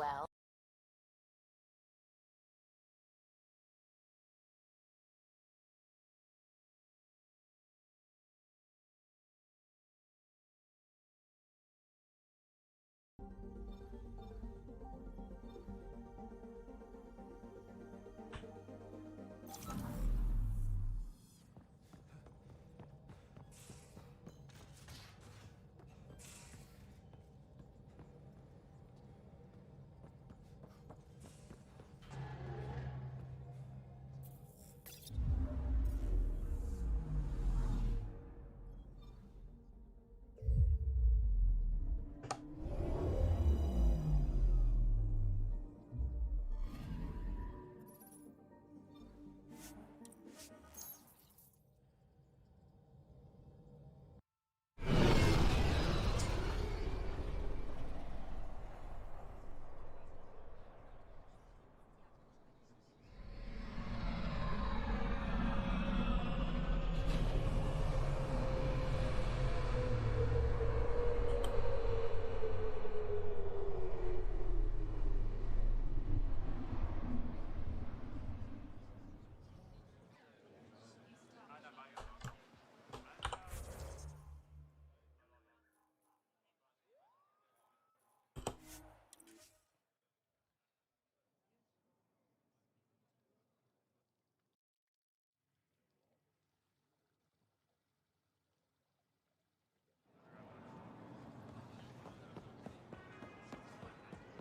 well.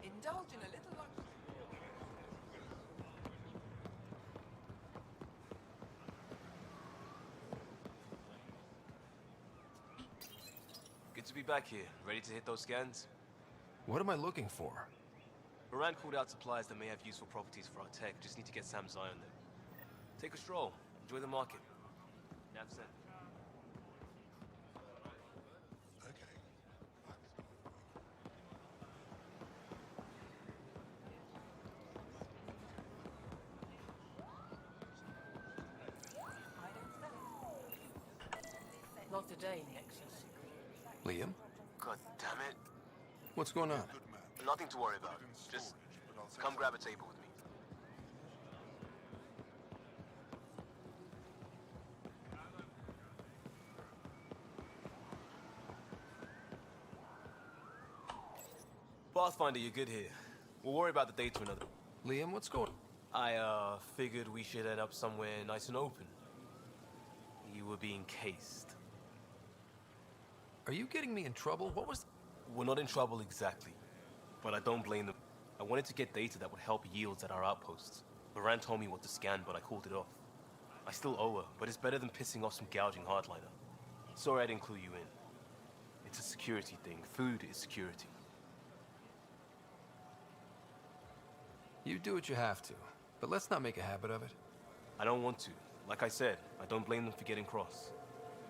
Indulge in a little luxury. Good to be back here. Ready to hit those scans? What am I looking for? Moran called out supplies that may have useful properties for our tech. Just need to get Sam's eye on them. Take a stroll. Enjoy the market. Nav sent. Not today, Nexus. Liam? God damn it. What's going on? Nothing to worry about. Just come grab a table with me. Pathfinder, you're good here. We'll worry about the data another. Liam, what's going on? I figured we should end up somewhere nice and open. You were being cased. Are you getting me in trouble? What was... We're not in trouble exactly, but I don't blame them. I wanted to get data that would help yields at our outposts. Moran told me what to scan, but I called it off. I still owe her, but it's better than pissing off some gouging hardliner. Sorry I didn't clue you in. It's a security thing. Food is security. You do what you have to, but let's not make a habit of it. I don't want to. Like I said, I don't blame them for getting cross.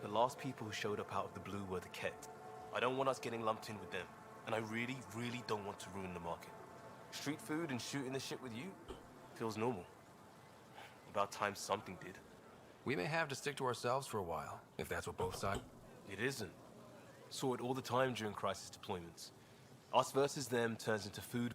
The last people who showed up out of the blue were the Ket. I don't want us getting lumped in with them, and I really, really don't want to ruin the market. Street food and shooting the shit with you feels normal. About time something did. We may have to stick to ourselves for a while, if that's what both sides... It isn't. Saw it all the time during crisis deployments. Us versus them turns into food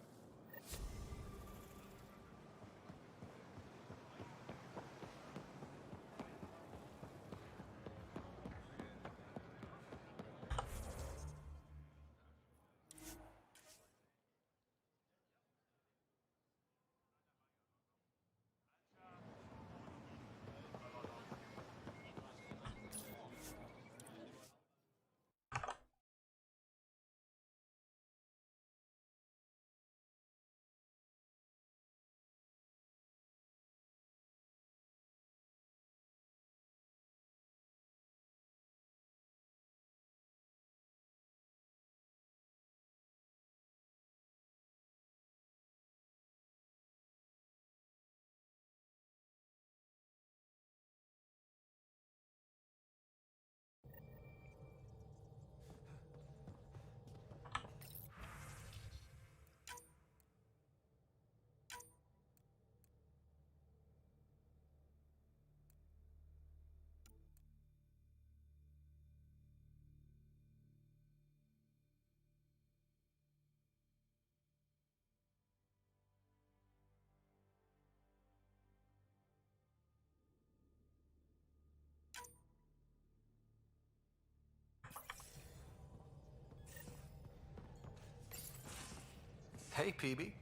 Hey, PB.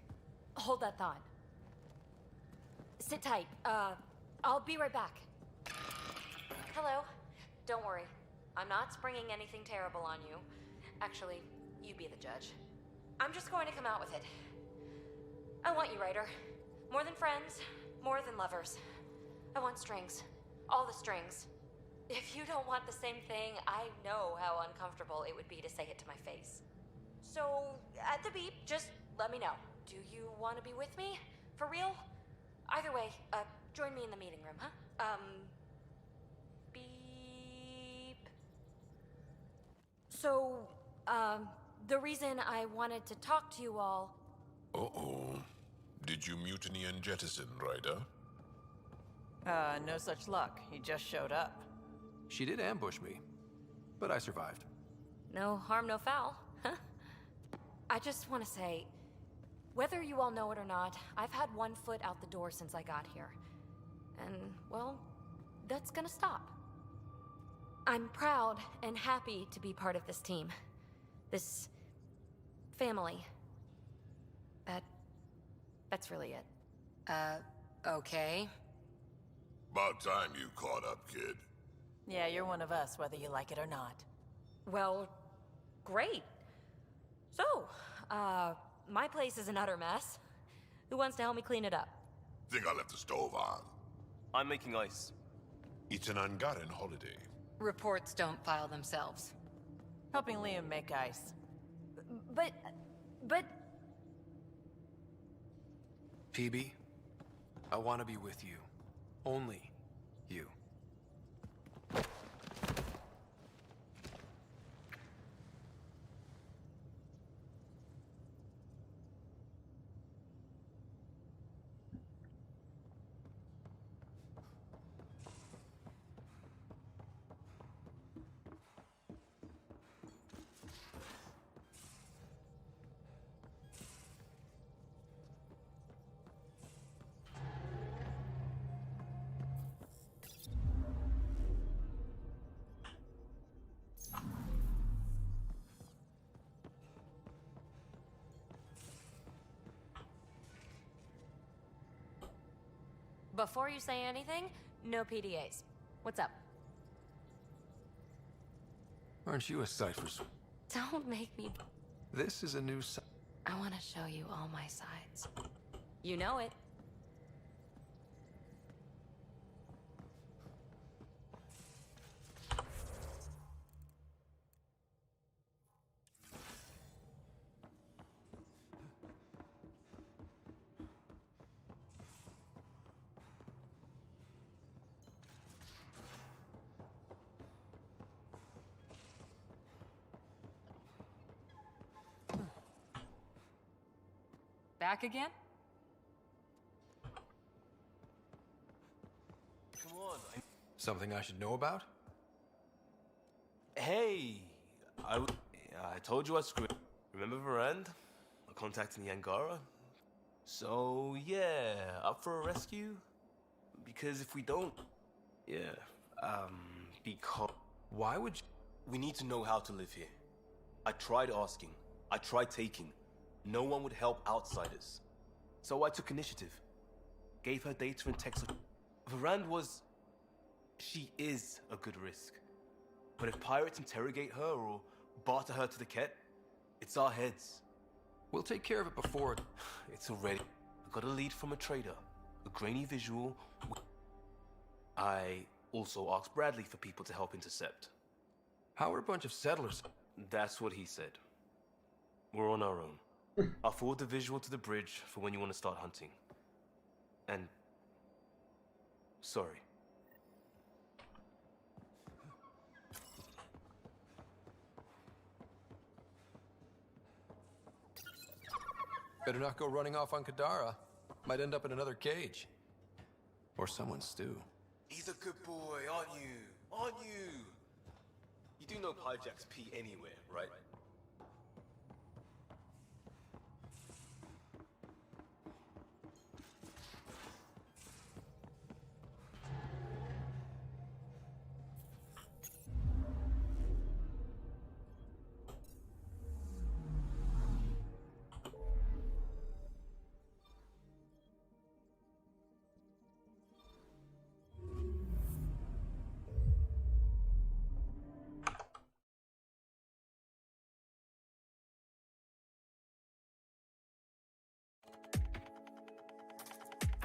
Hold that thought. Sit tight. I'll be right back. Hello. Don't worry. I'm not springing anything terrible on you. Actually, you be the judge. I'm just going to come out with it. I want you, Ryder. More than friends, more than lovers. I want strings. All the strings. If you don't want the same thing, I know how uncomfortable it would be to say it to my face. So, at the beep, just let me know. Do you want to be with me? For real? Either way, join me in the meeting room, huh? Beep. So, the reason I wanted to talk to you all... Uh-oh. Did you mutiny and jettison, Ryder? No such luck. He just showed up. She did ambush me, but I survived. No harm, no foul, huh? I just want to say, whether you all know it or not, I've had one foot out the door since I got here. And, well, that's gonna stop. I'm proud and happy to be part of this team. This... family. That's really it. Okay. About time you caught up, kid. Yeah, you're one of us, whether you like it or not. Well, great. So, my place is an utter mess. Who wants to help me clean it up? Think I left the stove on. I'm making ice. It's an Ungotten holiday. Reports don't file themselves. Helping Liam make ice. But... PB, I want to be with you. Only you. Before you say anything, no PDAs. What's up? Aren't you a Cypher's? Don't make me... This is a new I want to show you all my sides. You know it. Back again? Come on. Something I should know about? Hey! I told you I screwed. Remember Varand? I contacted the Angara? So, yeah, up for a rescue? Because if we don't... Yeah, because... Why would you... We need to know how to live here. I tried asking. I tried taking. No one would help outsiders. So I took initiative. Gave her data and text. Varand was... She is a good risk. But if pirates interrogate her or barter her to the Ket, it's our heads. We'll take care of it before... It's already... I got a lead from a trader. A grainy visual. I also asked Bradley for people to help intercept. How are a bunch of settlers? That's what he said. We're on our own. I'll forward the visual to the bridge for when you want to start hunting. And... sorry. Better not go running off on Kadara. Might end up in another cage. Or someone's stew. He's a good boy, aren't you? Aren't you? You do know Pyjack's pee anywhere, right?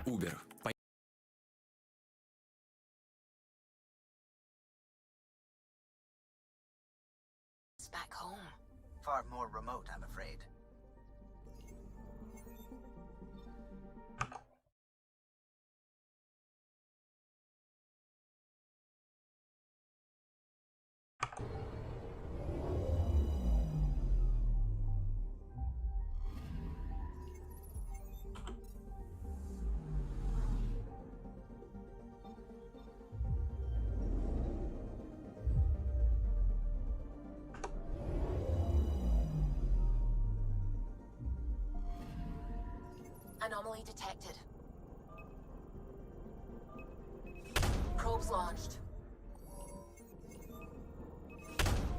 Uber. It's back home. Far more remote, I'm afraid. Anomaly detected. Probes launched.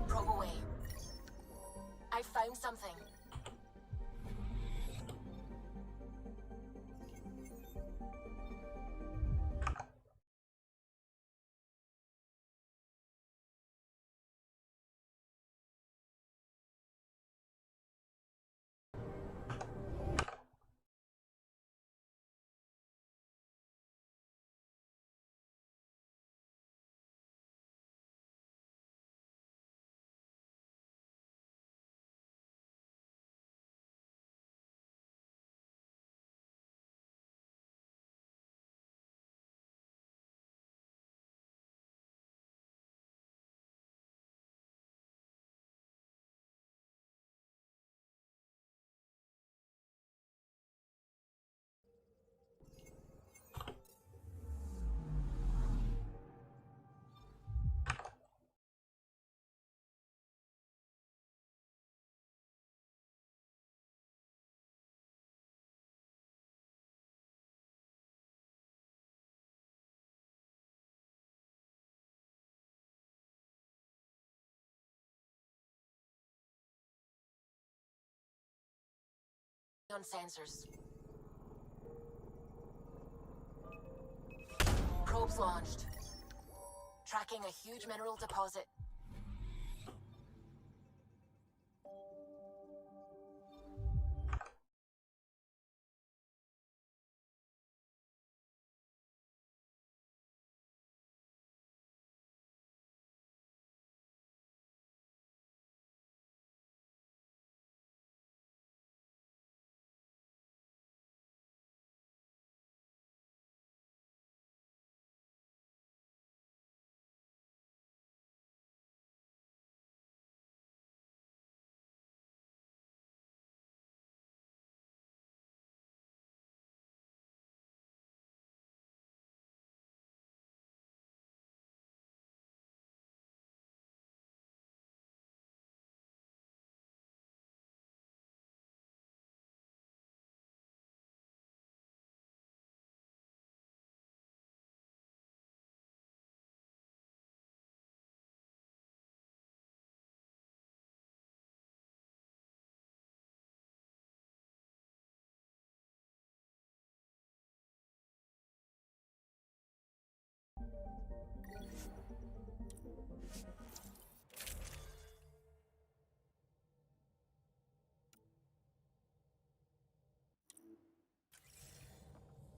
Probe away. I found something. On sensors. Probes launched. Tracking a huge mineral deposit.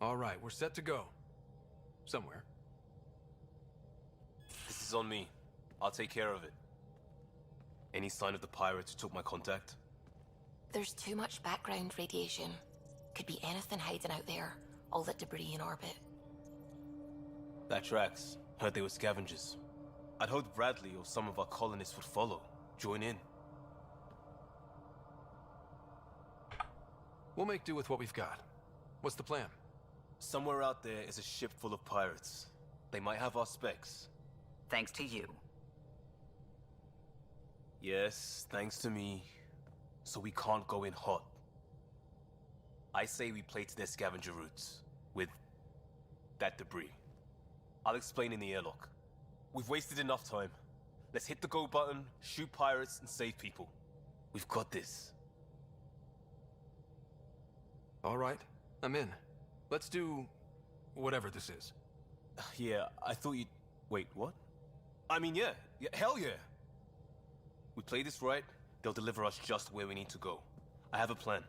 All right, we're set to go. Somewhere. This is on me. I'll take care of it. Any sign of the pirates who took my contact? There's too much background radiation. Could be anything hiding out there. All that debris in orbit. That tracks. Heard they were scavengers. I'd hoped Bradley or some of our colonists would follow. Join in. We'll make do with what we've got. What's the plan? Somewhere out there is a ship full of pirates. They might have our specs. Thanks to you. Yes, thanks to me. So we can't go in hot. I say we play to their scavenger routes. With that debris. I'll explain in the airlock. We've wasted enough time. Let's hit the go button, shoot pirates, and save people. We've got this. All right, I'm in. Let's do whatever this is. Yeah, I thought you'd... Wait, what? I mean, yeah, hell yeah! We play this right, they'll deliver us just where we need to go. I have a plan.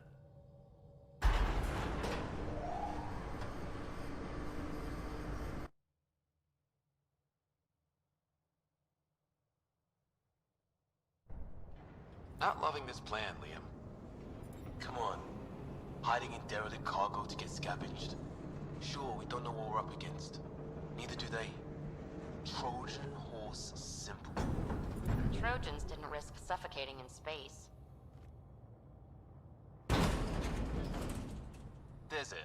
Not loving this plan, Liam. Come on. Hiding in derelict cargo to get scavenged. Sure, we don't know what we're up against. Neither do they. Trojan horse simple. Trojans didn't risk suffocating in space. There's air.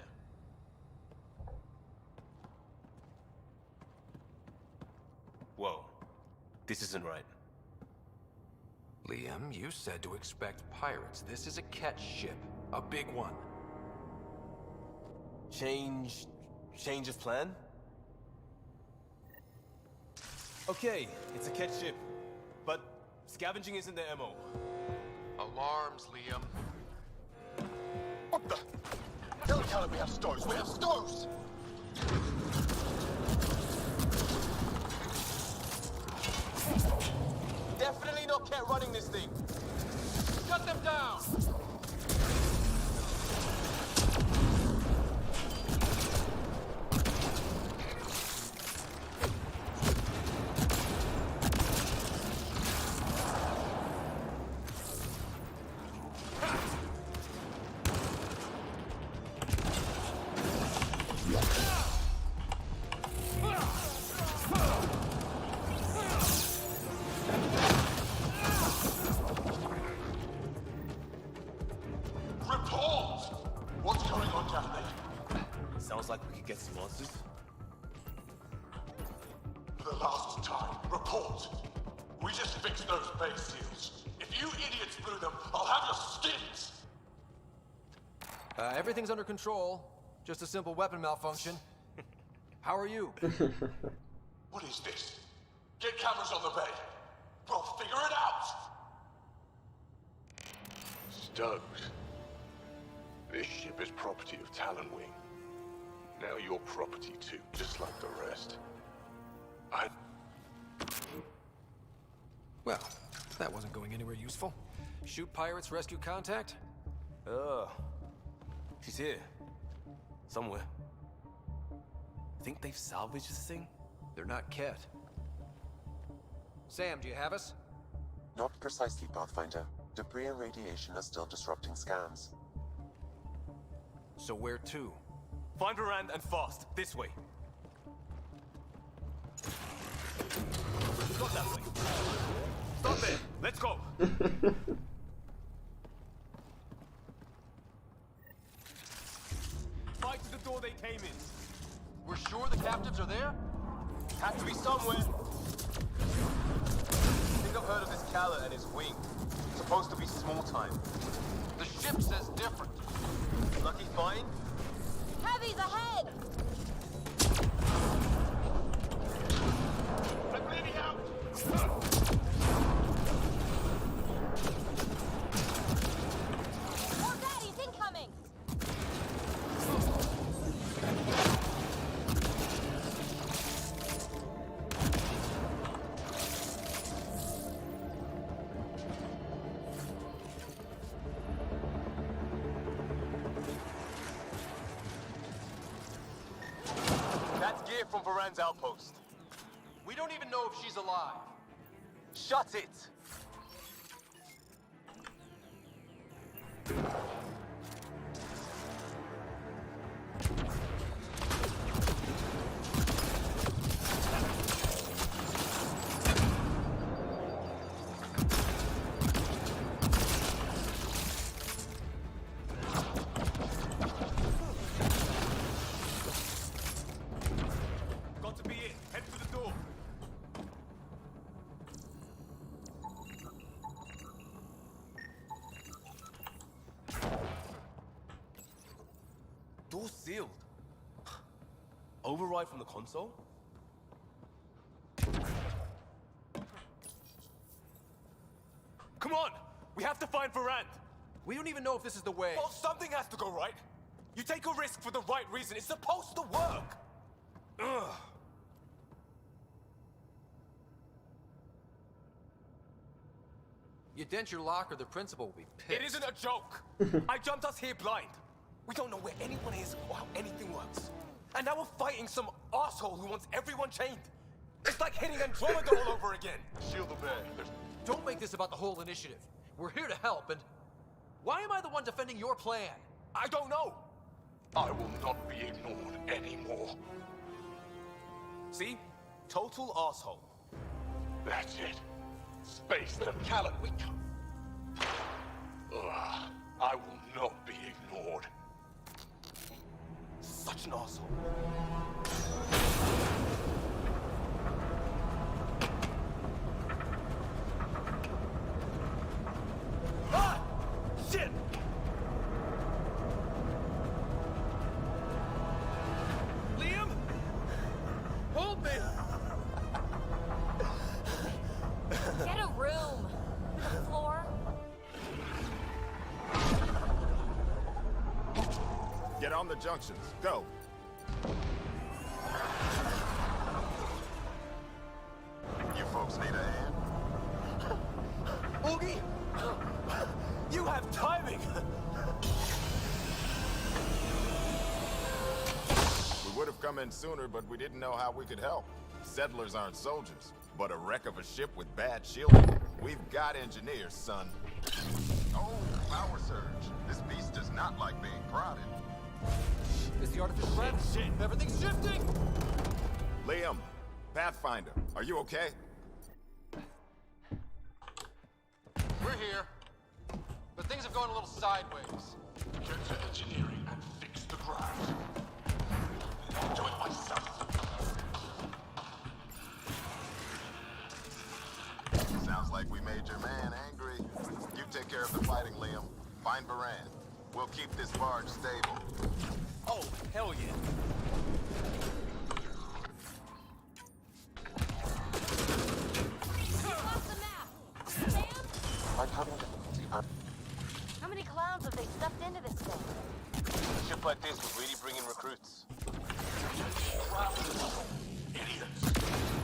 Whoa. This isn't right. Liam, you said to expect pirates. This is a catch ship. A big one. Change of plan? Okay, it's a catch ship. But scavenging isn't their MO. Alarms, Liam. What the? Don't tell him we have stoves. We have stoves! Definitely not kept running this thing. Shut them down! Report! What's going on down there? Sounds like we could get some answers. For the last time, report. We just fixed those base seals. If you idiots blew them, I'll have your skins! Everything's under control. Just a simple weapon malfunction. How are you? What is this? Get cameras on the bay. We'll figure it out! Stokes. This ship is property of Talonwing. Now you're property too, just like the rest. Well, that wasn't going anywhere useful. Shoot pirates, rescue contact? She's here. Somewhere. Think they've salvaged this thing? They're not Ket. Sam, do you have us? Not precisely, Pathfinder. Debris and radiation are still disrupting scans. So where to? Find Rand and fast. This way. Not that way. Stop there. Let's go. Fight to the door they came in. We're sure the captives are there? Have to be somewhere. I think I've heard of this Calla and his wing. Supposed to be small time. The ship says different. Lucky find? Heavy's ahead! I'm bleeding out! More daddies incoming! That's gear from Varan's outpost. We don't even know if she's alive. Shut it! Got to be it. Head for the door. Door sealed. Override from the console? Come on! We have to find Varan! We don't even know if this is the way. Well, something has to go right. You take a risk for the right reason. It's supposed to work. Ugh. You dent your locker, the principal will be pissed. It isn't a joke. I jumped us here blind. We don't know where anyone is or how anything works. And now we're fighting some asshole who wants everyone chained. It's like hitting Andromeda all over again. Seal the bay. Don't make this about the whole initiative. We're here to help, and why am I the one defending your plan? I don't know! I will not be ignored anymore. See? Total asshole. That's it. Space them, Talon. We can't. Ugh, I will not be ignored. Such an asshole. Ah! Shit! Liam? Hold me! Get a room with a floor. Get on the junctions. Go. You folks need a hand? Oogie! You have timing! We would have come in sooner, but we didn't know how we could help. Settlers aren't soldiers, but a wreck of a ship with bad shielding. We've got engineers, son. Oh, power surge. This beast does not like being prodded. Is the artificial red? Shit. Everything's shifting! Liam, Pathfinder, are you okay? We're here, but things have gone a little sideways. Get to engineering and fix the ground. I'll do it myself. Sounds like we made your man angry. You take care of the fighting, Liam. Find Baran. We'll keep this barge stable. Oh, hell yeah. You lost the map. Sam? I'm having How many clowns have they stuffed into this thing? A ship like this would really bring in recruits. Idiots.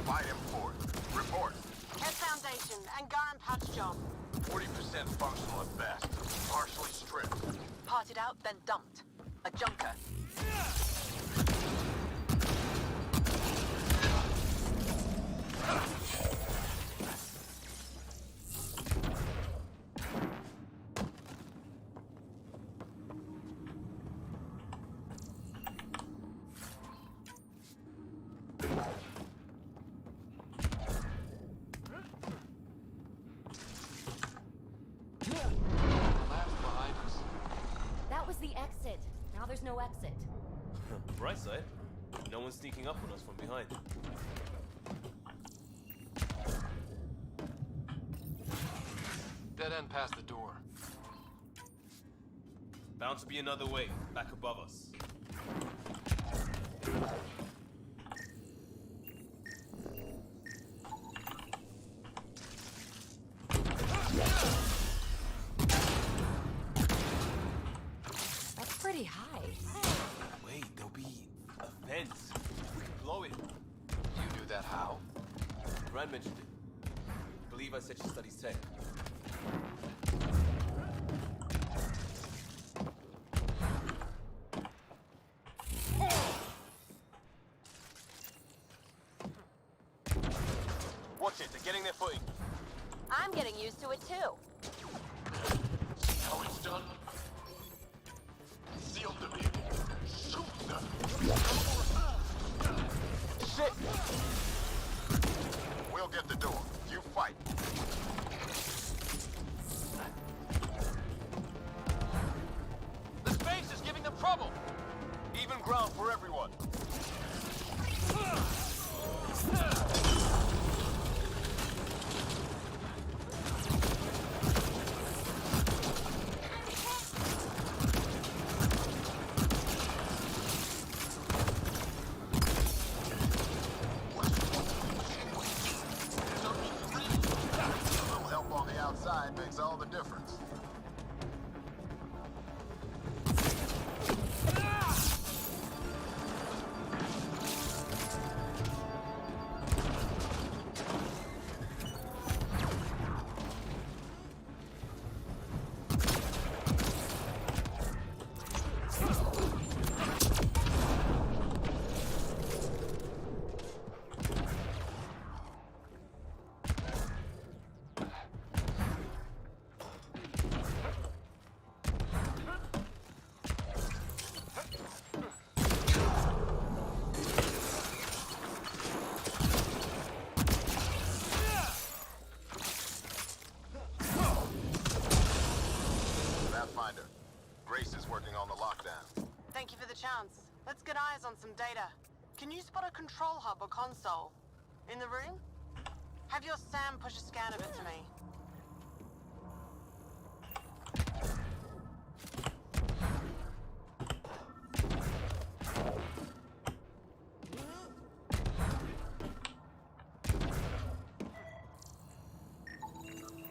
Fight him for it. Report. Head Foundation, Angaran patch job. 40% functional at best. Partially stripped. Parted out, then dumped. A junker. That was the exit. Now there's no exit. Bright side, no one's sneaking up on us from behind. Dead end past the door. Bound to be another way, back above us. That's pretty high. Wait, there'll be a vent. We can blow it. You knew that how? Brand mentioned it. I believe I said she studies tech. Watch it, they're getting their footing. I'm getting used to it too. See how it's done? Seal them in. Shoot them. Shit! We'll get the door. You fight. The space is giving them trouble! Even ground for everyone. A little help on the outside makes all the difference. Grace is working on the lockdown. Thank you for the chance. Let's get eyes on some data. Can you spot a control hub or console? In the room? Have your Sam push a scan of it to me.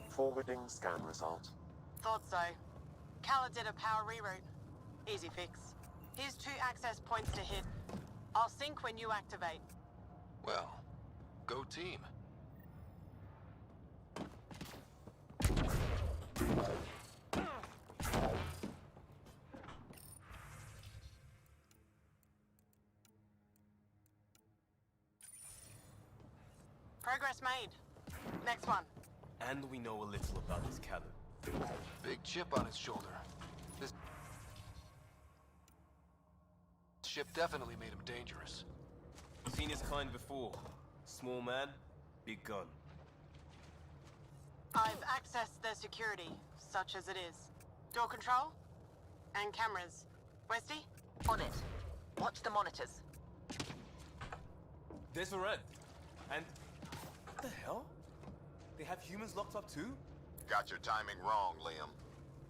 Forwarding scan result. Thought so. Khaled did a power reroute. Easy fix. Here's 2 access points to hit. I'll sync when you activate. Well, go team. Progress made. Next one. And we know a little about this Callum. Big chip on his shoulder. This ship definitely made him dangerous. Seen his kind before. Small man, big gun. I've accessed their security, such as it is. Door control? And cameras. Westy? On it. Watch the monitors. There's Varenne. And... what the hell? They have humans locked up too? Got your timing wrong, Liam.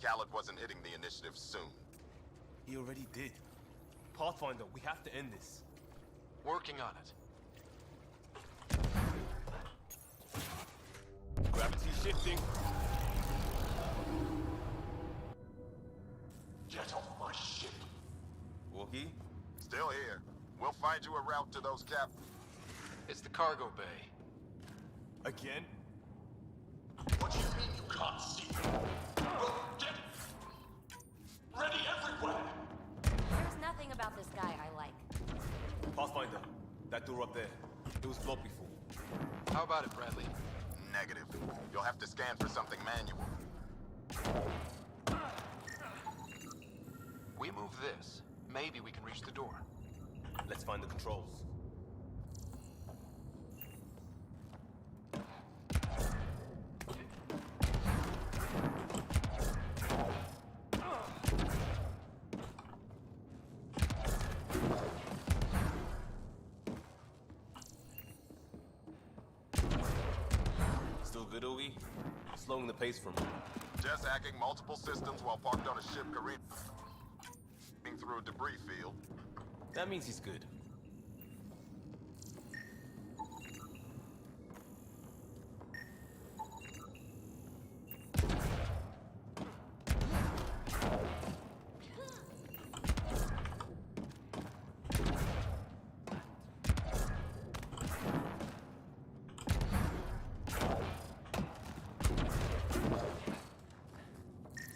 Khaled wasn't hitting the initiative soon. He already did. Pathfinder, we have to end this. Working on it. Gravity shifting. Get off my ship. Walkie? Still here. We'll find you a route to those cap... It's the cargo bay. Again? What do you mean you can't see? Get ready everywhere! There's nothing about this guy I like. Pathfinder, that door up there. It was blocked before. How about it, Bradley? Negative. You'll have to scan for something manual. We move this. Maybe we can reach the door. Let's find the controls. Still good, Ogie? Slowing the pace from him. Just hacking multiple systems while parked on a ship careening through a debris field. That means he's good.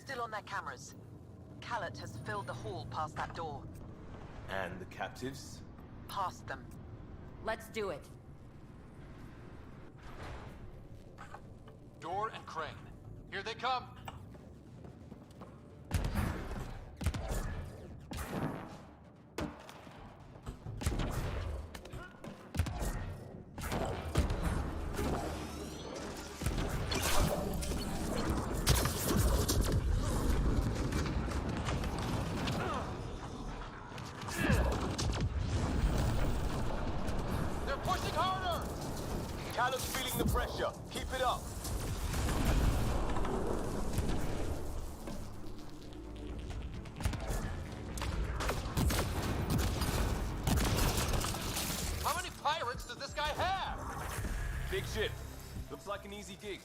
Still on their cameras. Khaled has filled the hall past that door. And the captives? Past them. Let's do it. Door and crane. Here they come. They're pushing harder! Callum's feeling the pressure. Keep it up. How many pirates does this guy have? Big ship. Looks like an easy gig.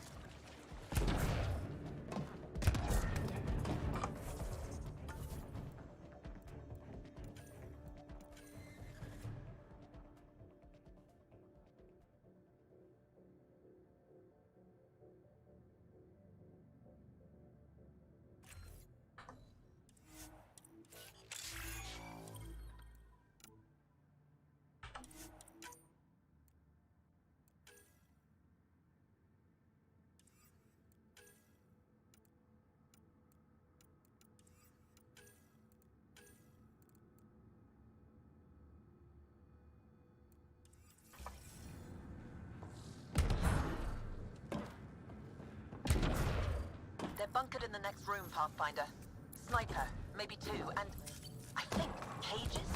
They're bunkered in the next room, Pathfinder. Sniper, maybe 2, and I think cages?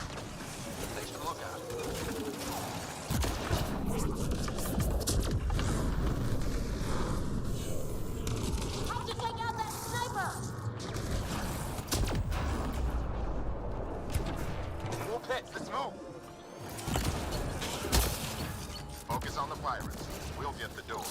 Things to look at. Have to take out that sniper! More pets, let's move! Focus on the pirates. We'll get the door.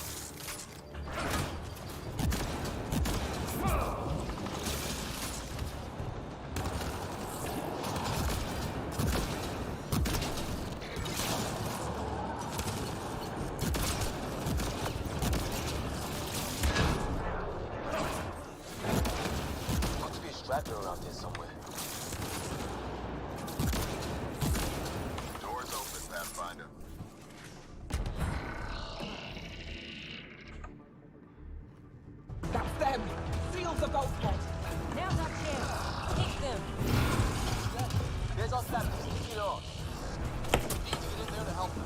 Got to be a straggler around here somewhere. Doors open, Pathfinder. That's them! Seal the bulkhead! Now's our chance. Kick them. There's our status. Kick it off. Need to get in there to help them.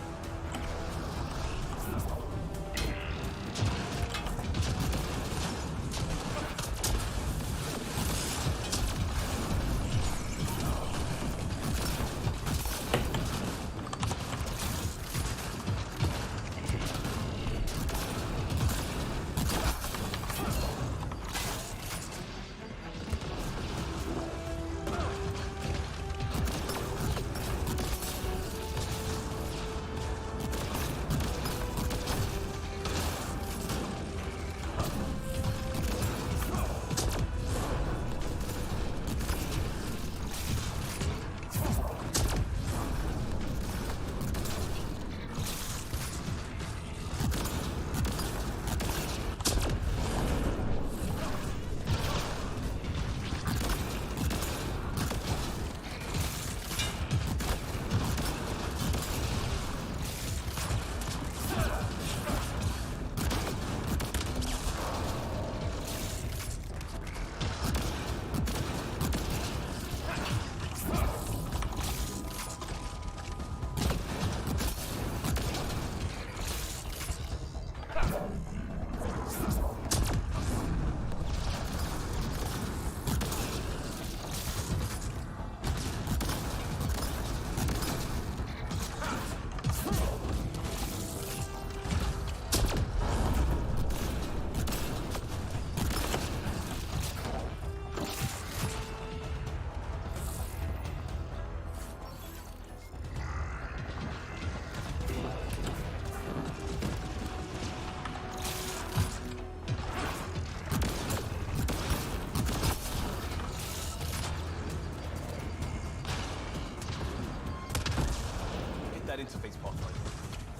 That interface pathfinder.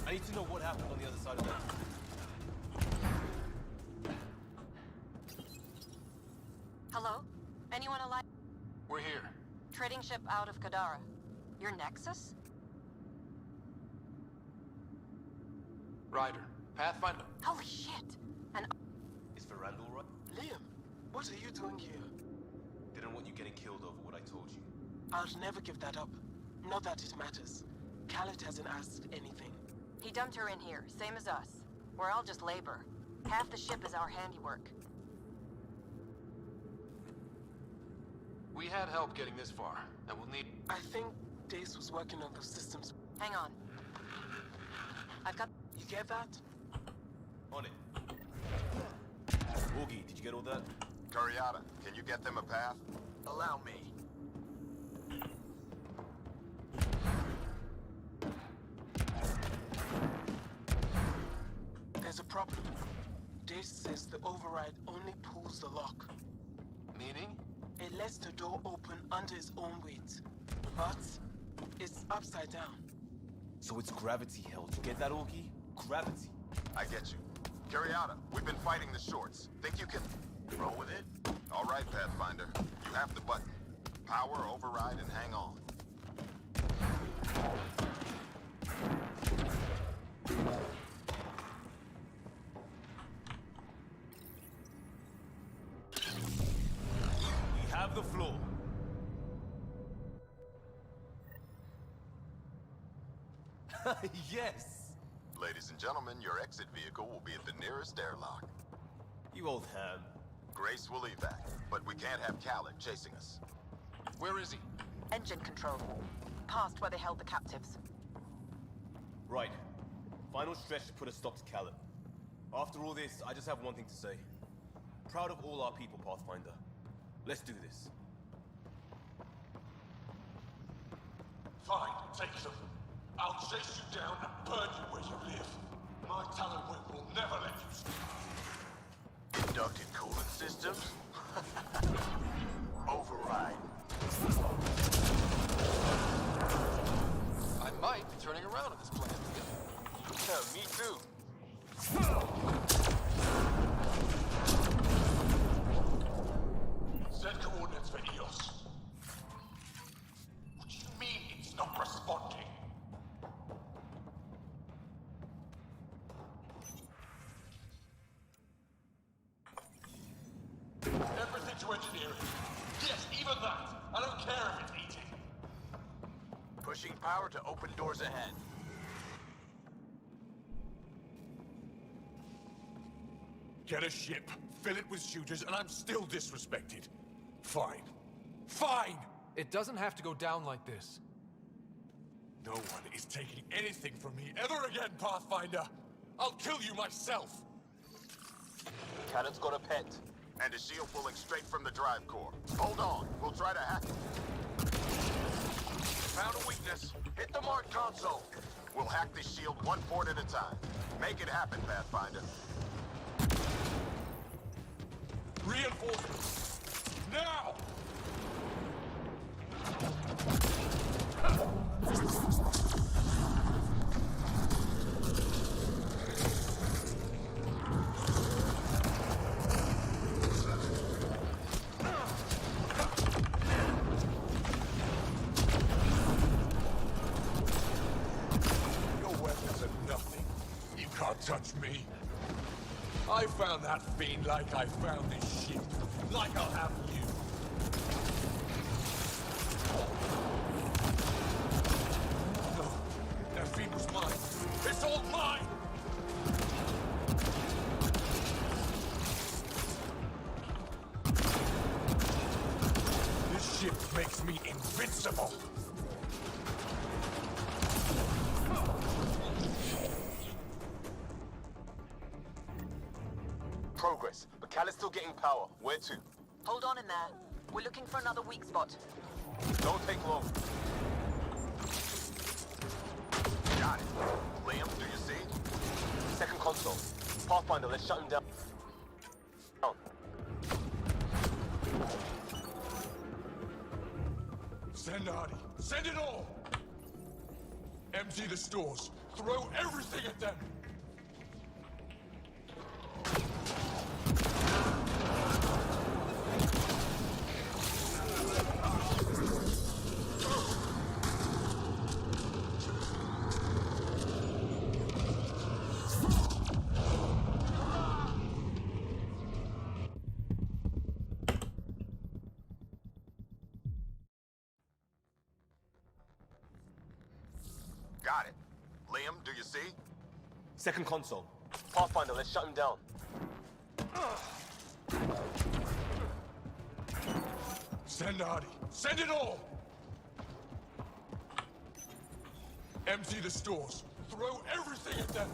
I need to know what happened on the other side of that. Hello? Anyone alive? We're here. Trading ship out of Kadara. Your Nexus? Ryder. Pathfinder. Holy shit! And Is Veranda all right? Liam, what are you doing here? Didn't want you getting killed over what I told you. I'll never give that up. Not that it matters. Khaled hasn't asked anything. he dumped her in here, same as us. We're all just labor. Half the ship is our handiwork. We had help getting this far, and we'll need... I think Dace was working on those systems. Hang on. I've got... You get that? On it. Augie, did you get all that? Curiata, can you get them a path? Allow me. There's a problem. Dace says the override only pulls the lock. Meaning? It lets the door open under its own weight. But it's upside down. So it's gravity held. You get that, Augie? Gravity. I get you. Curiata, we've been fighting the shorts. Think you can roll with it? All right, Pathfinder. You have the button. Power, override, and hang on. We have the floor. Yes! Ladies and gentlemen, your exit vehicle will be at the nearest airlock. You old ham. Grace will evac, but we can't have Khaled chasing us. Where is he? Engine control. Past where they held the captives. Right. Final stretch to put a stop to Callum. After all this, I just have one thing to say. Proud of all our people, Pathfinder. Let's do this. Fine, take them. I'll chase you down and burn you where you live. My Talon Wing will never let you stop. Conducted coolant systems? Override. I might be turning around on this plan. Yeah, me too. Send coordinates for EOS. What do you mean it's not responding? Everything to engineering. Yes, even that. I don't care if it's eating. Pushing power to open doors ahead. Get a ship, fill it with shooters, and I'm still disrespected. Fine. Fine! It doesn't have to go down like this. No one is taking anything from me ever again, Pathfinder! I'll kill you myself! Cannon's got a pet. And a shield pulling straight from the drive core. Hold on, we'll try to hack it. Found a weakness. Hit the mark console. We'll hack this shield one port at a time. Make it happen, Pathfinder. Reinforcements! Now! Your weapons are nothing. You can't touch me. I found that fiend like I found this ship. Like I'll have you. No, that fiend was mine. It's all mine! This ship makes me invincible. Progress, but Cal is still getting power. Where to? Hold on in there. We're looking for another weak spot. Don't take long. Got it. Liam, do you see? Second console. Pathfinder, let's shut him down. Send Artie. Send it all! Empty the stores. Throw everything at them! Got it. Liam, do you see? Second console. Pathfinder, let's shut him down. Send Artie. Send it all! Empty the stores. Throw everything at them!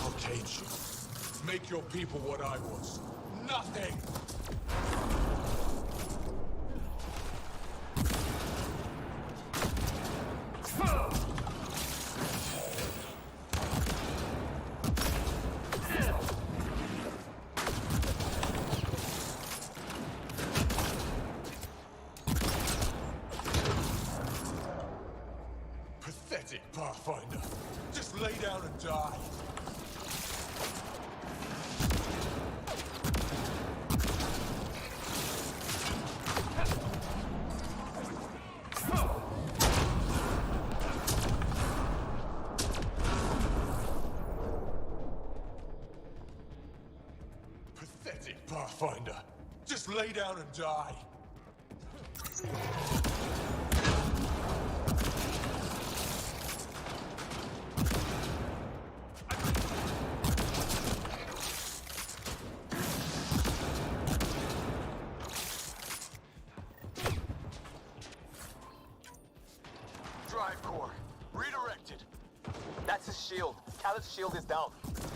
I'll cage you. Make your people what I was. Nothing! Pathetic, Pathfinder. Just lay down and die. Pathetic, Pathfinder. Just lay down and die. core. Redirected. That's his shield. Khaled's shield is down.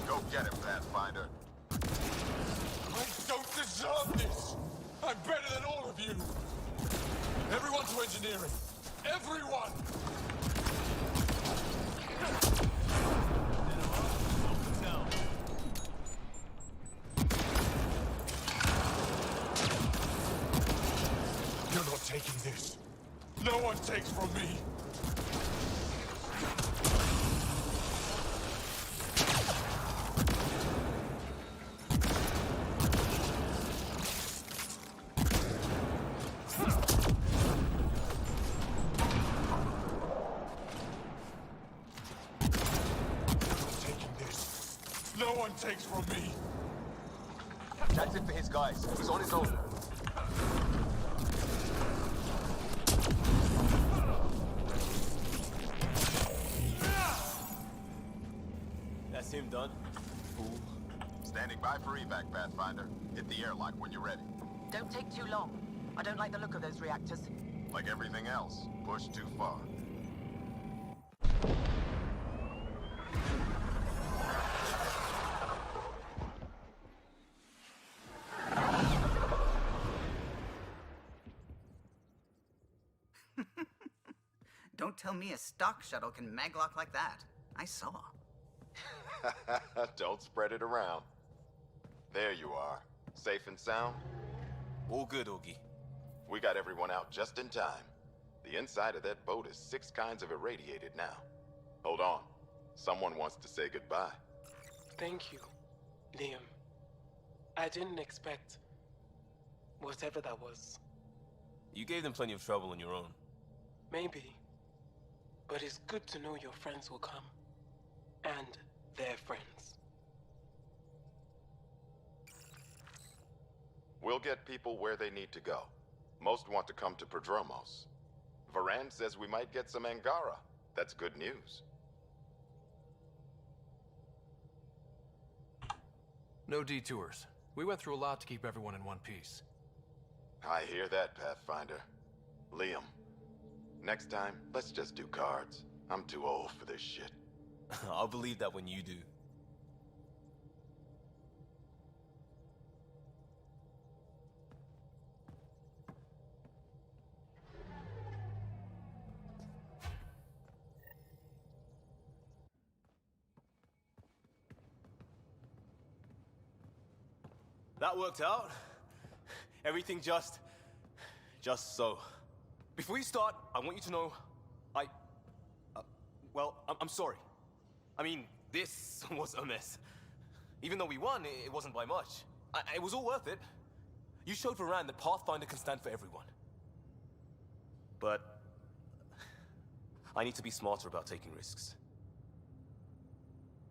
Go get him, Pathfinder. I don't deserve this! I'm better than all of you! Everyone to engineering! Everyone! You're not taking this. No one takes from me. No one takes from me. That's it for his guys. He's on his own. That's him done. Fool. Standing by for evac, Pathfinder. Hit the airlock when you're ready. Don't take too long. I don't like the look of those reactors. Like everything else, push too far. Don't tell me a stock shuttle can maglock like that. I saw. Don't spread it around. There you are. Safe and sound? All good, Augie. We got everyone out just in time. The inside of that boat is 6 kinds of irradiated now. Hold on. Someone wants to say goodbye. Thank you, Liam. I didn't expect whatever that was. You gave them plenty of trouble on your own. Maybe. But it's good to know your friends will come. And their friends. We'll get people where they need to go. Most want to come to Prodromos. Varan says we might get some Angara. That's good news. No detours. We went through a lot to keep everyone in one piece. I hear that, Pathfinder. Liam, next time, let's just do cards. I'm too old for this shit. I'll believe that when you do. That worked out. Everything just so. Before you start, I want you to know, I'm sorry. I mean, this was a mess. Even though we won, it wasn't by much. It was all worth it. You showed Varan that Pathfinder can stand for everyone. But I need to be smarter about taking risks.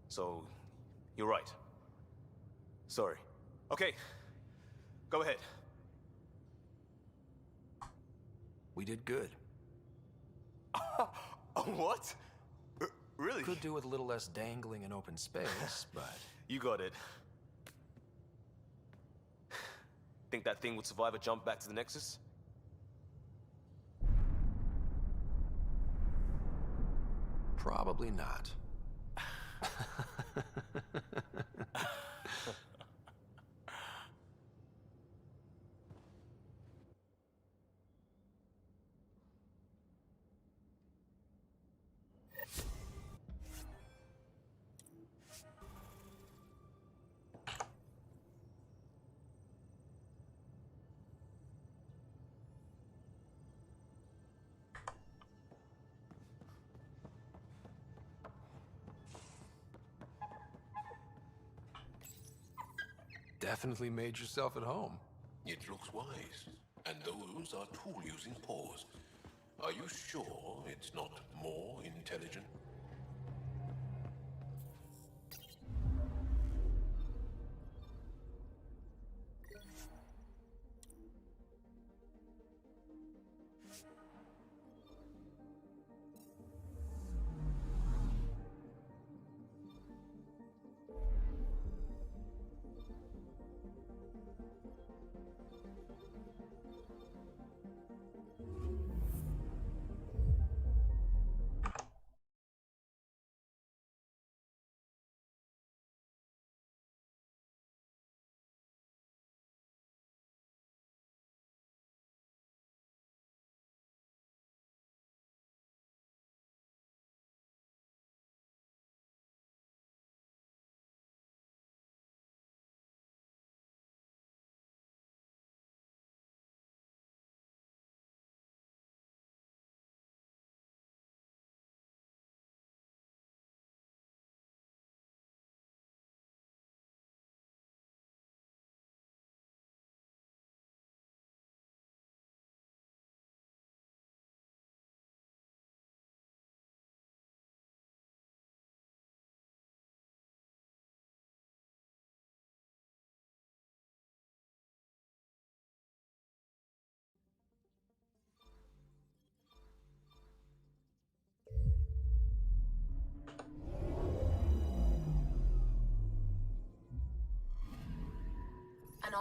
So, you're right. Sorry. Okay, go ahead. We did good. What? Really? Could do with a little less dangling in open space, but... You got it. Think that thing would survive a jump back to the Nexus? Probably not. Definitely made yourself at home. It looks wise. And those are tool-using paws. Are you sure it's not more intelligent?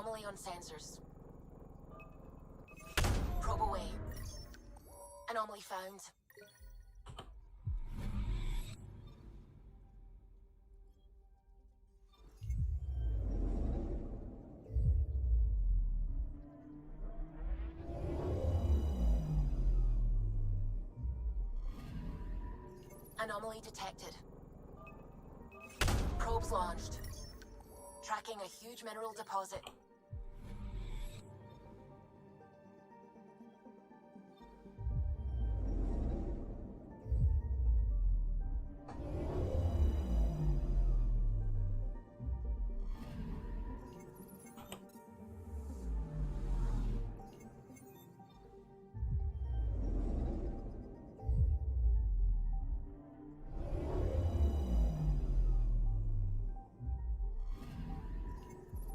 Anomaly on sensors. Probe away. Anomaly found. Anomaly detected. Probes launched. Tracking a huge mineral deposit.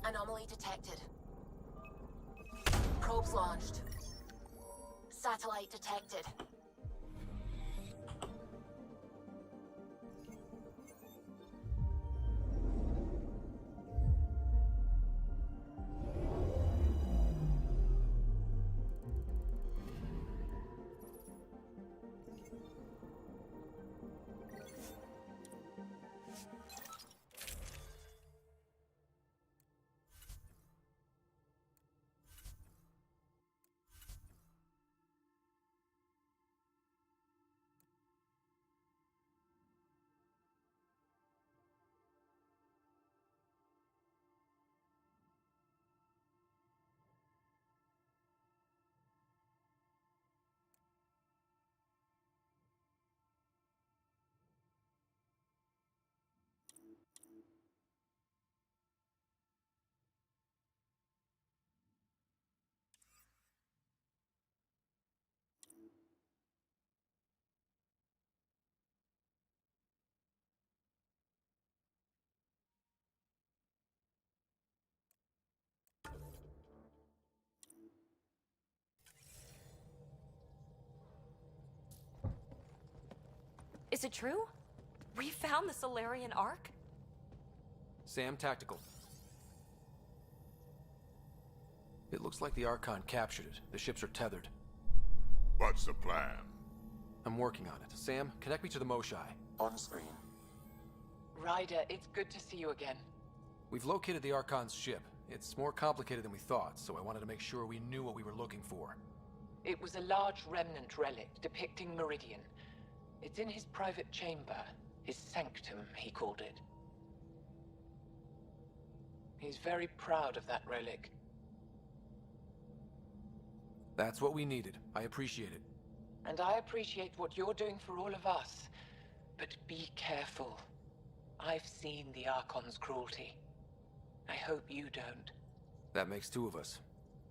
Anomaly detected. Probes launched. Satellite detected. Is it true? We found the Solarian Ark? Sam, tactical. It looks like the Archon captured it. The ships are tethered. What's the plan? I'm working on it. Sam, connect me to the Moshai. On screen. Ryder, it's good to see you again. We've located the Archon's ship. It's more complicated than we thought, so I wanted to make sure we knew what we were looking for. It was a large remnant relic depicting Meridian. It's in his private chamber. His sanctum, he called it. He's very proud of that relic. That's what we needed. I appreciate it. And I appreciate what you're doing for all of us. But be careful. I've seen the Archon's cruelty. I hope you don't. That makes two of us.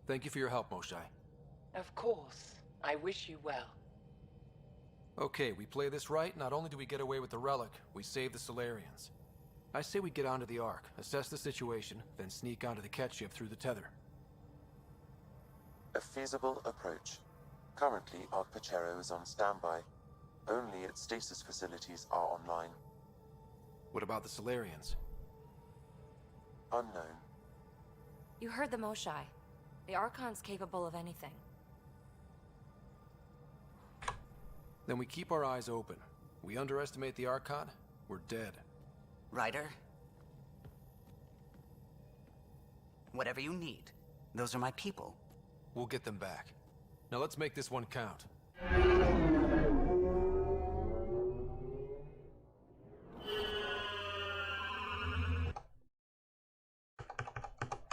Thank you for your help, Moshai. Of course. I wish you well. Okay, we play this right. Not only do we get away with the relic, we save the Solarians. I say we get onto the Ark, assess the situation, then sneak onto the Ket ship through the tether. A feasible approach. Currently, Ark Pachero is on standby. Only its stasis facilities are online. What about the Solarians? Unknown. You heard the Moshai. The Archon's capable of anything. Then we keep our eyes open. We underestimate the Archon, we're dead. Ryder? Whatever you need. Those are my people. We'll get them back. Now let's make this one count.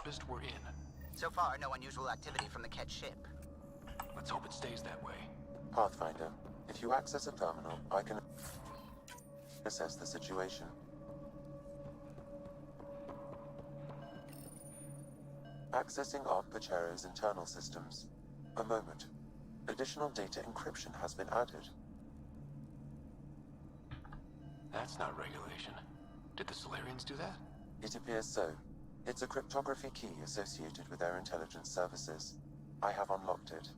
Just we're in. So far, no unusual activity from the Ket ship. Let's hope it stays that way. Pathfinder, if you access a terminal, I can assess the situation. Accessing Ark Pachero's internal systems. A moment. Additional data encryption has been added. That's not regulation. Did the Solarians do that? It appears so. It's a cryptography key associated with their intelligence services. I have unlocked it.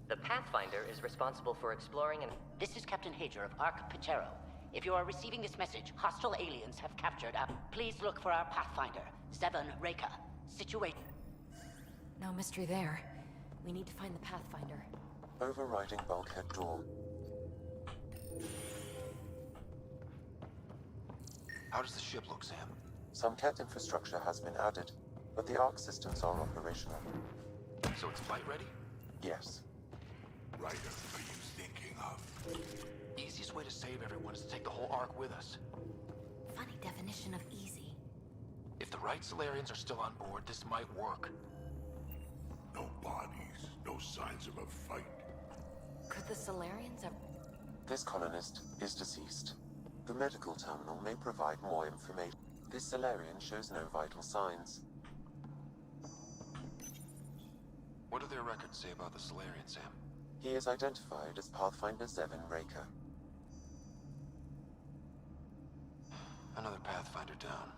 The Pathfinder is responsible for exploring and... This is Captain Hager of Ark Pachero. If you are receiving this message, hostile aliens have captured a... Please look for our Pathfinder, 7 Reika. Situate... No mystery there. We need to find the Pathfinder. Overriding bulkhead door. How does the ship look, Sam? Some Ket infrastructure has been added, but the Ark systems are operational. So it's fight ready? Yes. Ryder, are you thinking of? Easiest way to save everyone is to take the whole Ark with us. Funny definition of easy. If the right Solarians are still on board, this might work. No bodies, no signs of a fight. Could the Solarians have... This colonist is deceased. The medical terminal may provide more information. This Solarian shows no vital signs. What do their records say about the Solarian, Sam? He is identified as Pathfinder 7 Reika. Another Pathfinder down.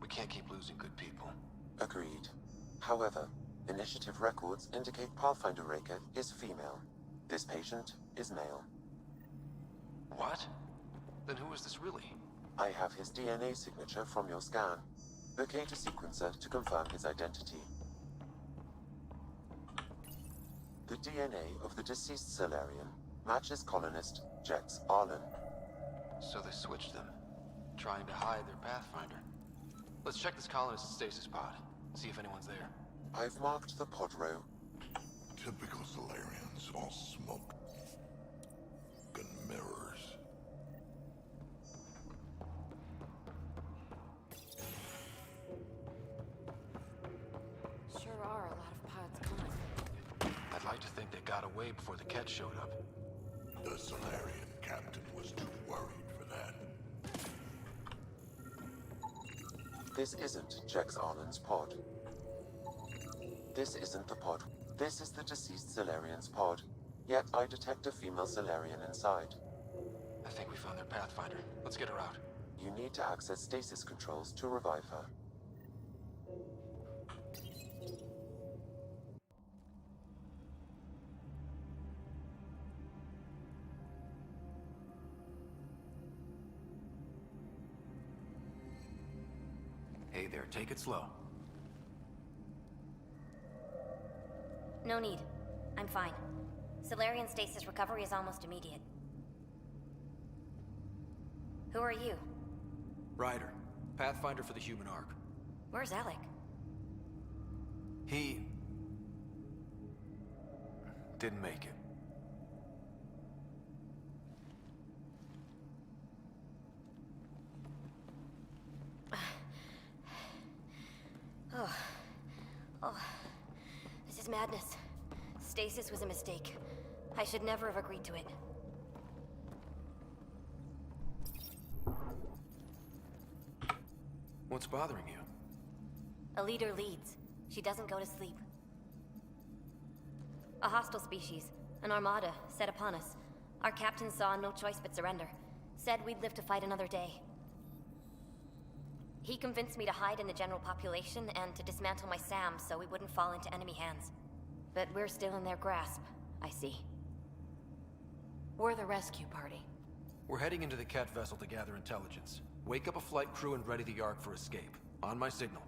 We can't keep losing good people. Agreed. However, initiative records indicate Pathfinder Reika is female. This patient is male. What? Then who is this really? I have his DNA signature from your scan. Locate a sequencer to confirm his identity. The DNA of the deceased Solarian matches colonist Jex Arlen. So they switched them, trying to hide their Pathfinder. Let's check this colonist's stasis pod, see if anyone's there. I've marked the pod row. Typical Solarians, all smoke and mirrors. Sure are a lot of pods gone. I'd like to think they got away before the Ket showed up. The Solarian captain was too worried for that. This isn't Jex Arlen's pod. This isn't the pod. This is the deceased Solarian's pod. Yet I detect a female Solarian inside. I think we found their Pathfinder. Let's get her out. You need to access stasis controls to revive her. Hey there, take it slow. No need. I'm fine. Solarian stasis recovery is almost immediate. Who are you? Ryder, Pathfinder for the human Ark. Where's Alec? He... didn't make it. Oh. This is madness. Stasis was a mistake. I should never have agreed to it. What's bothering you? A leader leads. She doesn't go to sleep. A hostile species, an armada, set upon us. Our captain saw no choice but surrender. Said we'd live to fight another day. He convinced me to hide in the general population and to dismantle my SAM so we wouldn't fall into enemy hands. But we're still in their grasp, I see. We're the rescue party. We're heading into the Ket vessel to gather intelligence. Wake up a flight crew and ready the Ark for escape. On my signal.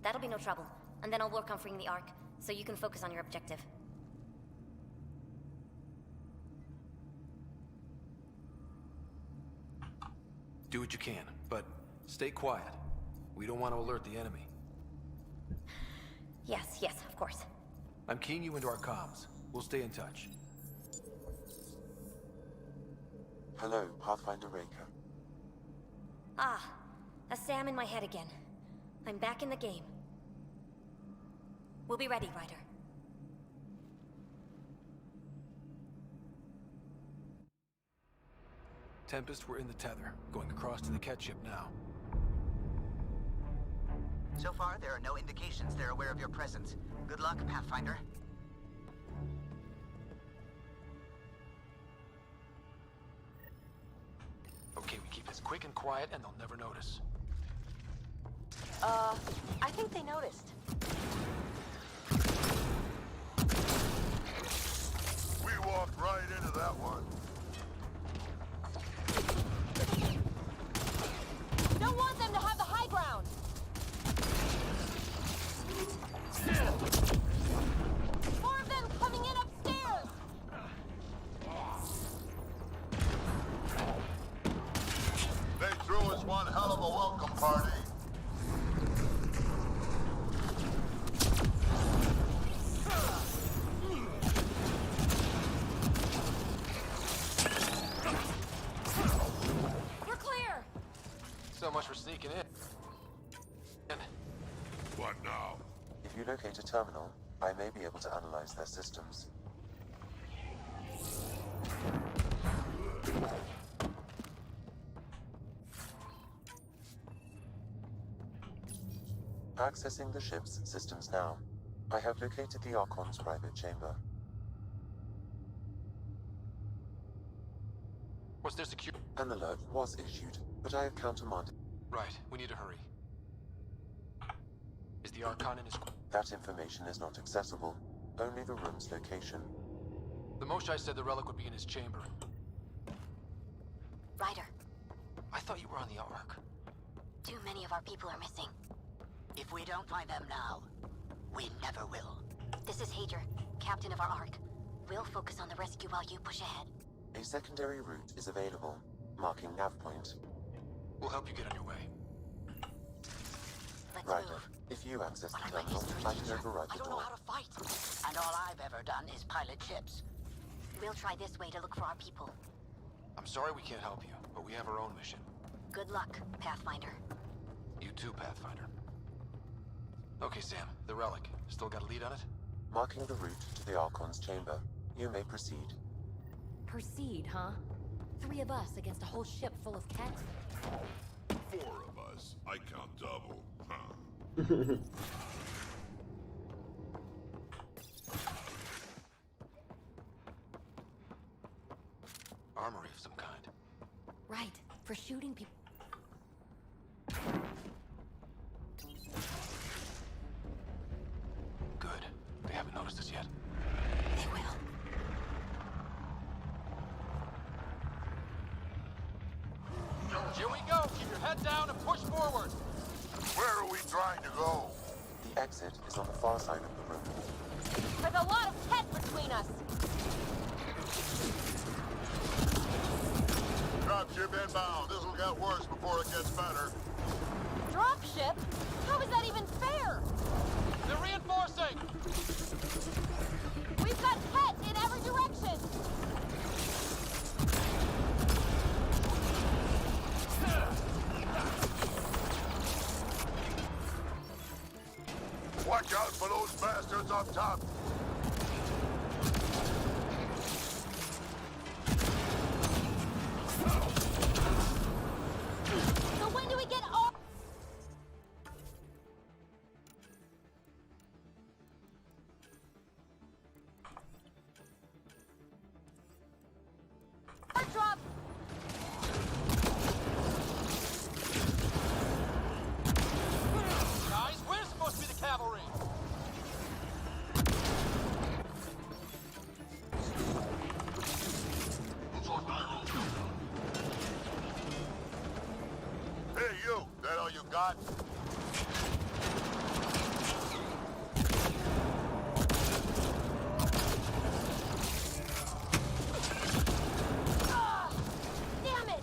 That'll be no trouble. And then I'll work on freeing the Ark, so you can focus on your objective. Do what you can, but stay quiet. We don't want to alert the enemy. Yes, of course. I'm keying you into our comms. We'll stay in touch. Hello, Pathfinder Reika. Ah, a SAM in my head again. I'm back in the game. We'll be ready, Ryder. Tempest, we're in the tether, going across to the Ket ship now. So far, there are no indications they're aware of your presence. Good luck, Pathfinder. Okay, we keep this quick and quiet, and they'll never notice. I think they noticed. We walked right into that one. locate a terminal, I may be able to analyze their systems. Accessing the ship's systems now. I have located the Archon's private chamber. What's their security? An alert was issued, but I have countermanded. Right, we need to hurry. Is the Archon in his... That information is not accessible. Only the room's location. The Moshai said the relic would be in his chamber. Ryder, I thought you were on the Ark. too many of our people are missing. If we don't find them now, we never will. This is Hager, captain of our Ark. We'll focus on the rescue while you push ahead. A secondary route is available, marking nav point. We'll help you get on your way. Let's Ryder, move. if you access the terminal, I can override the door. Fight. And all I've ever done is pilot ships. We'll try this way to look for our people. I'm sorry we can't help you, but we have our own mission. Good luck, Pathfinder. You too, Pathfinder. Okay, Sam, the relic. Still got a lead on it? Marking the route to the Archon's chamber. You may proceed. Proceed, huh? 3 of us against a whole ship full of cats? 4 of us. I count double. Huh. Armory of some kind. Right, for shooting people. Good. They haven't noticed us yet. They will. Here we go! Keep your head down and push forward! Where are we trying to go? The exit is on the far side of the room. There's a lot of pets between us! Dropship inbound. This'll get worse before it gets better. Dropship? How is that even fair? They're reinforcing! We've got pets in every direction! Watch out for those bastards up top. So when do we get off? Drop! Guys, we're supposed to be the cavalry! Hey, you. That all you got? Damn it!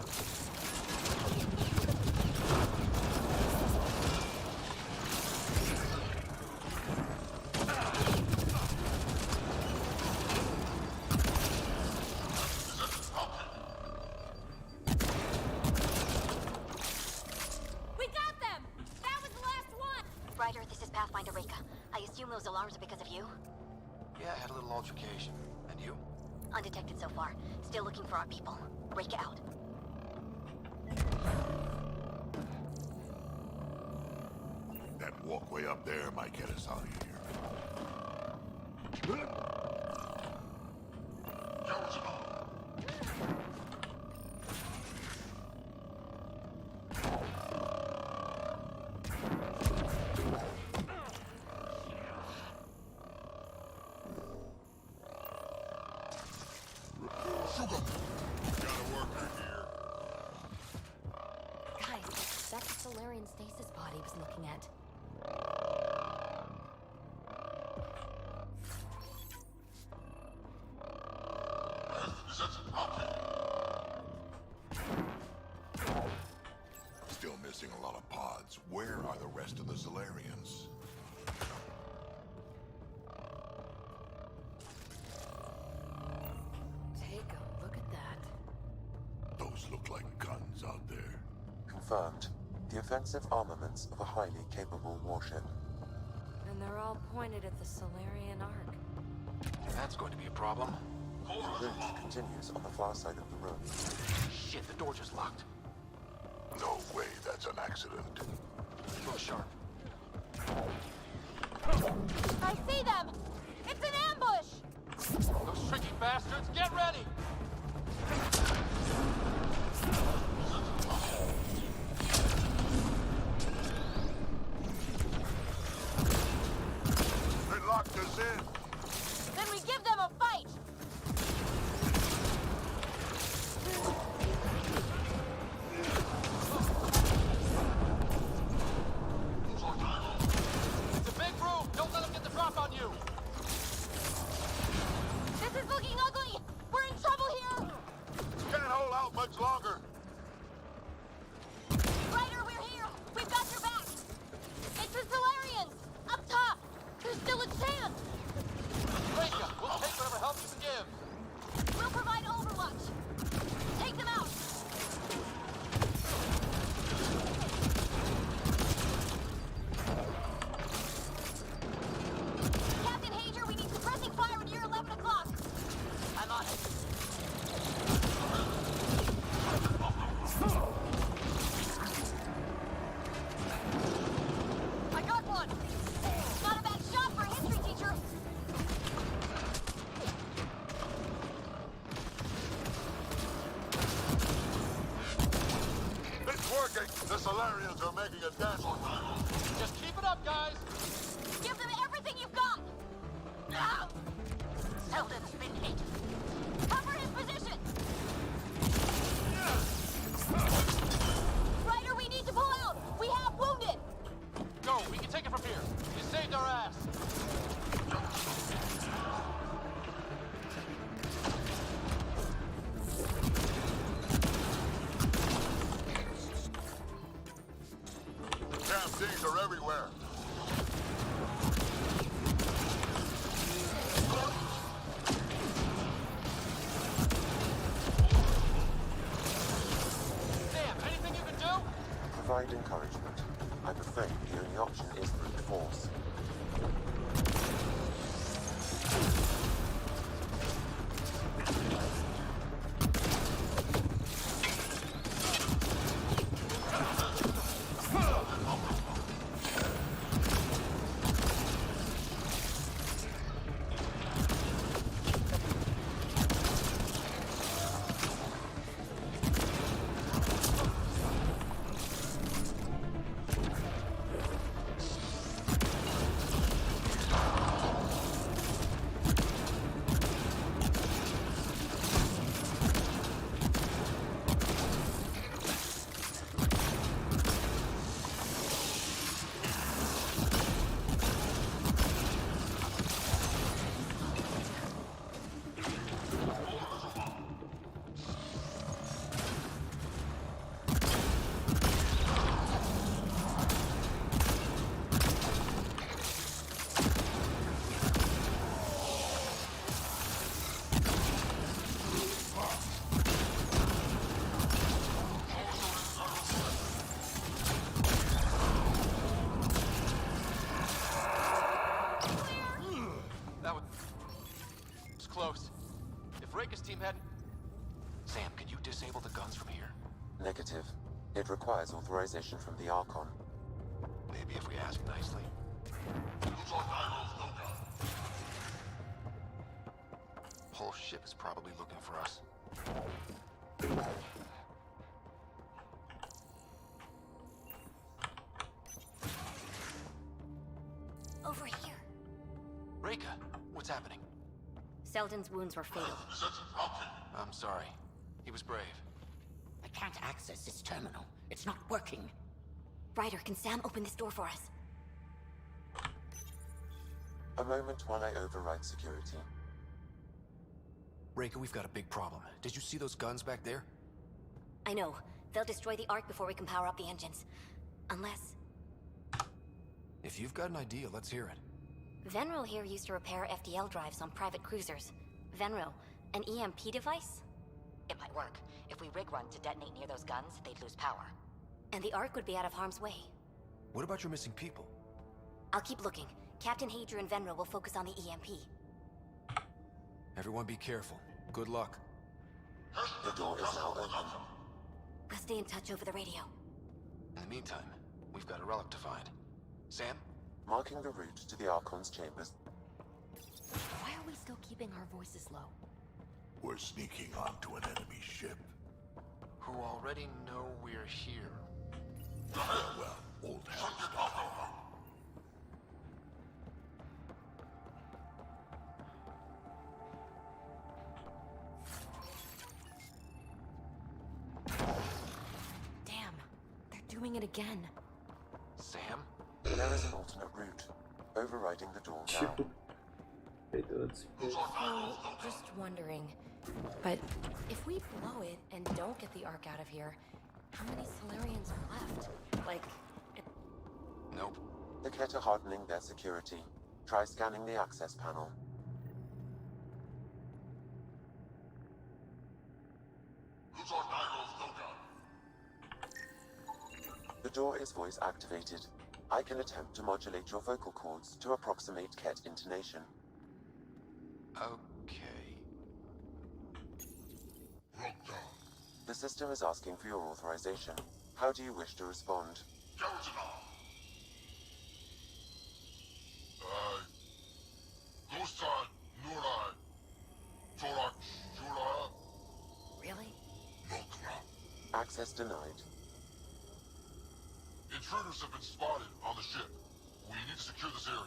We got them! That was the last one! Ryder, this is Pathfinder Reka. I assume those alarms are because of you? Yeah, I had a little altercation. And you? Undetected so far. Still looking for our people. Reka out. That walkway up there might get us out of here. Got a worker here. Guys, that's the Solarian stasis pod he was looking at. Still missing a lot of pods. Where are the rest of the Solarians? Take a look at that. Those look like guns out there. Confirmed. The offensive armaments of a highly capable warship. And they're They're all pointed at the Solarian Ark. That's going to be a problem. The route continues on the far side of the room. Shit, the door just locked. No way that's an accident. Look sharp. I see them! It's an ambush! Those tricky bastards, get ready! They locked us in. Then we give them a fight! It's a big room! Don't let them get the drop on you! This is looking ugly! We're in trouble here! Can't hold out much longer. Ryder, we're here! We've got your back! It's the Solarians! Up top! There's still a chance! Rachel, we'll take whatever help you can give! We'll provide overwatch! Take them out! Captain Hager, we need suppressing fire near 11 o'clock! I'm on it. I got one! Not a bad shot for a history teacher! It's working. The Solarians are making a dance. Just keep it up, guys! Give them everything you've got! Now! Selden's been hit. Cover his position! Ryder, we need to pull out! We have wounded! Go, we can take it from here. You saved our ass. Damn things are everywhere. Sam, anything you can do? Provide encouragement. I'm afraid the only option is brute force. Close. If Reika's team hadn't... Sam, can you disable the guns from here? Negative. It requires authorization from the Archon. Maybe if we ask nicely. Whole ship is probably looking for us. Over here. Reika, what's happening? Selden's wounds were fatal. I'm sorry. He was brave. I can't access this terminal. It's not working. Ryder, can Sam open this door for us? A moment while I override security. Reika, we've got a big problem. Did you see those guns back there? I know. They'll destroy the Ark before we can power up the engines. Unless... If you've got an idea, let's hear it. Venril here used to repair FDL drives on private cruisers. Venril, an EMP device? It might work. If we rig one to detonate near those guns, they'd lose power. And the Ark would be out of harm's way. What about your missing people? I'll keep looking. Captain Hadra and Venra will focus on the EMP. Everyone be careful. Good luck. The door is now open. We'll stay in touch over the radio. In the meantime, we've got a relic to find. Sam? Marking the route to the Archon's chambers. Why are we still keeping our voices low? We're sneaking onto an enemy ship. Who already know we're here. Well, old hands style. Damn, they're doing it again. Sam? There is an alternate route, overriding the door now. So, just wondering, but if we blow it and don't get the Ark out of here, how many Solarians are left? Like, Nope. The Ket are hardening their security. Try scanning the access panel. The door is voice activated. I can attempt to modulate your vocal cords to approximate Ket intonation. Okay. The system is asking for your authorization. How do you wish to respond? really? Access denied. Intruders have been spotted on the ship. We need to secure this area.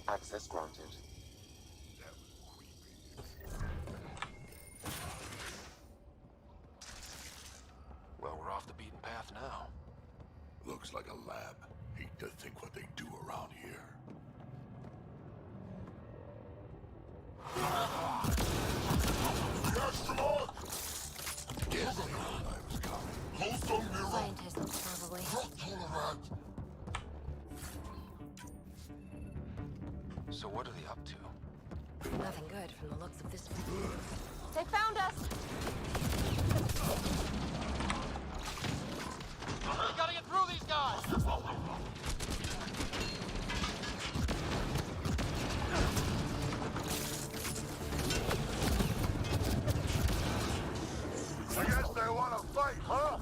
Access granted. Well, we're off the beaten path now. Looks like a lab. Hate to think what they do around here. Guess they knew I was coming. Scientists, probably. So what are they up to? Nothing good from the looks of this. They found us! We gotta get through these guys! I guess they want to fight, huh?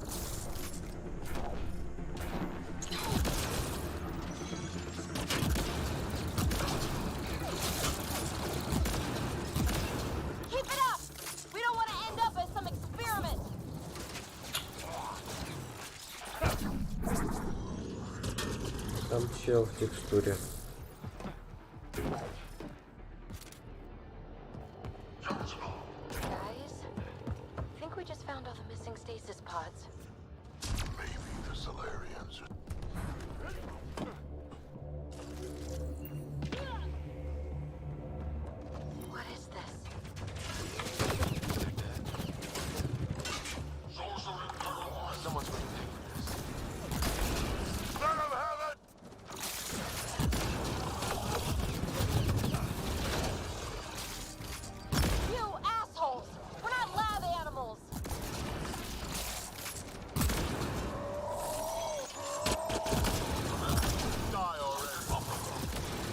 Keep it up! We don't want to end up as some experiment! Там чел в текстуре. Guys, I think we just found all the missing stasis pods. Maybe the Solarians are... What is this? Someone's going to pay for this. Let them have it! You assholes! We're not lab animals! Die already!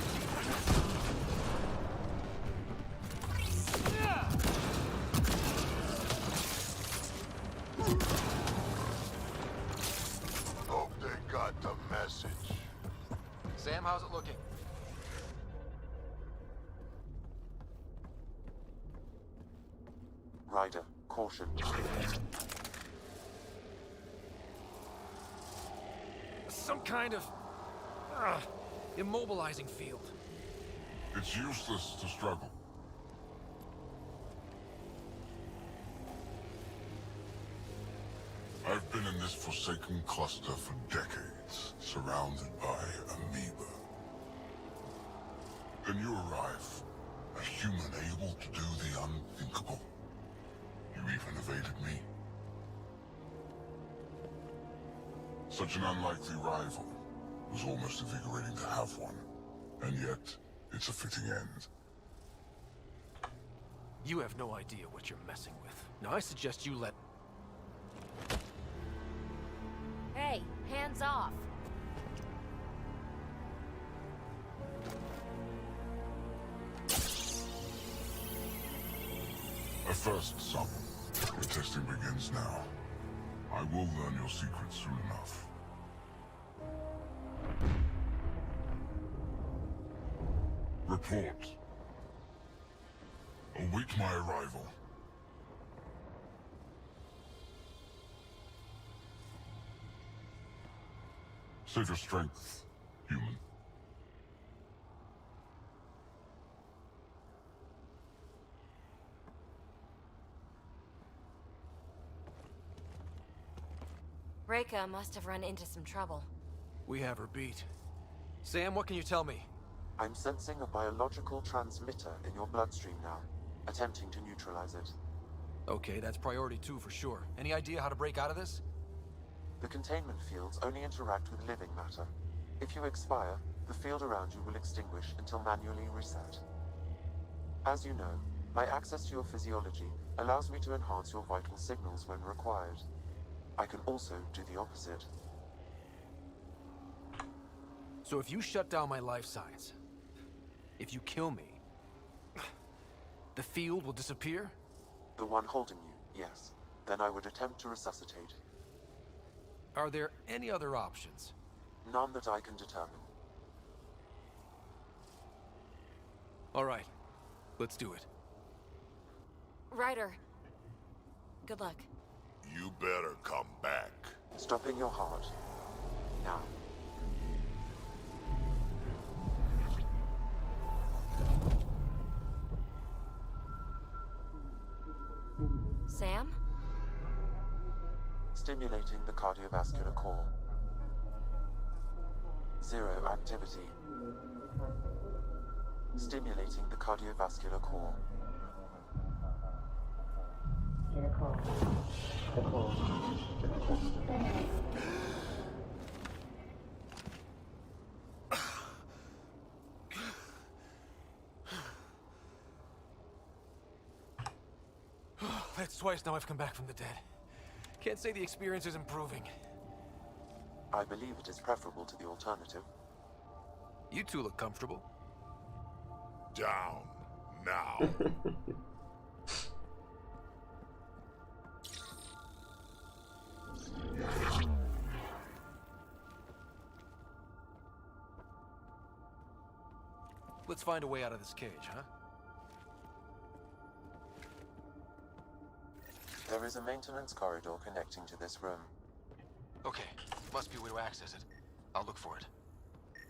Hope they got the message. Sam, how's it looking? Ryder, caution. Some kind of immobilizing field. It's useless to struggle. I've been in this forsaken cluster for decades, surrounded by amoeba. Then you arrive, a human able to do the unthinkable. You even evaded me. Such an unlikely rival. It was almost invigorating to have one. And yet, it's a fitting end. You have no idea what you're messing with. Now I suggest you let... Hey, hands off. A first sample. The testing begins now. I will learn your secrets soon enough. Report. Await my arrival. Save your strength, human. Reka must have run into some trouble. We have her beat. Sam, what can you tell me? I'm sensing a biological transmitter in your bloodstream now, attempting to neutralize it. Okay, that's priority 2 for sure. Any idea how to break out of this? The containment fields only interact with living matter. If you expire, the field around you will extinguish until manually reset. As you know, my access to your physiology allows me to enhance your vital signals when required. I can also do the opposite. So if you shut down my life signs, if you kill me, the field will disappear? The one holding you, yes. Then I would attempt to resuscitate. Are there any other options? None that I can determine. All right, let's do it. Ryder, good luck. You better come back. Stopping your heart. Now. Sam? Stimulating the cardiovascular core. 0 activity. Stimulating the cardiovascular core. That's twice now I've come back from the dead. Can't say the experience is improving. I believe it is preferable to the alternative. You two look comfortable. Down now. Let's find a way out of this cage, huh? There is a maintenance corridor connecting to this room. Okay, must be a way to access it. I'll look for it.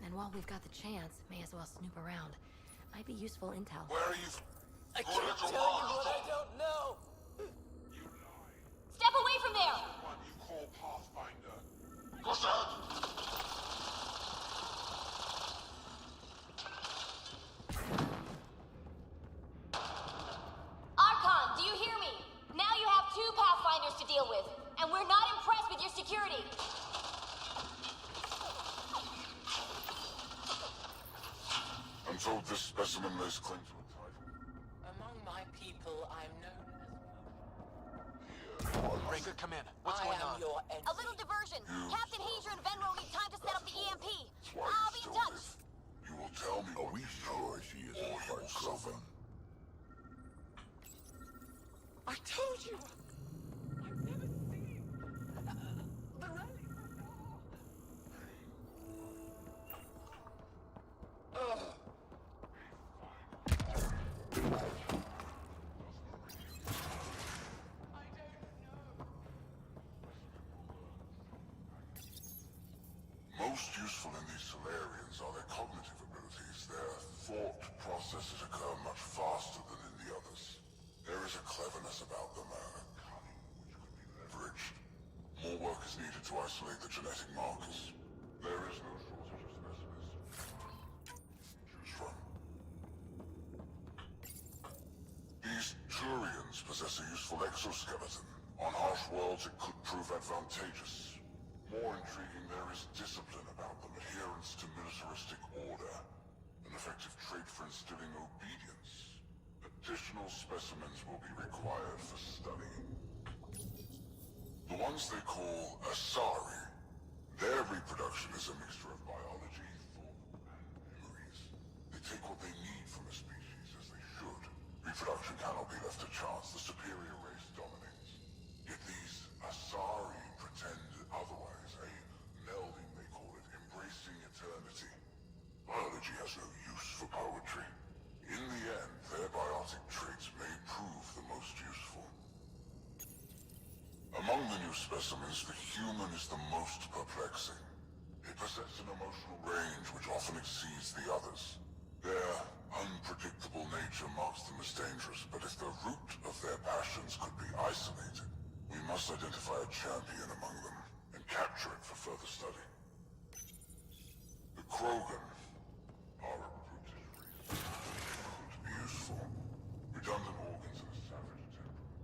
And while we've got the chance, may as well snoop around. Might be useful intel. Where are you? I can't tell you what I don't know. Step away from there! What you call Pathfinder? Archon, do you hear me? Now you have 2 Pathfinders to deal with, and we're not impressed with your security. I'm told this specimen lays claim to a title. Among my people, I'm known Reka, come in. as... What's going on? Your enemy. A little diversion. Captain Hazer and Venro need time to set up the EMP. That's why I'll be you in still touch. live. You will tell me. Are we sure she isn't quite Sylvan? I told you. I've never seen the relic before. Ugh. Most useful in these Solarians are their cognitive abilities. Their thought processes occur much faster than in the others. There is a cleverness about them, a cunning which could be leveraged. More work is needed to isolate the genetic markers. There is no shortage of specimens to choose from. These Turians possess a useful exoskeleton. On harsh worlds, it could prove advantageous. More intriguing, there is discipline about them, adherence to militaristic order, an effective trait for instilling obedience. Additional specimens will be required for study. The ones they call Asari, their reproduction is a mixture of biology, thought, and memories. They take what they need from a species, as they should. Reproduction cannot be left to chance. The specimens, the human is the most perplexing. They possess an emotional range which often exceeds the others. Their unpredictable nature marks them as dangerous, but if the root of their passions could be isolated, we must identify a champion among them and capture it for further study. The Krogan are a brutish race. Could be useful. Redundant organs and a savage temperament.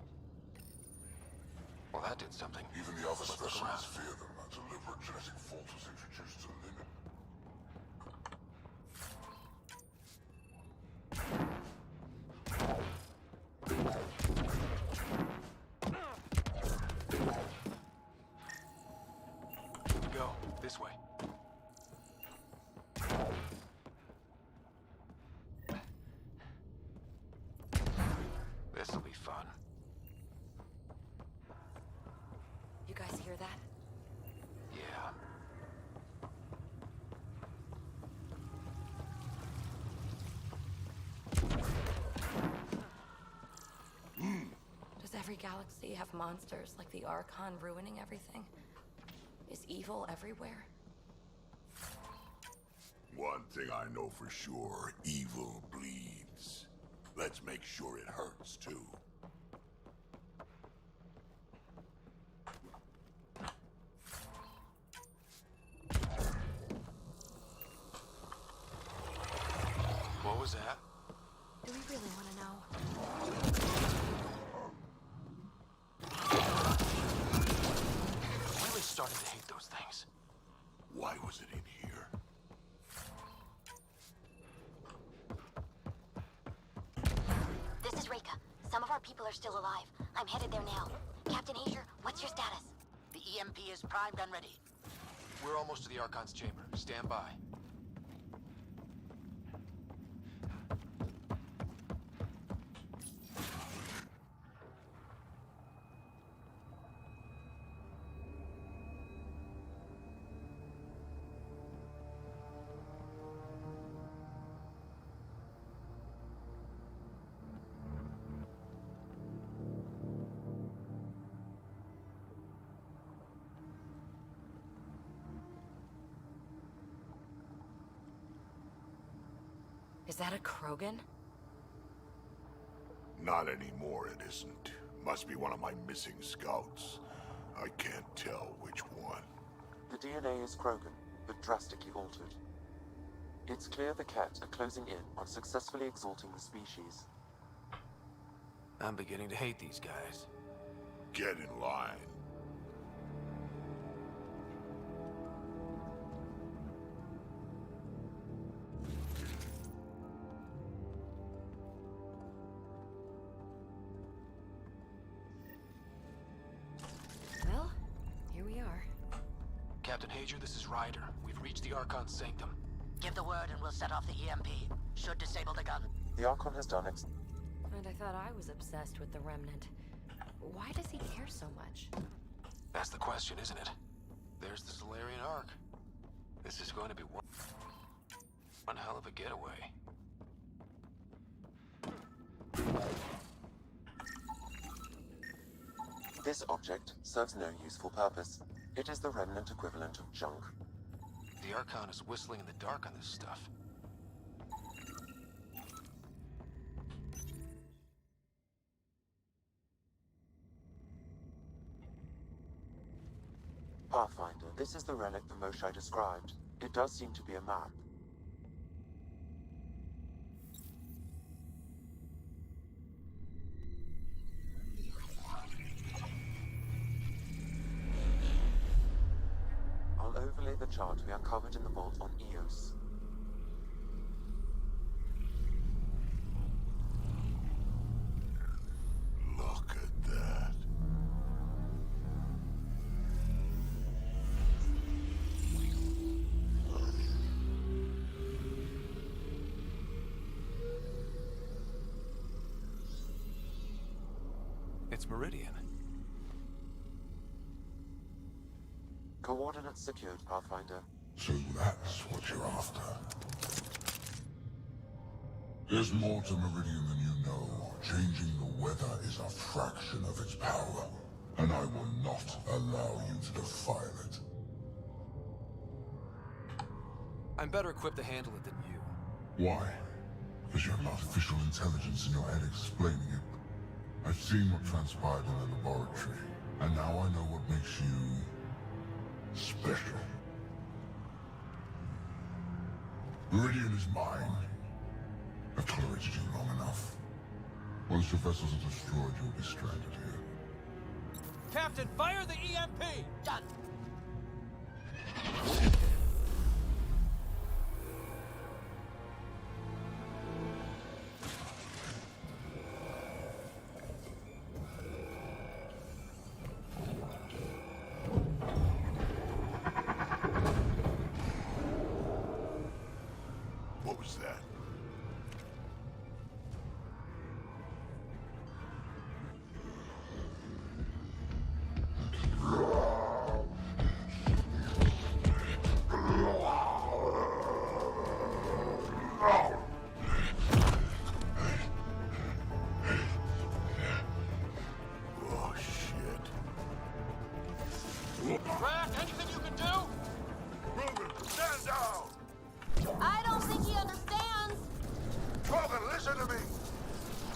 Well, that did something. Even the other specimens fear them. A deliberate genetic fault was introduced to limit. Go. This way. This'll be fun. You guys hear that? Yeah. Does every galaxy have monsters like the Archon ruining everything? Is evil everywhere? One thing I know for sure, evil bleeds. Let's make sure it hurts, too. What was that? Do we really want to know? I really started to hate those things. Why was it in here? This is Reka. Some of our people are still alive. I'm headed there now. Captain Asia, what's your status? The EMP is primed and ready. We're almost to the Archon's chamber. Stand by. Is that a Krogan? Not anymore, it isn't. Must be one of my missing scouts. I can't tell which one. The DNA is Krogan, but drastically altered. It's clear the Ket are closing in on successfully exalting the species. I'm beginning to hate these guys. Get in line. Well, here we are. Captain Hager, this is Ryder. We've reached the Archon's sanctum. Give the word and we'll set off the EMP. Should disable the gun. The Archon has done And I thought I was obsessed with the Remnant. Why does he care so much? That's the question, isn't it? There's the Solarian Ark. This is going to be one hell of a getaway. This object serves no useful purpose. It is the remnant equivalent of junk. The Archon is whistling in the dark on this stuff. Pathfinder, this is the relic the Moshai described. It does seem to be a map. I'll overlay the chart we uncovered in the vault on Eos. Look at that. It's Meridian. Coordinates secured, Pathfinder. So that's what you're after. There's more to Meridian than you know. Changing the weather is a fraction of its power. and I will not allow you to defile it. I'm better equipped to handle it than you. Why? Because you have artificial intelligence in your head explaining it. I've seen what transpired in the laboratory, and now I know what makes you special. Meridian is mine. I've tolerated you long enough. Once your vessels are destroyed, you'll be stranded here. Captain, fire the EMP! Done. What was that? Oh, shit. Drac, anything you can do? Roman, stand down! I don't think he understands. Roman, listen to me!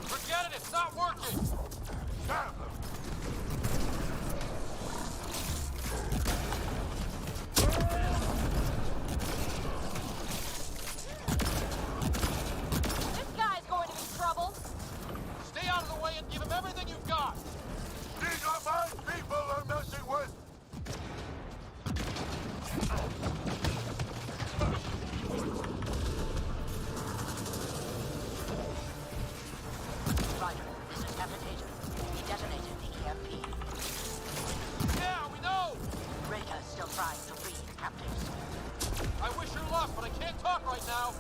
Forget it, it's not working! Stab them! This guy's going to be trouble. Stay out of the way and give him everything you've got! These are my people I'm messing with! Ryder, this is Captain Hager. He detonated the EMP. Yeah, we know! Reka still trying to free his captives. I wish her luck, but I can't talk right now.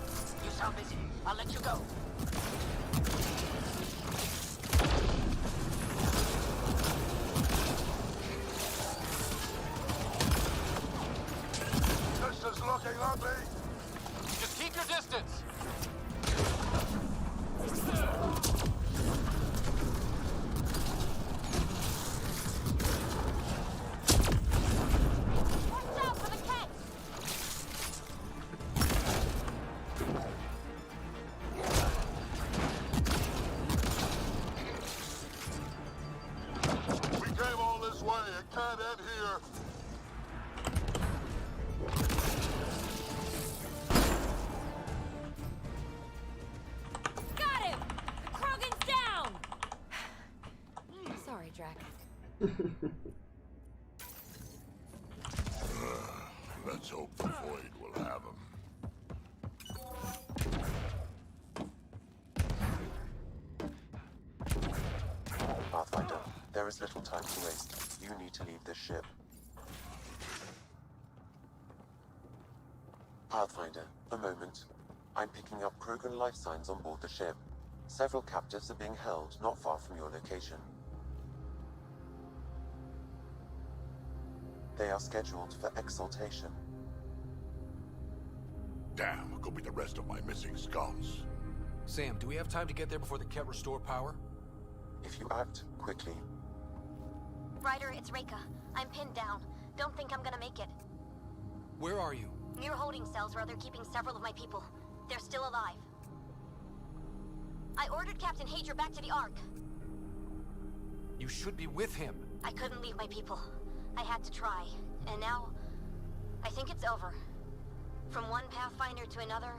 You sound busy. I'll let you go. This is looking ugly! Just keep your distance! Watch out for the cat. We came all this way. It can't end here. Got him! Krogan's down! Sorry, Drac. Let's hope the Void will have him. Pathfinder, there is little time to waste. You need to leave this ship. Pathfinder, a moment. I'm picking up Krogan life signs on board the ship. Several captives are being held not far from your location. They are scheduled for exaltation. Damn, go be the rest of my missing scouts. Sam, do we have time to get there before the Ket restore power? If you act quickly. Ryder, it's Reka. I'm pinned down. Don't think I'm gonna make it. Where are you? Near holding cells where they're keeping several of my people. They're still alive. I ordered Captain Hager back to the Ark. You should be with him. I couldn't leave my people. I had to try. And now, I think it's over. From one Pathfinder to another,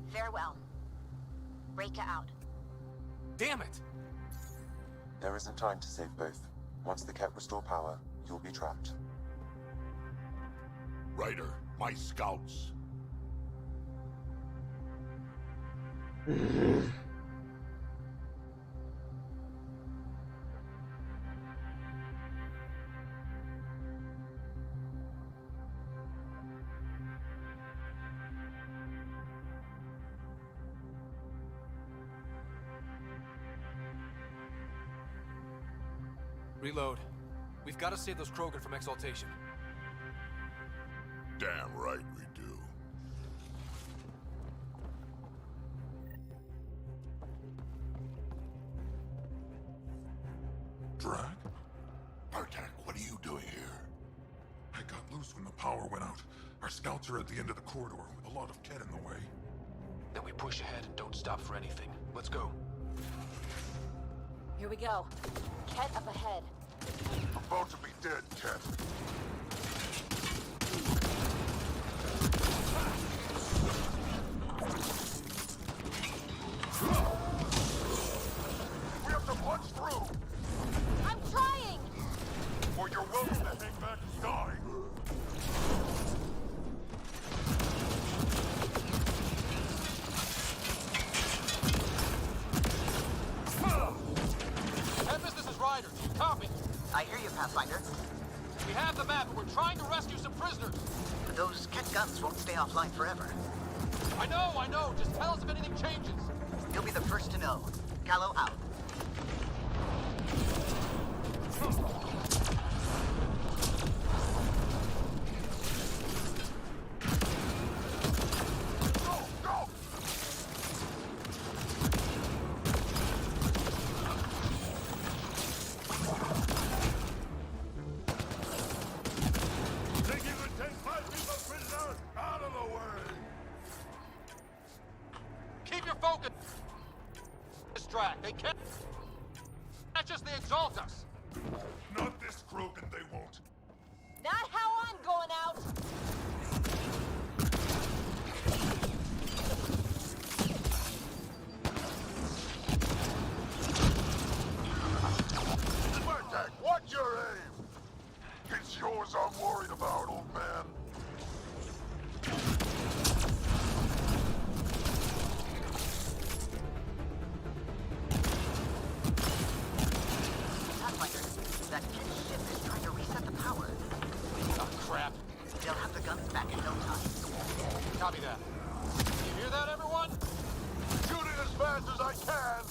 farewell. Reka out. Damn it! There isn't time to save both. Once the Ket restore power, you'll be trapped. Ryder, my scouts. Reload. We've got to save those Krogan from exaltation. Damn right we do. Drac? Are confused when the power went out. Our scouts are at the end of the corridor with a lot of Ket in the way. Then we push ahead and don't stop for anything. Let's go. Here we go. Ket up ahead. About to be dead, Ket. We have to punch through! I'm trying! Or you're welcome to hang back and die. Tempest, this is Ryder. Copy. I hear you, Pathfinder. We have the map, and we're trying to rescue some prisoners. But those Ket guns won't stay offline forever. I know. Just tell us if anything changes. You'll be the first to know. Callow out. Keep your focus. Distract. They can't catch us, they exalt us. Not this crook, and they won't. Not how I'm going out! Bartek, what's your aim? It's yours I'm worried about, old man. Pathfinder, that Ket ship is trying to reset the power. Oh, crap. They'll have the guns back in no time. Copy that. You hear that, everyone? Shooting as fast as I can!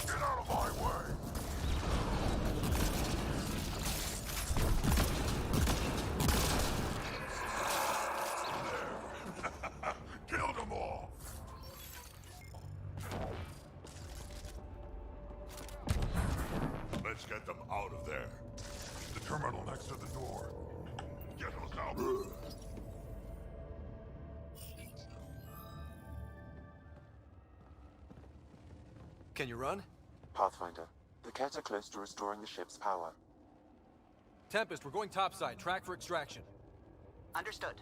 Get out of my way! There. Killed them all! Let's get them out of there. The terminal next to the door. Get those out. Can you run? Pathfinder, the Ket are close to restoring the ship's power. Tempest, we're going topside. Track for extraction. Understood.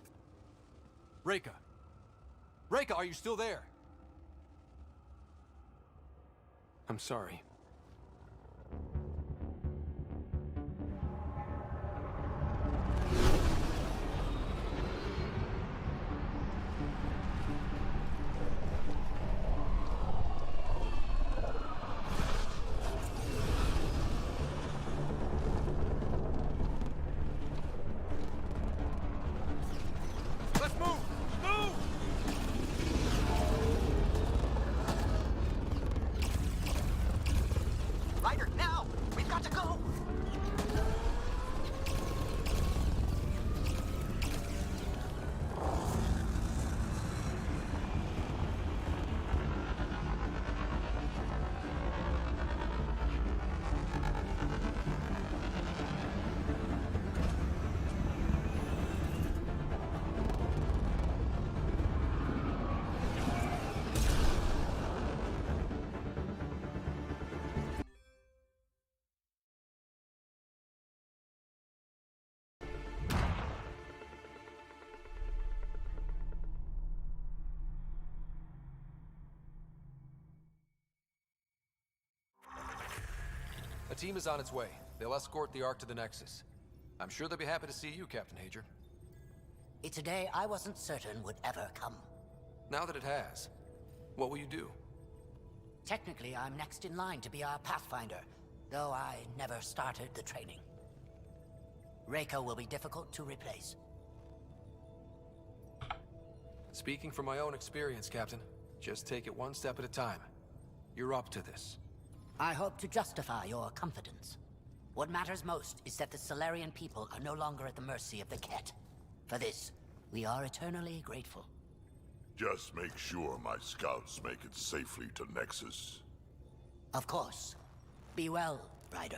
Reka! Reka, are you still there? I'm sorry. Let's move! Move! Ryder, now! We've got to go! A team is on its way. They'll escort the Ark to the Nexus. I'm sure they'll be happy to see you, Captain Hager. It's a day I wasn't certain would ever come. Now that it has, what will you do? Technically, I'm next in line to be our Pathfinder, though I never started the training. Reka will be difficult to replace. Speaking from my own experience, Captain, just take it one step at a time. You're up to this. I hope to justify your confidence. What matters most is that the Solarian people are no longer at the mercy of the Ket. For this, we are eternally grateful. Just make sure my scouts make it safely to Nexus. Of course. Be well, Ryder.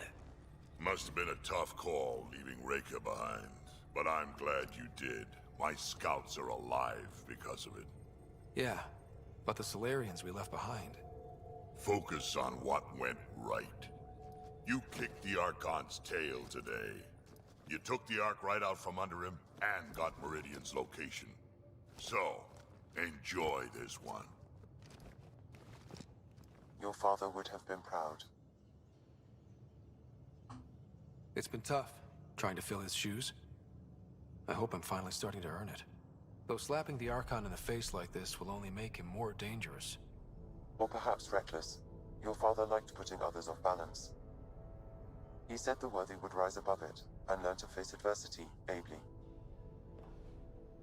Must have been a tough call leaving Reika behind, but I'm glad you did. My scouts are alive because of it. Yeah, but the Solarians we left behind. Focus on what went right. You kicked the Archon's tail today. You took the Ark right out from under him and got Meridian's location. So, enjoy this one. Your father would have been proud. It's been tough, trying to fill his shoes. I hope I'm finally starting to earn it. Though slapping the Archon in the face like this will only make him more dangerous. Or perhaps reckless. Your father liked putting others off balance. He said the worthy would rise above it and learn to face adversity ably.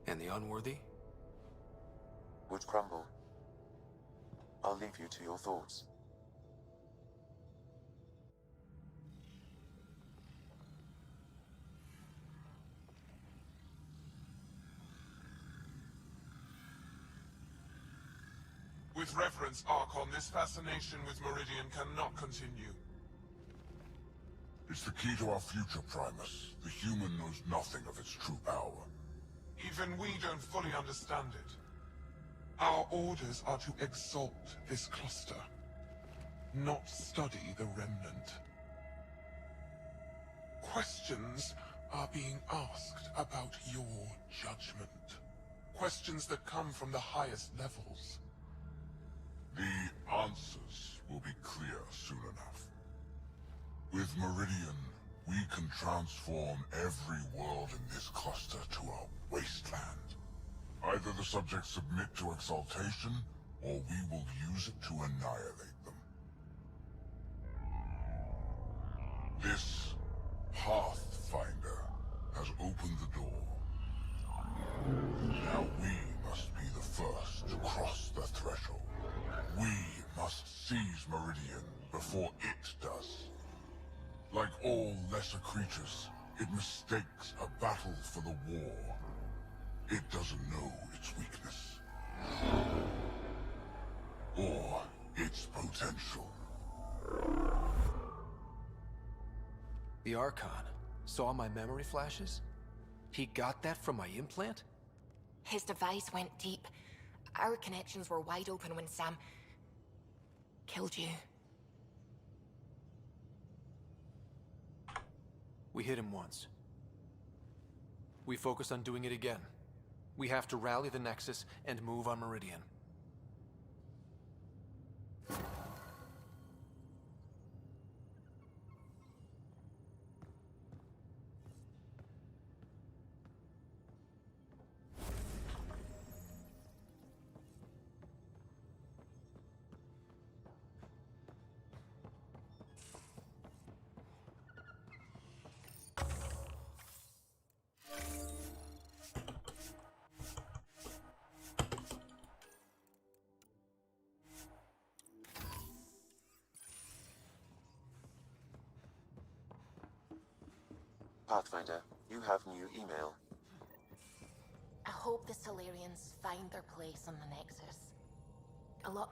And the unworthy? Would crumble. I'll leave you to your thoughts. With reverence, Archon, this fascination with Meridian cannot continue. It's the key to our future, Primus. The human knows nothing of its true power. Even we don't fully understand it. Our orders are to exalt this cluster, not study the remnant. Questions are being asked about your judgment. Questions that come from the highest levels. The answers will be clear soon enough. With Meridian, we can transform every world in this cluster to a wasteland. Either the subjects submit to exaltation, or we will use it to annihilate them. This Pathfinder has opened the door. Now we must be the first to cross the threshold. We must seize Meridian before it does. Like all lesser creatures, it mistakes a battle for the war. It doesn't know its weakness. Or its potential. The Archon saw my memory flashes? He got that from my implant? His device went deep. Our connections were wide open when Sam killed you. We hit him once. We focus on doing it again. We have to rally the Nexus and move on Meridian. Pathfinder, you have new email. I hope the Solarians find their place on the Nexus. A lot...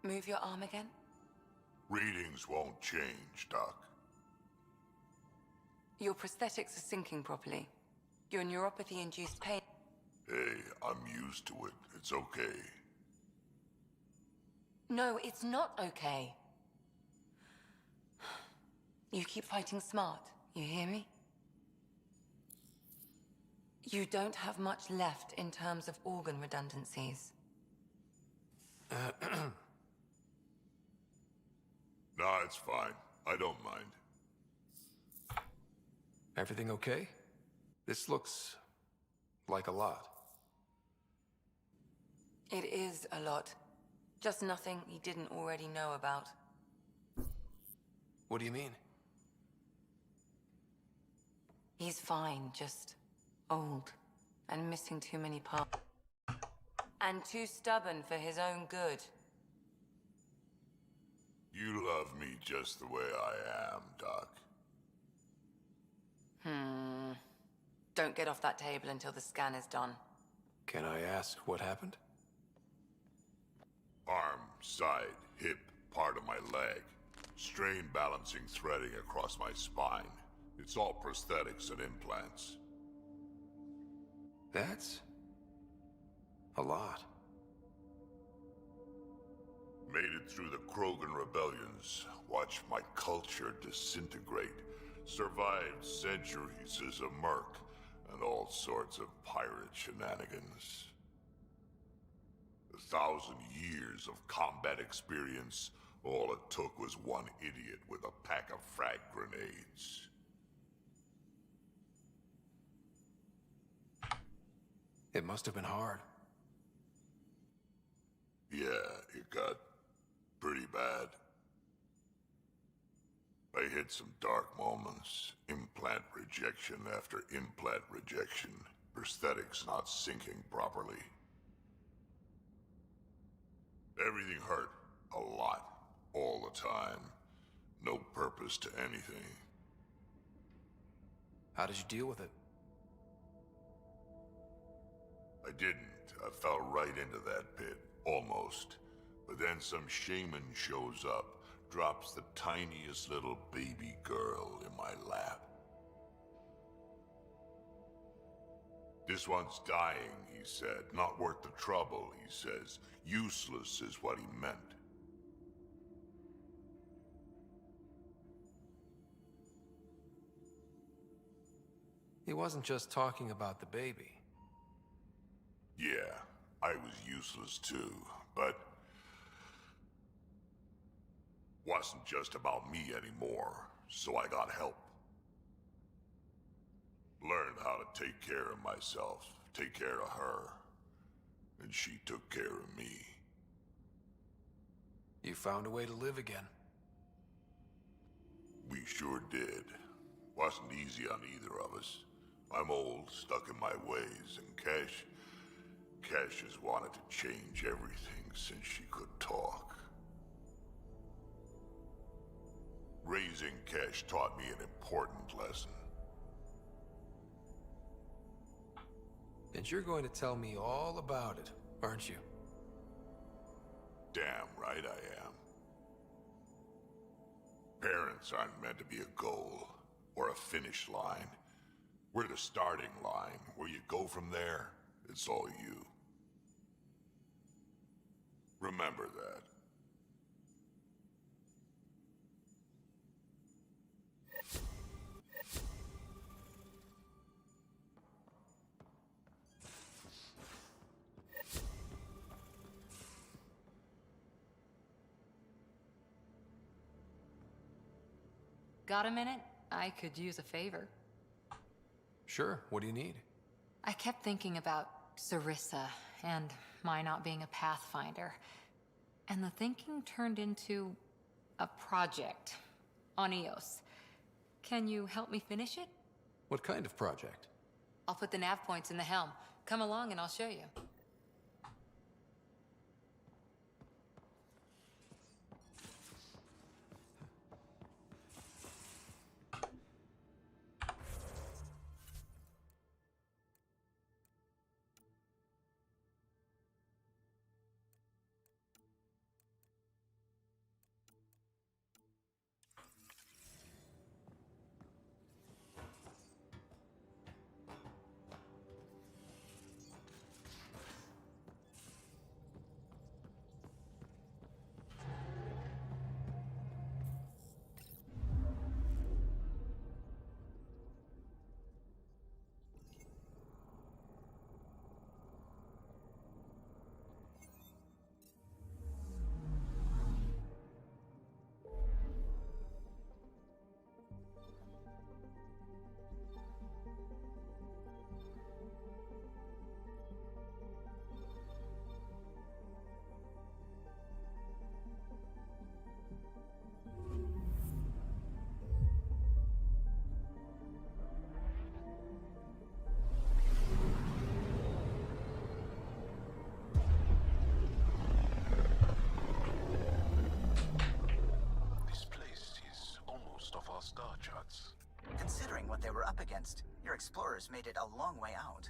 Move your arm again? Readings won't change, Doc. Your prosthetics are syncing properly. Your neuropathy-induced pain... Hey, I'm used to it. It's okay. No, it's not okay. You keep fighting smart, you hear me? You don't have much left in terms of organ redundancies. Nah, it's fine. I don't mind. Everything okay? This looks like a lot. It is a lot. Just nothing he didn't already know about. What do you mean? He's fine, just old and missing too many parts. And too stubborn for his own good. You love me just the way I am, Doc. Don't get off that table until the scan is done. Can I ask what happened? Arm, side, hip, part of my leg. Strain balancing threading across my spine. It's all prosthetics and implants. That's a lot. Made it through the Krogan rebellions. Watched my culture disintegrate. Survived centuries as a merc. And all sorts of pirate shenanigans. 1,000 years of combat experience. All it took was one idiot with a pack of frag grenades. It must have been hard. Yeah, it got pretty bad. I hit some dark moments. Implant rejection after implant rejection. Prosthetics not syncing properly. Everything hurt. A lot. All the time. No purpose to anything. How did you deal with it? I didn't. I fell right into that pit. Almost. But then some shaman shows up. Drops the tiniest little baby girl in my lap. This one's dying, he said. Not worth the trouble, he says. Useless is what he meant. He wasn't just talking about the baby. Yeah, I was useless too, but... wasn't just about me anymore, so I got help. Learned how to take care of myself, take care of her. And she took care of me. You found a way to live again. We sure did. Wasn't easy on either of us. I'm old, stuck in my ways, and Cash has wanted to change everything since she could talk. Raising Cash taught me an important lesson. And you're going to tell me all about it, aren't you? Damn right I am. Parents aren't meant to be a goal, or a finish line. We're the starting line. Where you go from there, it's all you. Remember that. Got a minute? I could use a favor. Sure, what do you need? I kept thinking about Sarissa and my not being a Pathfinder. And the thinking turned into a project on Eos. Can you help me finish it? What kind of project? I'll put the nav points in the helm. Come along and I'll show you. made it a long way out.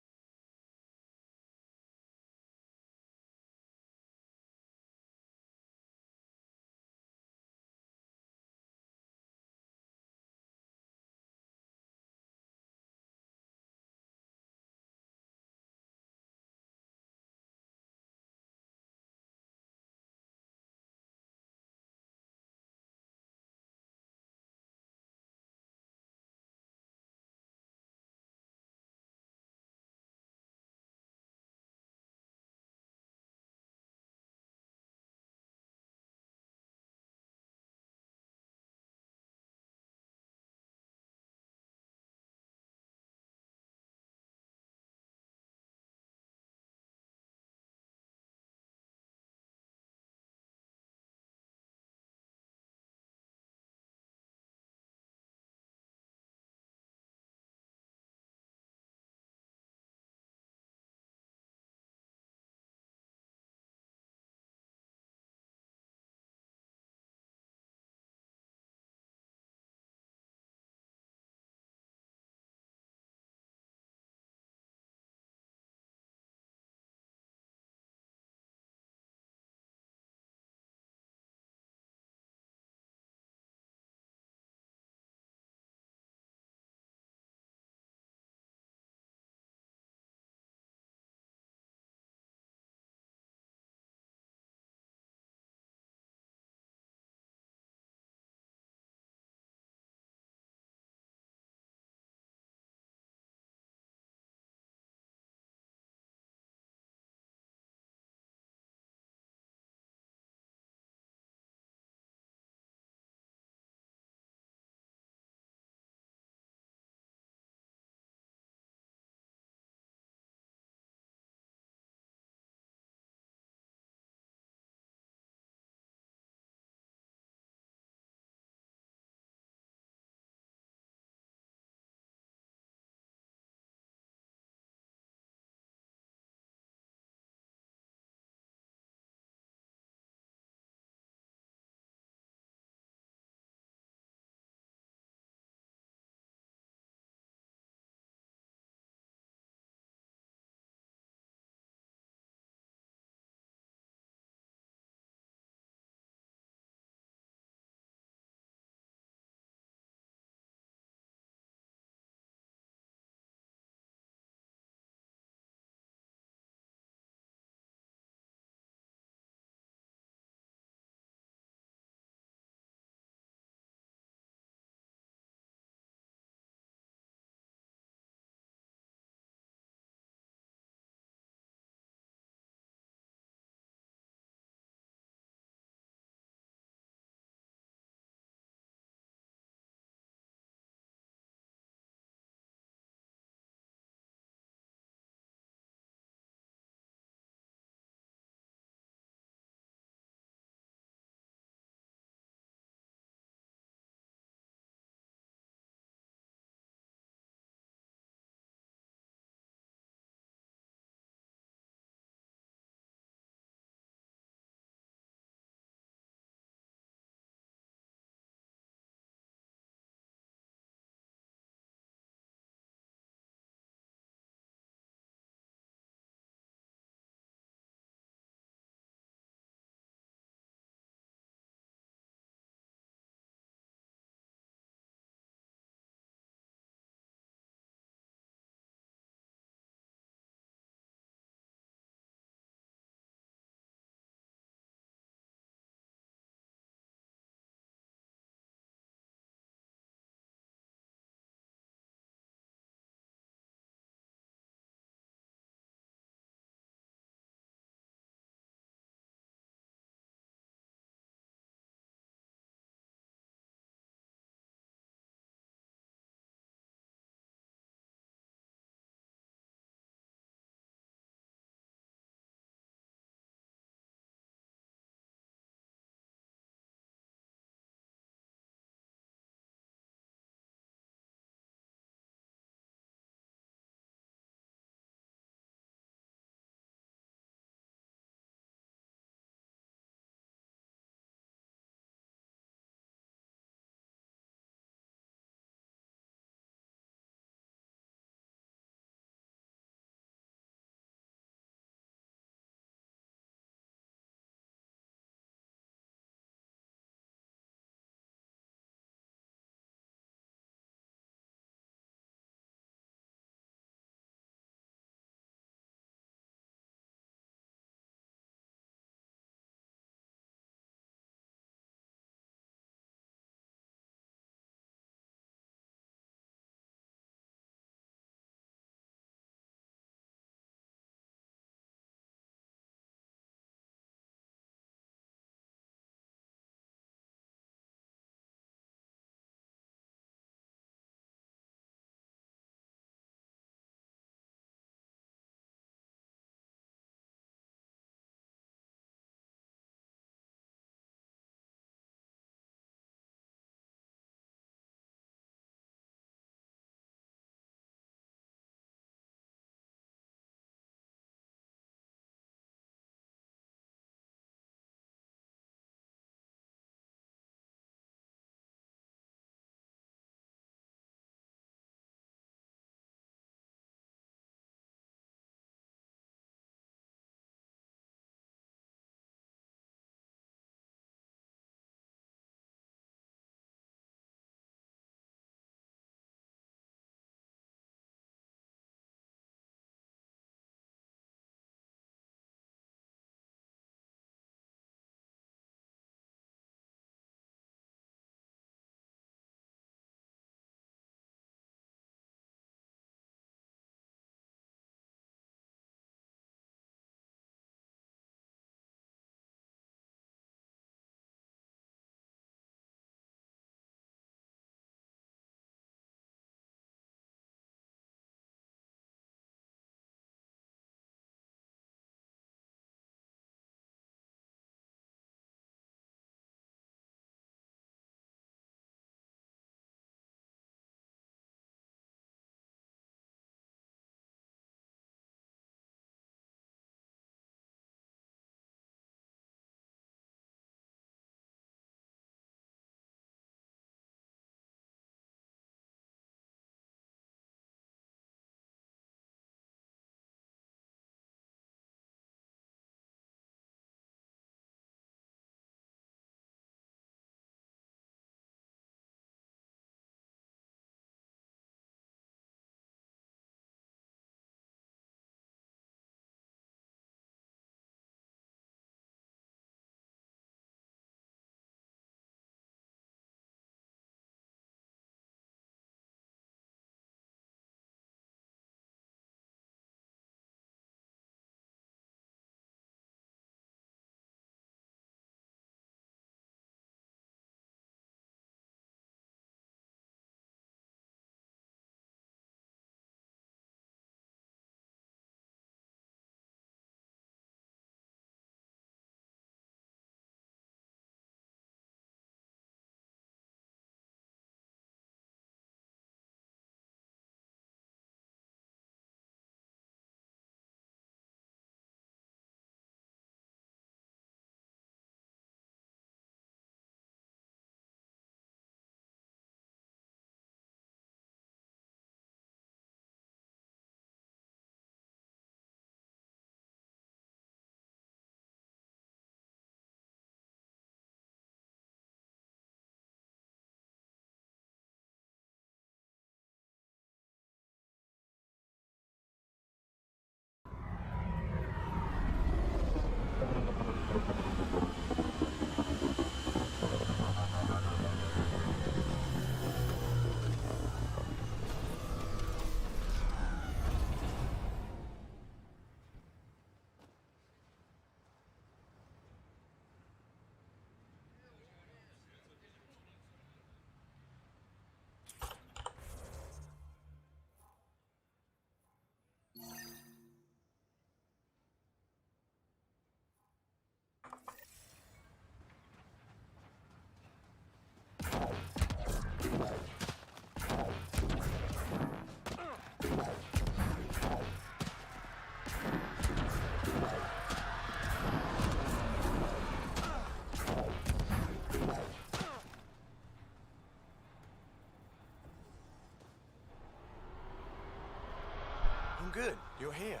I'm good. You're here.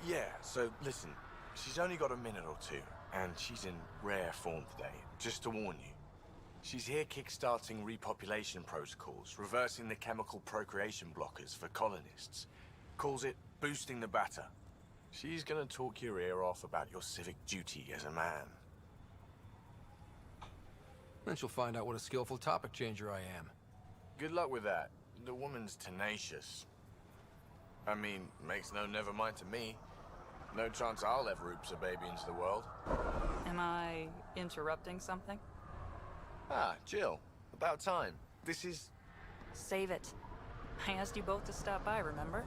Yeah, so listen, she's only got a minute or two, and she's in rare form today, just to warn you. She's here kickstarting repopulation protocols, reversing the chemical procreation blockers for colonists. Calls it boosting the batter. She's gonna talk your ear off about your civic duty as a man. Then she'll find out what a skillful topic changer I am. Good luck with that. The woman's tenacious. I mean, makes no never mind to me. No chance I'll ever oops a baby into the world. Am I interrupting something? Ah, Jill. About time. This is... Save it. I asked you both to stop by, remember?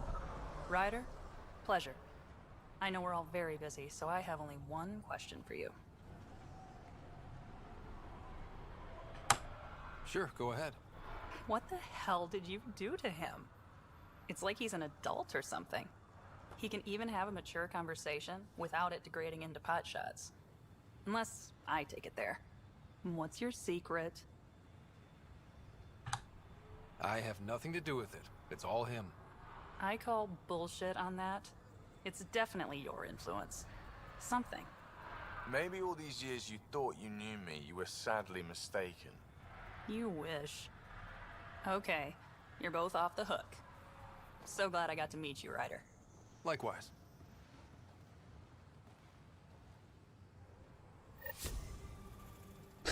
Ryder, pleasure. I know we're all very busy, so I have only one question for you. Sure, go ahead. What the hell did you do to him? It's like he's an adult or something. He can even have a mature conversation without it degrading into pot shots. Unless I take it there. What's your secret? I have nothing to do with it. It's all him. I call bullshit on that. It's definitely your influence. Something. Maybe all these years you thought you knew me, you were sadly mistaken. You wish. Okay, you're both off the hook. So glad I got to meet you, Ryder. Likewise. A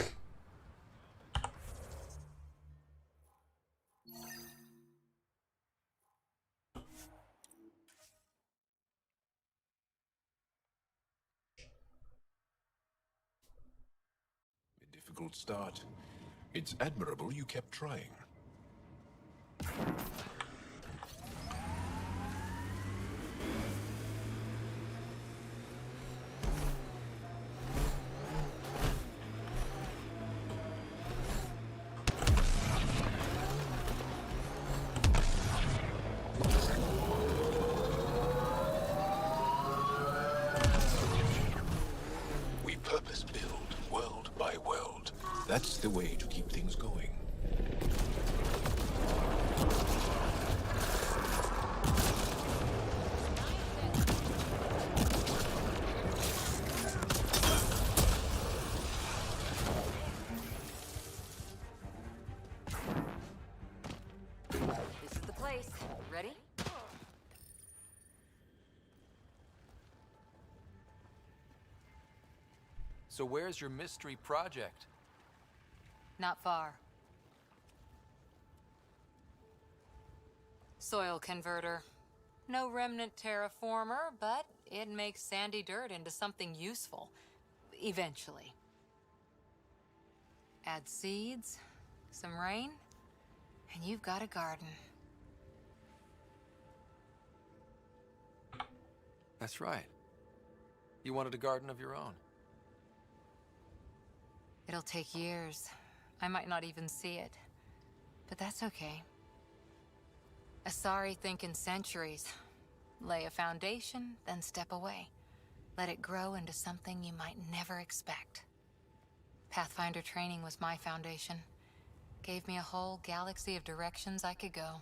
difficult start. It's admirable you kept trying. We purpose build, world by world. That's the way to keep things going. This is the place. Ready? So where's your mystery project? Not far. Soil converter. No remnant terraformer, but it makes sandy dirt into something useful. Eventually. Add seeds, some rain, and you've got a garden. That's right. You wanted a garden of your own. It'll take years. I might not even see it. But that's okay. Asari think in centuries. Lay a foundation, then step away. Let it grow into something you might never expect. Pathfinder training was my foundation. Gave me a whole galaxy of directions I could go.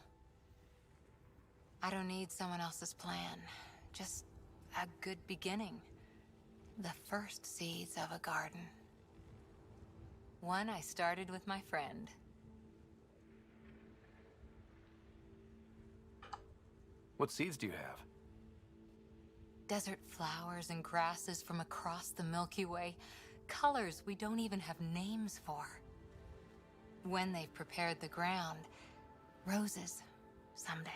I don't need someone else's plan. Just a good beginning. The first seeds of a garden. One I started with my friend. What seeds do you have? Desert flowers and grasses from across the Milky Way. Colors we don't even have names for. When they've prepared the ground, roses someday.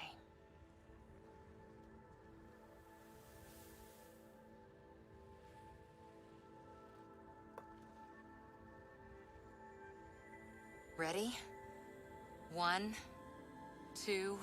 Ready? 1, 2...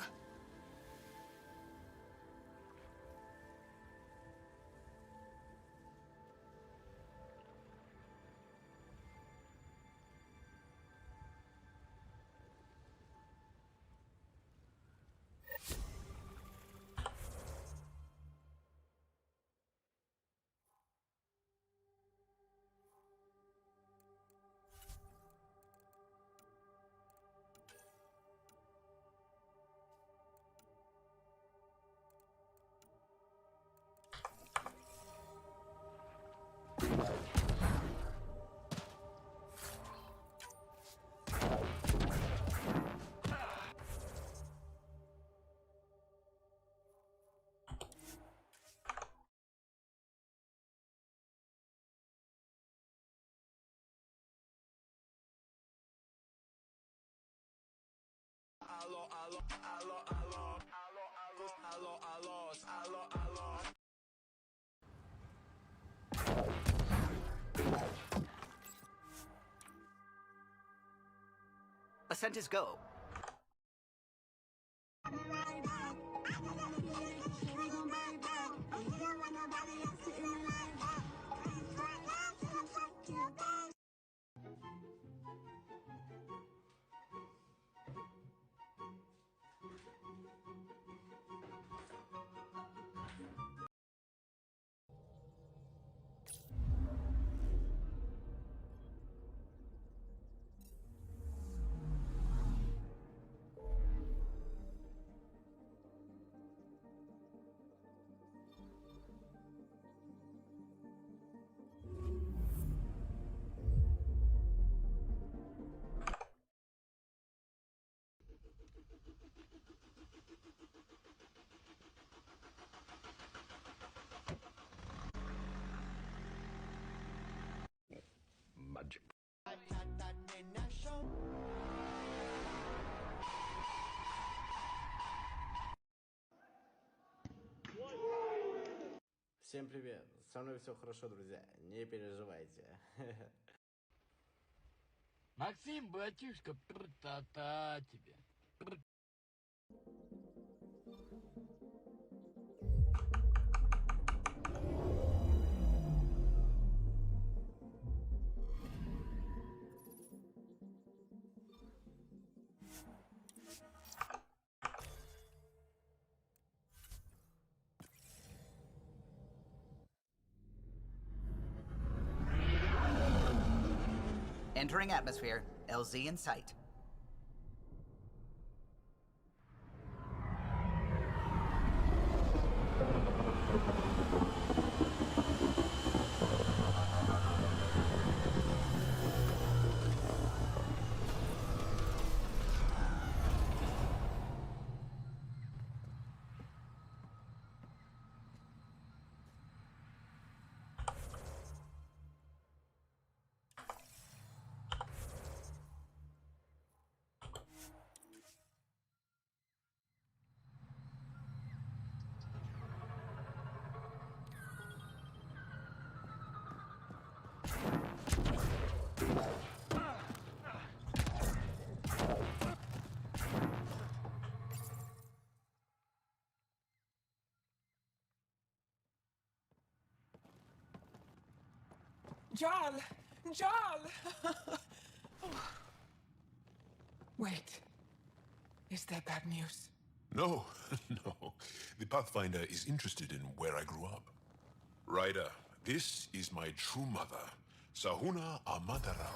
Ascent is go. Magic. Всем привет! Со мной все хорошо, друзья. Не переживайте. Максим, батюшка, та-та тебе. Entering atmosphere. LZ in sight. Jarl! Jarl! Wait. Is that bad news? No, no. The Pathfinder is interested in where I grew up. Ryder, this is my true mother, Sahuna Amadara.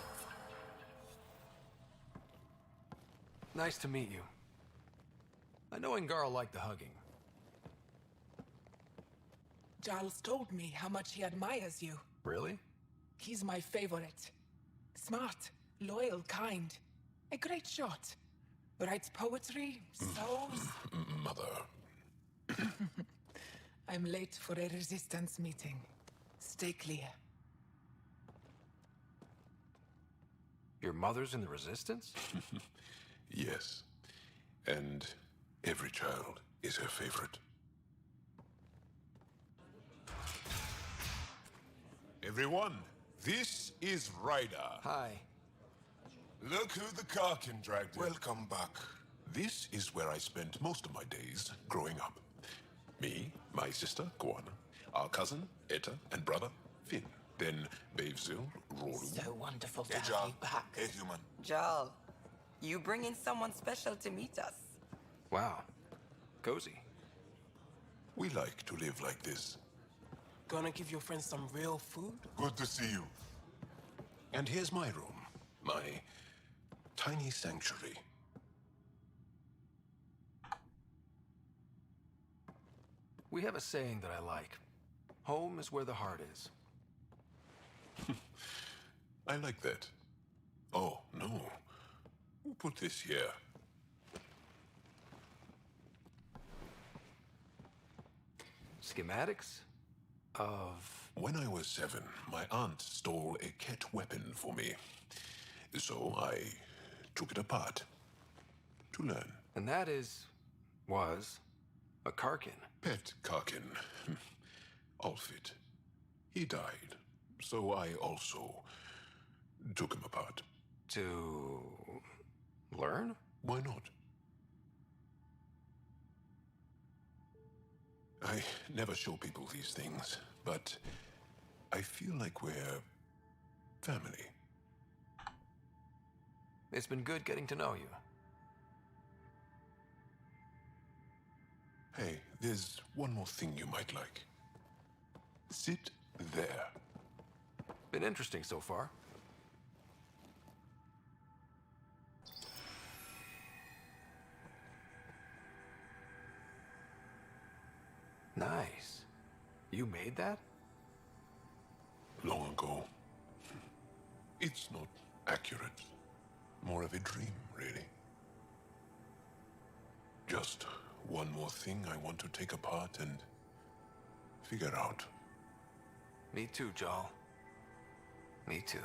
Nice to meet you. I know Angarl liked the hugging. Jarl's told me how much he admires you. Really? He's my favorite. Smart, loyal, kind. A great shot. Writes poetry, sews. Mother. I'm late for a resistance meeting. Stay clear. Your mother's in the Resistance? Yes. And every child is her favorite. Everyone, this is Ryder. Hi. Look who the Karkin dragged in. Welcome back. This is where I spent most of my days growing up. Me, my sister, Koana, our cousin, Etta, and brother, Finn. Then Bavzil, Roru. So wonderful to Hey, have Jarl. you back. Hey, human. Jarl, you bring in someone special to meet us. Wow. Cozy. We like to live like this. Gonna give your friends some real food? Good to see you. And here's my room. My tiny sanctuary. We have a saying that I like. Home is where the heart is. I like that. Oh, no. Who put this here? Schematics? Of... When I was 7, my aunt stole a Ket weapon for me. So I took it apart to learn. And that was a Karkin. Pet Karkin. Alfit. He died, so I also took him apart. To learn? Why not? I never show people these things, but I feel like we're family. It's been good getting to know you. Hey, there's one more thing you might like. Sit there. Been interesting so far. Nice. You made that? Long ago. It's not accurate. More of a dream, really. Just one more thing I want to take apart and figure out. Me too, Jal. Me too.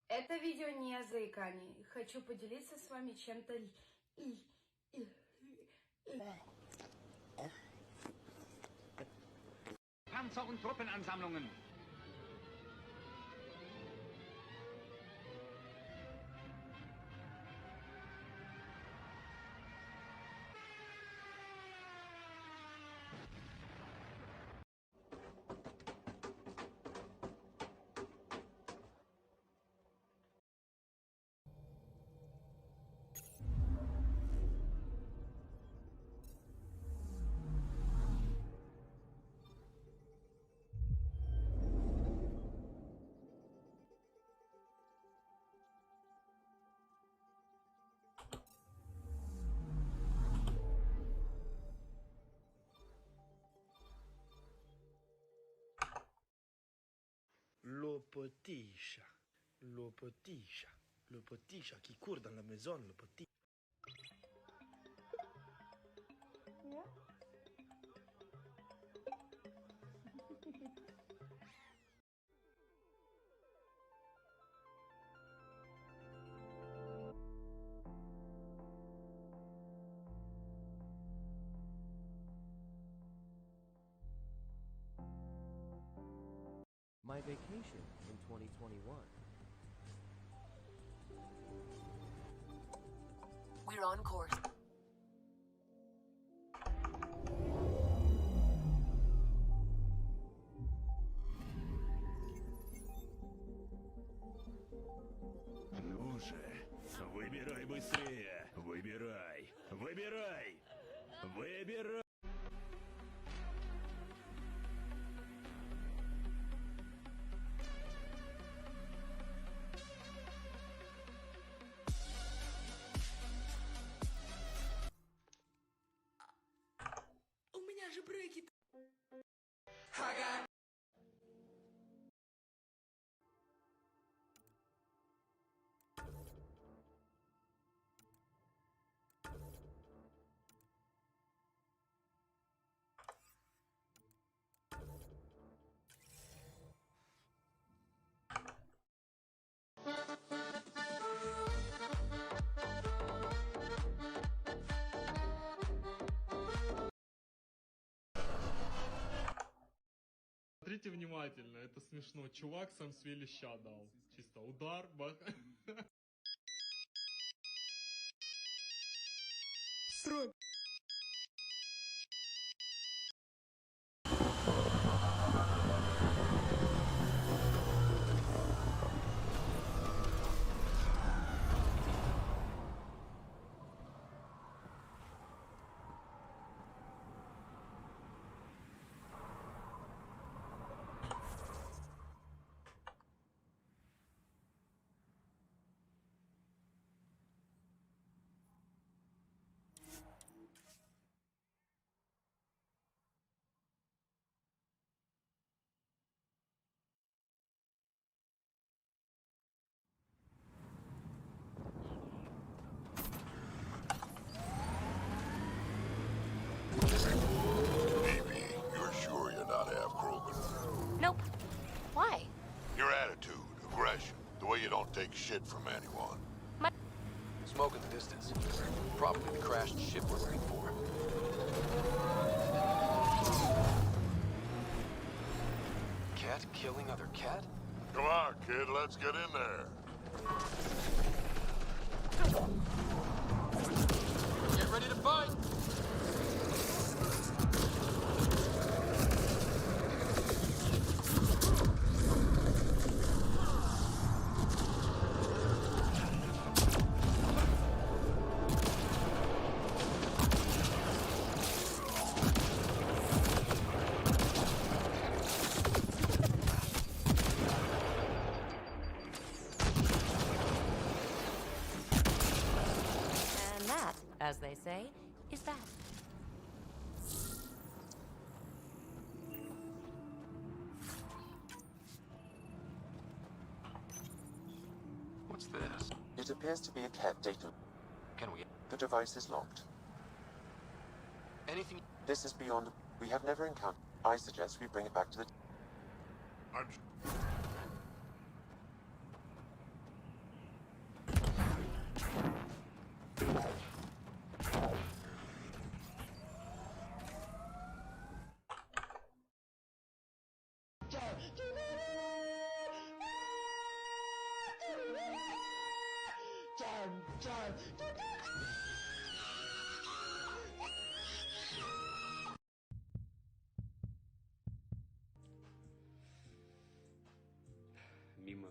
Это видео не о заикании. Хочу поделиться с вами чем-то... Panzer- und Truppenansammlungen. Le petit chat qui court dans la maison, le petit. My vacation in 2021. We're on course. Ну же, выбирай быстрее. Выбирай. Выбирай. Выбирай. У меня же брейки. Смотрите внимательно, это смешно. Чувак сам себе леща дал. Чисто удар, бах. Строй. take shit from anyone. Smoke in the distance. Probably the crashed ship we're looking for. Cat killing other cat? Come on, kid, let's get in there. Get ready to fight! And that, as they say, is that. What's this? It appears to be a cat data. Can we... The device is locked. Anything... This is beyond... We have never encountered... I suggest we bring it back to the... I'm...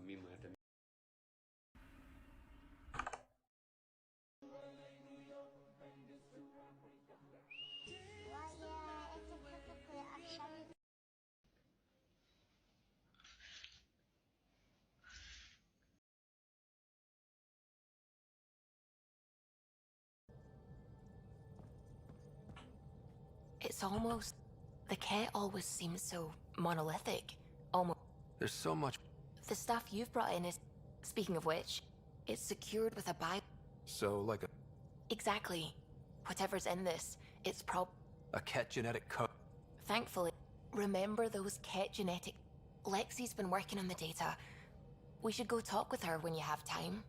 Мимо это. It's almost... The cat always seems so monolithic. Almost... There's so much... The stuff you've brought in is... Speaking of which, it's secured with a Bible. So, like a... Exactly. Whatever's in this, it's A cat genetic code. Thankfully, remember those cat genetic... Lexi's been working on the data. We should go talk with her when you have time.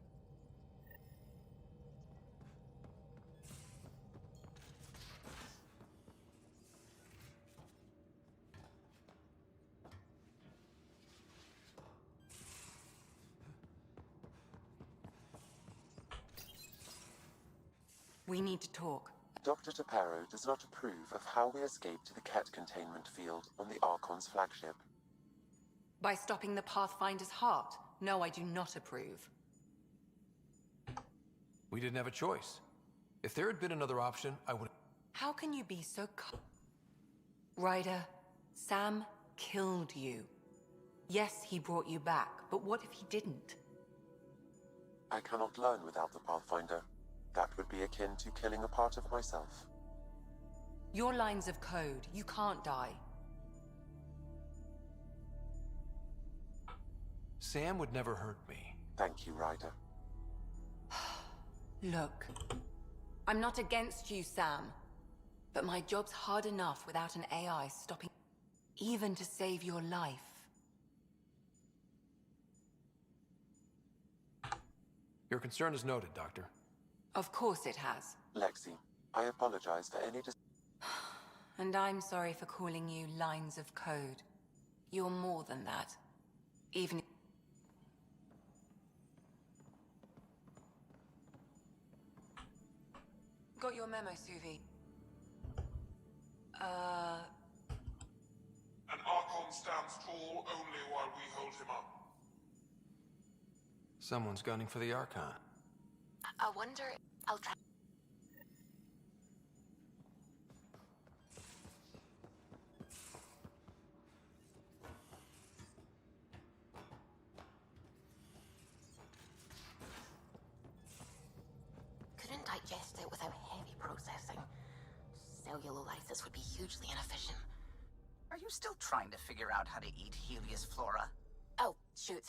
We need to talk. Dr. Taparo does not approve of how we escaped to the cat containment field on the Archon's flagship. By stopping the Pathfinder's heart? No, I do not approve. We didn't have a choice. If there had been another option, I would... How can you be so Ryder, Sam killed you. Yes, he brought you back, but what if he didn't? I cannot learn without the Pathfinder. That would be akin to killing a part of myself. Your lines of code, you can't die. Sam would never hurt me. Thank you, Ryder. Look, I'm not against you, Sam. But my job's hard enough without an AI stopping... even to save your life. Your concern is noted, Doctor. Of course it has. Lexi, I apologize for any And I'm sorry for calling you lines of code. You're more than that. Even... Got your memo, Suvi. An Archon stands tall only while we hold him up. Someone's gunning for the Archon. I wonder... I'll try... Couldn't digest it without heavy processing. Cellulolysis would be hugely inefficient. Are you still trying to figure out how to eat Helios flora? Oh, shoot.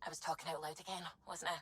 I was talking out loud again, wasn't I?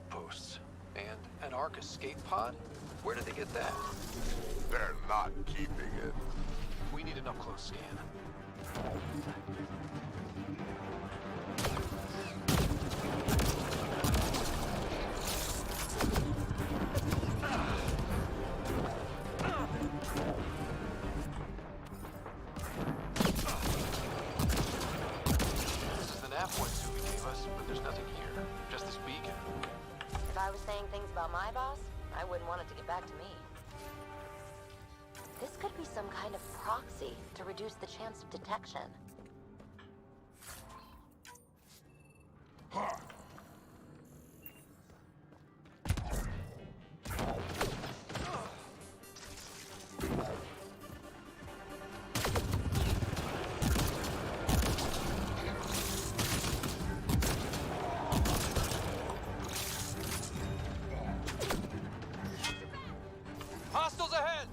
outposts. And an Ark escape pod? Where did they get that? They're not keeping it. We need an up-close scan. This is the nav wetsuit we gave us, but there's nothing here. Just this beacon. If I was saying things about my boss, I wouldn't want it to get back to me. This could be some kind of proxy to reduce the chance of detection. Hostiles ahead!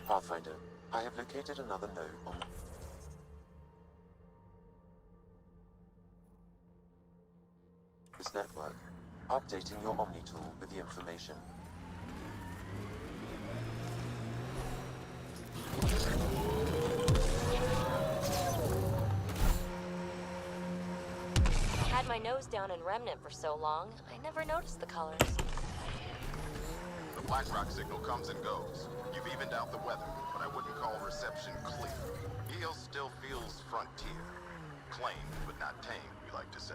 Pathfinder, I have located another node on this network. Updating your Omni tool with the information. Had my nose down in Remnant for so long, I never noticed the colors. The BlackRock signal comes and goes. You've evened out the weather, but I wouldn't call reception clear. Eos still feels frontier. Claimed, but not tamed, we like to say.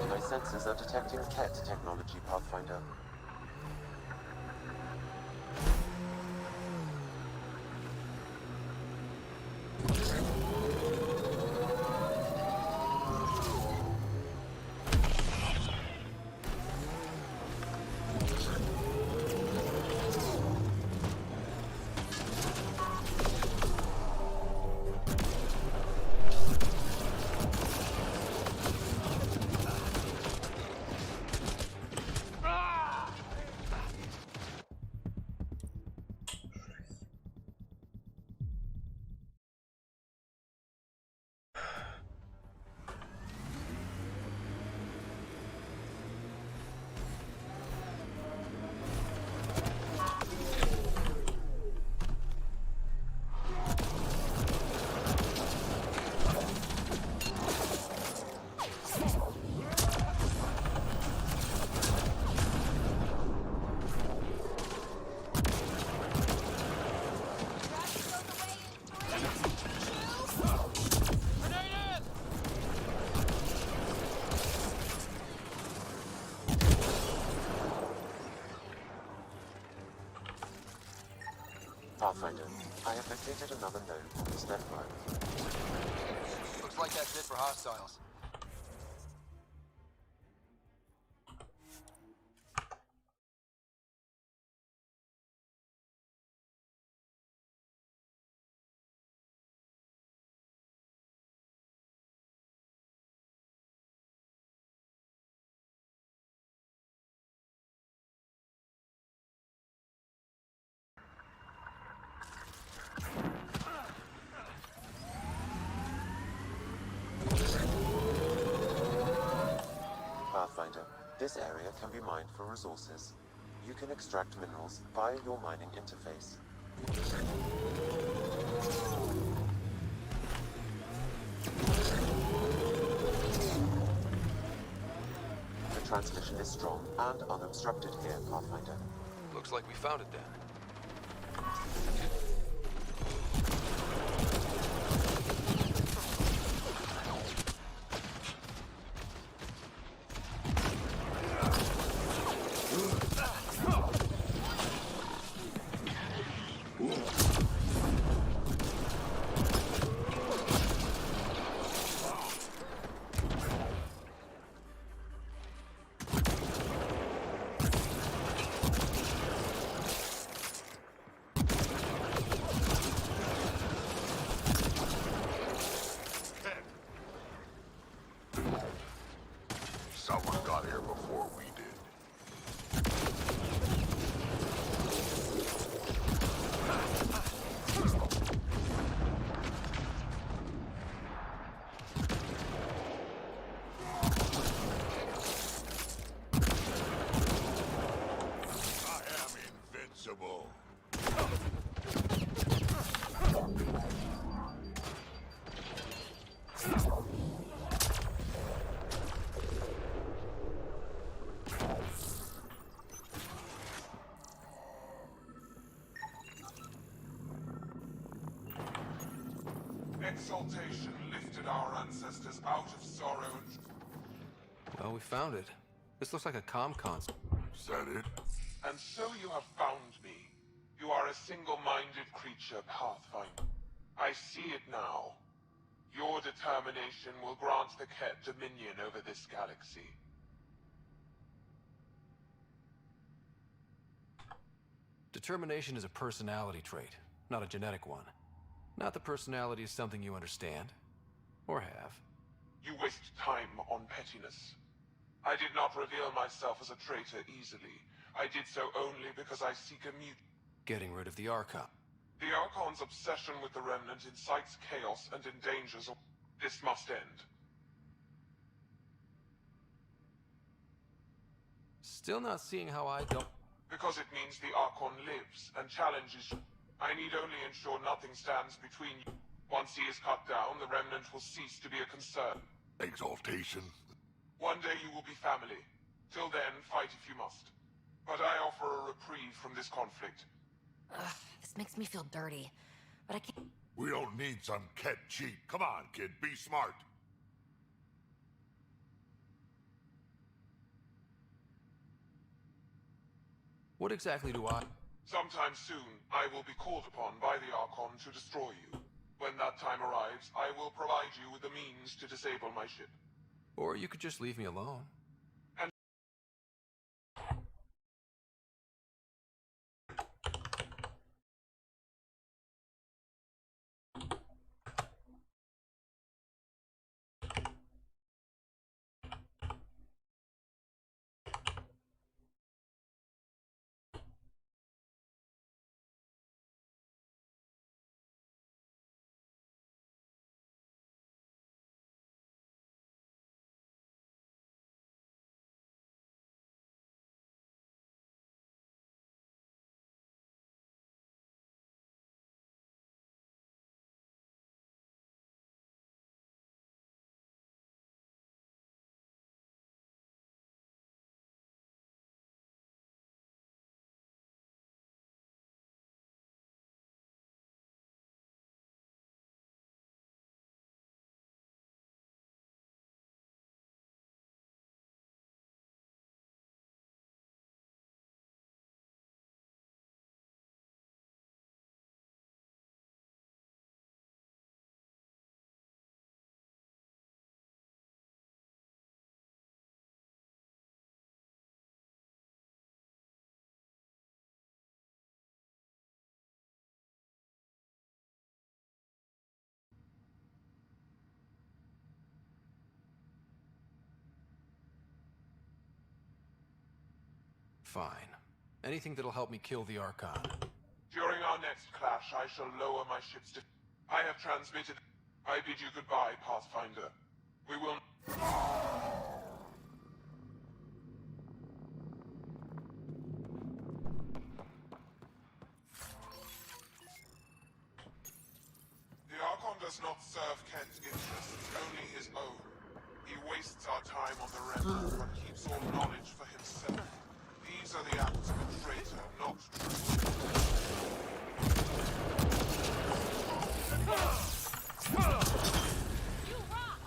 My sensors are detecting Ket technology, Pathfinder. Pathfinder, I have located another node on this network. Looks like that's it for hostiles. Pathfinder, this area can be mined for resources. You can extract minerals via your mining interface. The transmission is strong and unobstructed here, Pathfinder. Looks like we found it then. Someone got here before we did. I am invincible. Exaltation lifted our ancestors out of sorrow and... Well, we found it. This looks like a comm console. Is that it? And so you have found me. You are a single-minded creature, Pathfinder. I see it now. Your determination will grant the Ket dominion over this galaxy. Determination is a personality trait, not a genetic one. Not that personality is something you understand. Or have. You waste time on pettiness. I did not reveal myself as a traitor easily. I did so only because I seek a mute. Getting rid of the Archon. The Archon's obsession with the Remnant incites chaos and endangers... This must end. Still not seeing how I don't... Because it means the Archon lives and challenges you. I need only ensure nothing stands between you. Once he is cut down, the Remnant will cease to be a concern. Exaltation. One day you will be family. Till then, fight if you must. But I offer a reprieve from this conflict. Ugh, this makes me feel dirty. But I can't... We don't need some Ket cheat. Come on, kid, be smart. What exactly do I... Sometime soon, I will be called upon by the Archon to destroy you. When that time arrives, I will provide you with the means to disable my ship. Or you could just leave me alone. Fine. Anything that'll help me kill the Archon. During our next clash, I shall lower my ship's I have transmitted... I bid you goodbye, Pathfinder. We will... does not serve Kent's interests, only his own. He wastes our time on the rim, but keeps all knowledge for himself. These are the acts of a traitor, not You rock!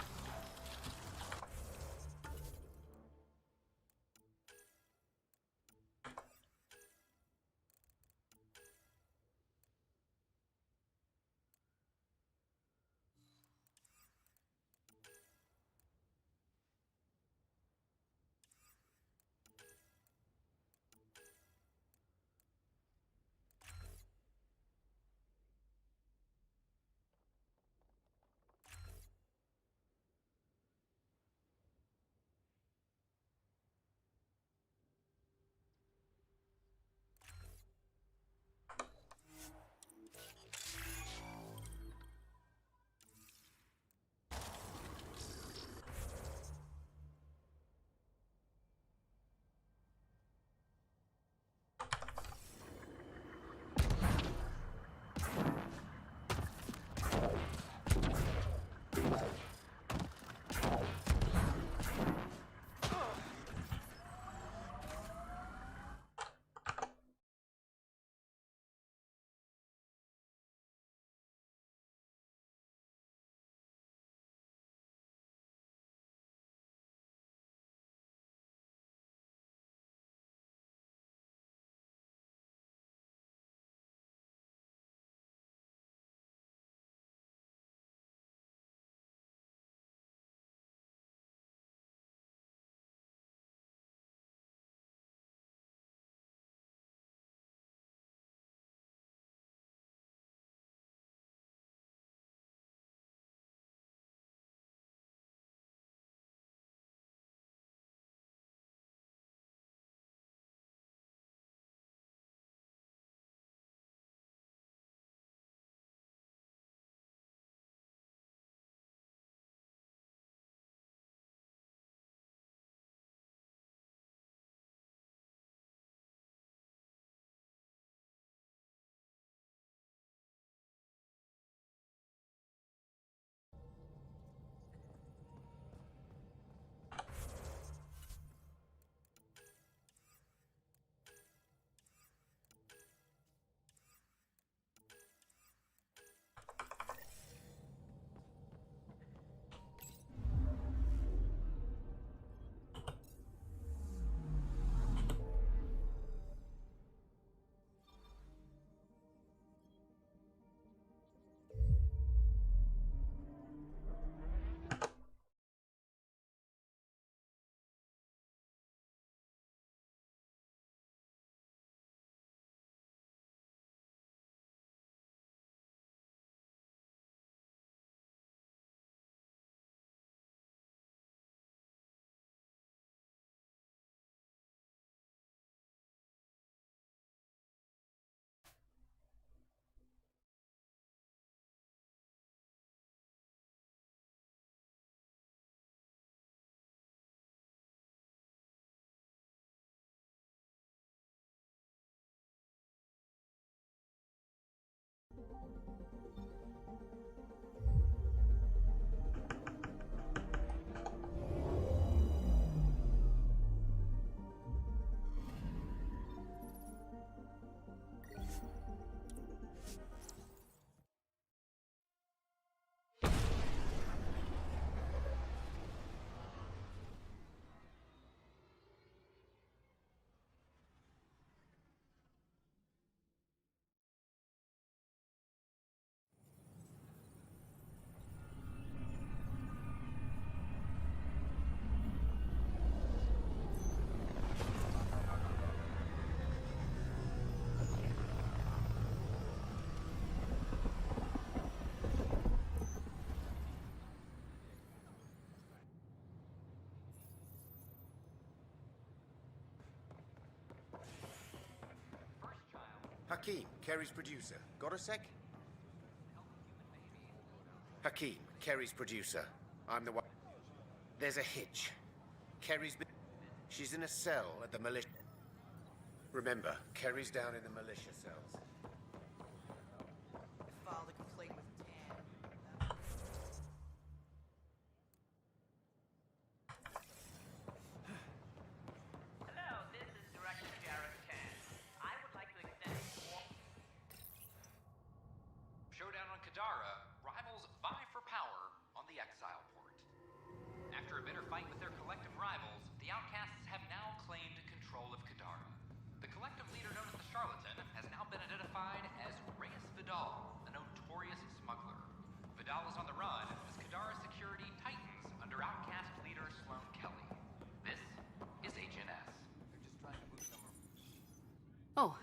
Hakeem, Kerry's producer. Got a sec? Hakeem, Kerry's producer. I'm the one. There's a hitch. Kerry's been... She's in a cell at the militia. Remember, Kerry's down in the militia cells. I filed a complaint with Tan. Val was on the run as Kadara security tightens under outcast leader Sloan Kelly. This is HNS. They're just trying to move somewhere. Oh,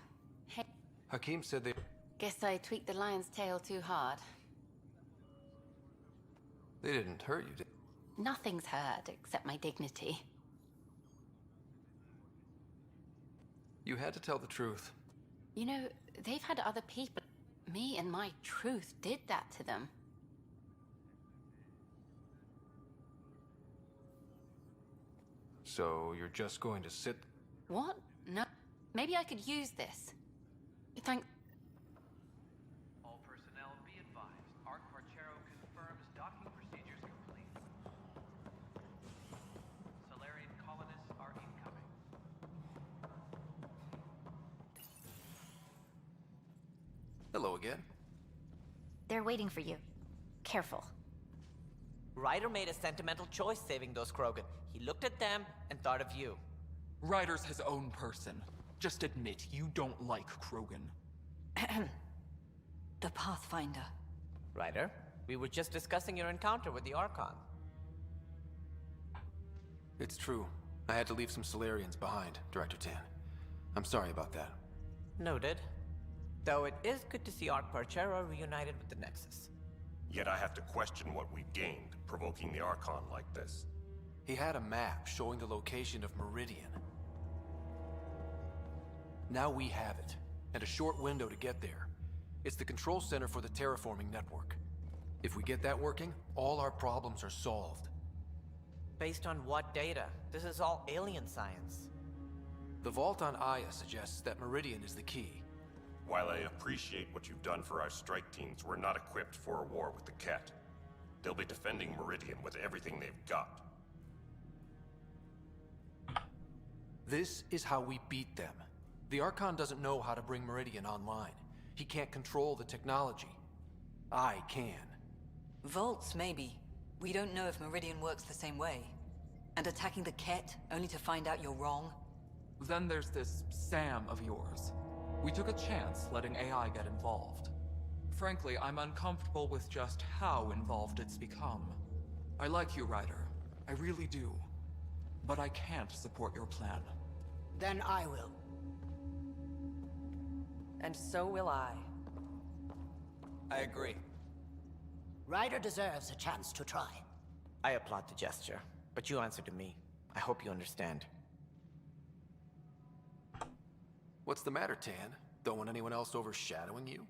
hey. Hakim said they... Guess I tweaked the lion's tail too hard. They didn't hurt you, did Nothing's hurt except my dignity. you? Had to tell the truth. You know, they've had other people. Me and my truth did that to them. So you're just going to sit... What? No. Maybe I could use this. Thank... All personnel be advised. Arc Marchero confirms docking procedures complete. Solarian colonists are incoming. Hello again. They're waiting for you. Careful. Ryder made a sentimental choice saving those Krogan. He looked at them and thought of you. Ryder's his own person. Just admit you don't like Krogan. The Pathfinder. Ryder, we were just discussing your encounter with the Archon. It's true. I had to leave some Solarians behind, Director Tan. I'm sorry about that. Noted. Though it is good to see Arc Marchero reunited with the Nexus. Yet I have to question what we've gained, provoking the Archon like this. He had a map showing the location of Meridian. Now we have it, and a short window to get there. It's the control center for the terraforming network. If we get that working, all our problems are solved. Based on what data? This is all alien science. The vault on Aya suggests that Meridian is the key. While I appreciate what you've done for our strike teams, we're not equipped for a war with the Ket. They'll be defending Meridian with everything they've got. This is how we beat them. The Archon doesn't know how to bring Meridian online. He can't control the technology. I can. Vaults, maybe. We don't know if Meridian works the same way. And attacking the Ket, only to find out you're wrong? Then there's this Sam of yours. We took a chance letting AI get involved. Frankly, I'm uncomfortable with just how involved it's become. I like you, Ryder. I really do. But I can't support your plan. Then I will. And so will I. I agree. Ryder deserves a chance to try. I applaud the gesture, but you answer to me. I hope you understand. What's the matter, Tan? Don't want anyone else overshadowing you?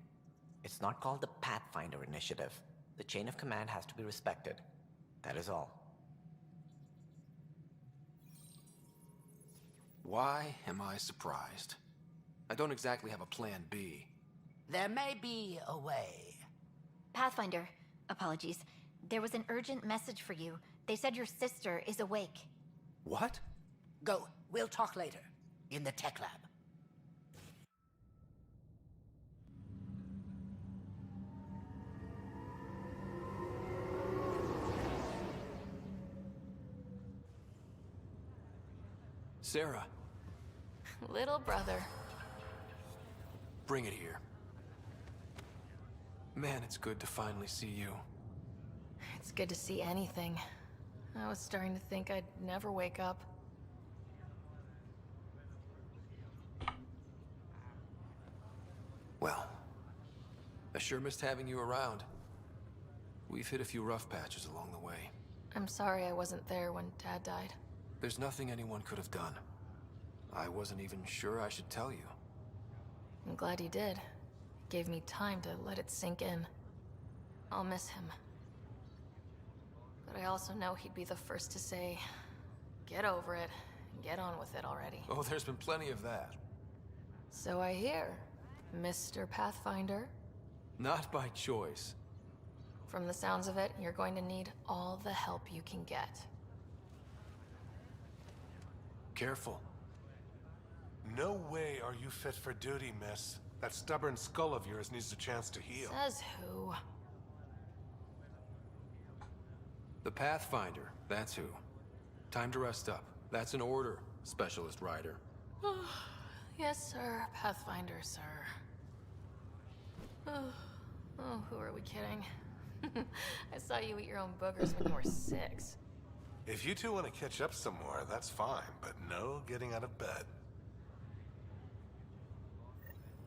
It's not called the Pathfinder Initiative. The chain of command has to be respected. That is all. Why am I surprised? I don't exactly have a plan B. There may be a way. Pathfinder, apologies. There was an urgent message for you. They said your sister is awake. What? Go. We'll talk later. In the tech lab. Sarah. Little brother. Bring it here. Man, it's good to finally see you. It's good to see anything. I was starting to think I'd never wake up. Well, I sure missed having you around. We've hit a few rough patches along the way. I'm sorry I wasn't there when Dad died. There's nothing anyone could have done. I wasn't even sure I should tell you. I'm glad you did. It gave me time to let it sink in. I'll miss him. But I also know he'd be the first to say, get over it, and get on with it already. Oh, there's been plenty of that. So I hear, Mr. Pathfinder. Not by choice. From the sounds of it, you're going to need all the help you can get. Careful. No way are you fit for duty, miss. That stubborn skull of yours needs a chance to heal. Says who? The Pathfinder, that's who. Time to rest up. That's an order, Specialist Ryder. Yes, sir. Pathfinder, sir. Oh, who are we kidding? I saw you eat your own boogers when you were 6. If you two want to catch up some more, that's fine, but no getting out of bed.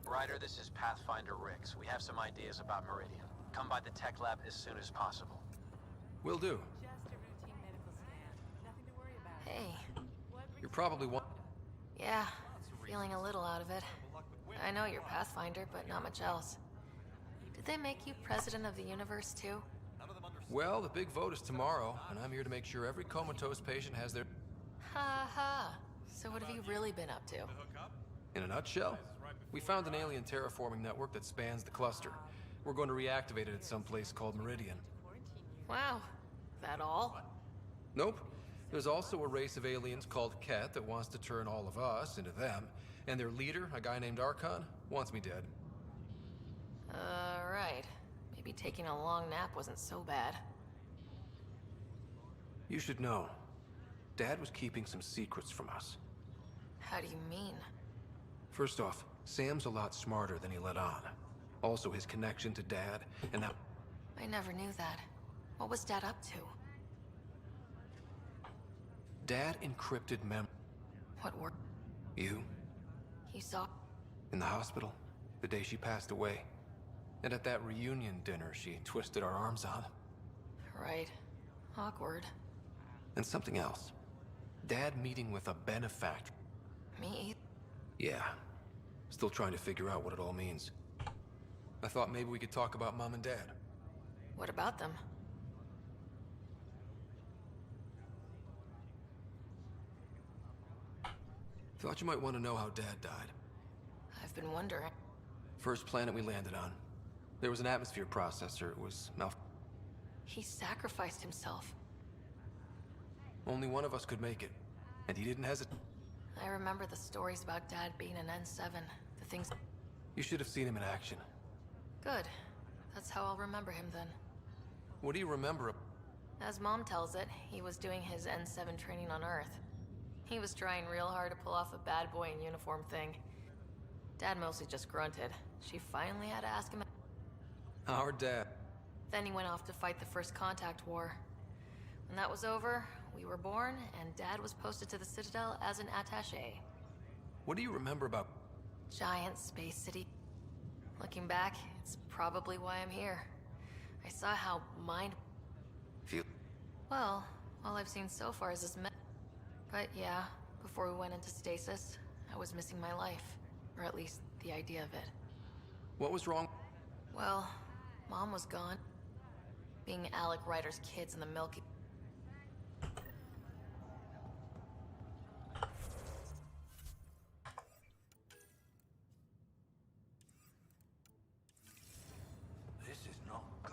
Ryder, this is Pathfinder Rix. We have some ideas about Meridian. Come by the tech lab as soon as possible. Will do. Hey. You're probably one. Yeah, feeling a little out of it. I know you're Pathfinder, but not much else. Did they make you president of the universe, too? Well, the big vote is tomorrow, and I'm here to make sure every comatose patient has their... Ha ha. So what have you really been up to? In a nutshell, we found an alien terraforming network that spans the cluster. We're going to reactivate it at some place called Meridian. Wow. That all? Nope. There's also a race of aliens called Ket that wants to turn all of us into them, and their leader, a guy named Archon, wants me dead. Right. Maybe taking a long nap wasn't so bad. You should know, Dad was keeping some secrets from us. How do you mean? First off, Sam's a lot smarter than he let on. Also, his connection to Dad, and that... I never knew that. What was Dad up to? Dad encrypted What were... You, He saw... in the hospital, the day she passed away. And at that reunion dinner she twisted our arms on. Right. Awkward. And something else. Dad meeting with a benefactor. Me? Yeah. Still trying to figure out what it all means. I thought maybe we could talk about Mom and Dad. What about them? Thought you might want to know how Dad died. I've been wondering. First planet we landed on. There was an atmosphere processor. It was He sacrificed himself. Only one of us could make it. And he didn't hesitate. I remember the stories about Dad being an N7. The things... You should have seen him in action. Good. That's how I'll remember him then. What do you remember? As Mom tells it, he was doing his N7 training on Earth. He was trying real hard to pull off a bad boy in uniform thing. Dad mostly just grunted. She finally had to ask him... Our dad. Then he went off to fight the First Contact War. When that was over, we were born, and Dad was posted to the Citadel as an attaché. What do you remember about... Giant space city. Looking back, it's probably why I'm here. I saw how Feel... Well, all I've seen so far is this But yeah, before we went into stasis, I was missing my life. Or at least, the idea of it. What was wrong? Well, Mom was gone. Being Alec Ryder's kids in the Milky... This is not good.